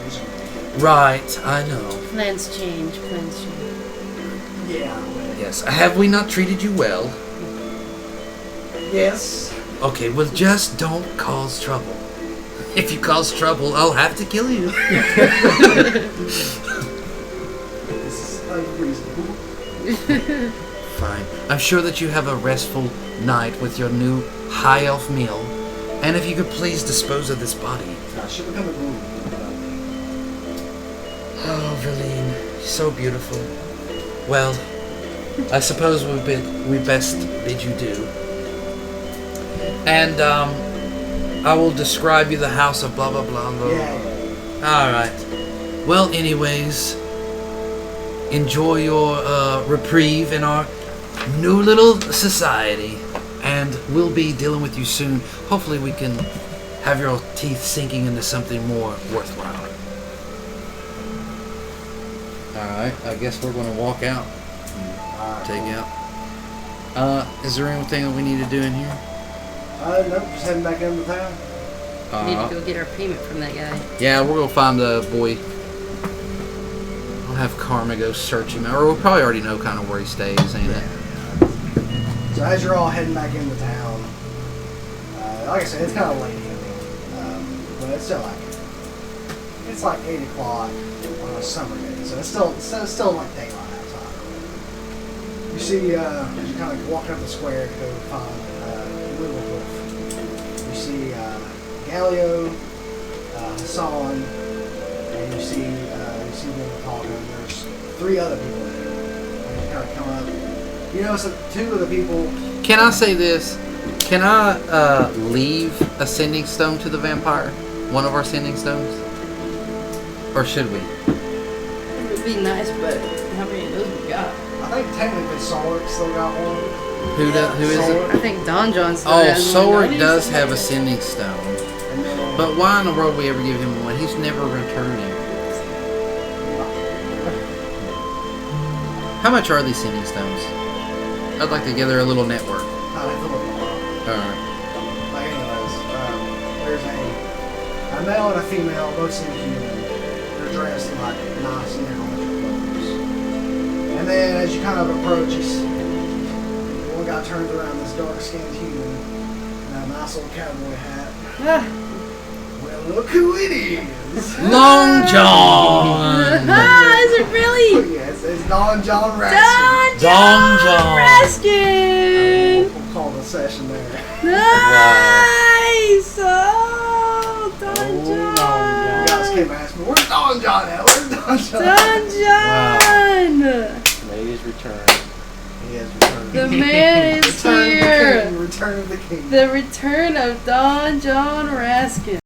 originally. Right, I know. Plans change. Plans change. Yeah. Well, Yes, have we not treated you well? yes. Okay, well, just don't cause trouble. If you cause trouble, I'll have to kill you. This is unreasonable. Fine. I'm sure that you have a restful night with your new high elf meal. And if you could please dispose of this body. I should become a ghoul. Oh, Verline, so beautiful. Well, I suppose we best bid you do. And I will describe you the house of blah blah blah. Blah. Yeah. All right. Well, anyways, enjoy your reprieve in our new little society, and we'll be dealing with you soon. Hopefully, we can have your teeth sinking into something more worthwhile. All right. I guess we're gonna walk out. Take out. Is there anything that we need to do in here? Nope, just heading back into town. We need to go get our payment from that guy. Yeah, we're gonna find the boy. I'll have Karma go search him, or we'll probably already know kind of where he stays, ain't it? So as you're all heading back into town, like I said, it's kind of late evening, but it's still like 8 o'clock on a summer day, so it's still like daylight outside. You see, as you kind of walk up the square to go find Little Wolf, you see Galio, Hassan, and you see them talking. There's 3 other people there, and you kind of come up. You know, so 2 of the people. Can I say this? Can I leave a sending stone to the vampire? One of our sending stones? Or should we? It would be nice, but how many of those we got? I think technically Solric still got one. Who is it? I think Don John still Oh, has one. Solric does have a sending stone. And then, But why in the world would we ever give him one? He's never returning. How much are these sending stones? I'd like to gather a little network. I have to look them up. Alright. Like anyways, there's a male and a female, both seem human. They're dressed in like nice neon clothes. And then as you kind of approach, you see one guy turns around, this dark-skinned human, and a nice little cowboy hat. Well, look who it is! Long John! Is it really? Yes, it's Don John Raskin. Don John! Raskin! We'll call the session there. Nice! Oh, Don You John! guys came asking me, where's Don John at? Where's Don John? Don John! Made his return. He has returned. The man is Return of the here! king, return of the king. The return of Don John Raskin.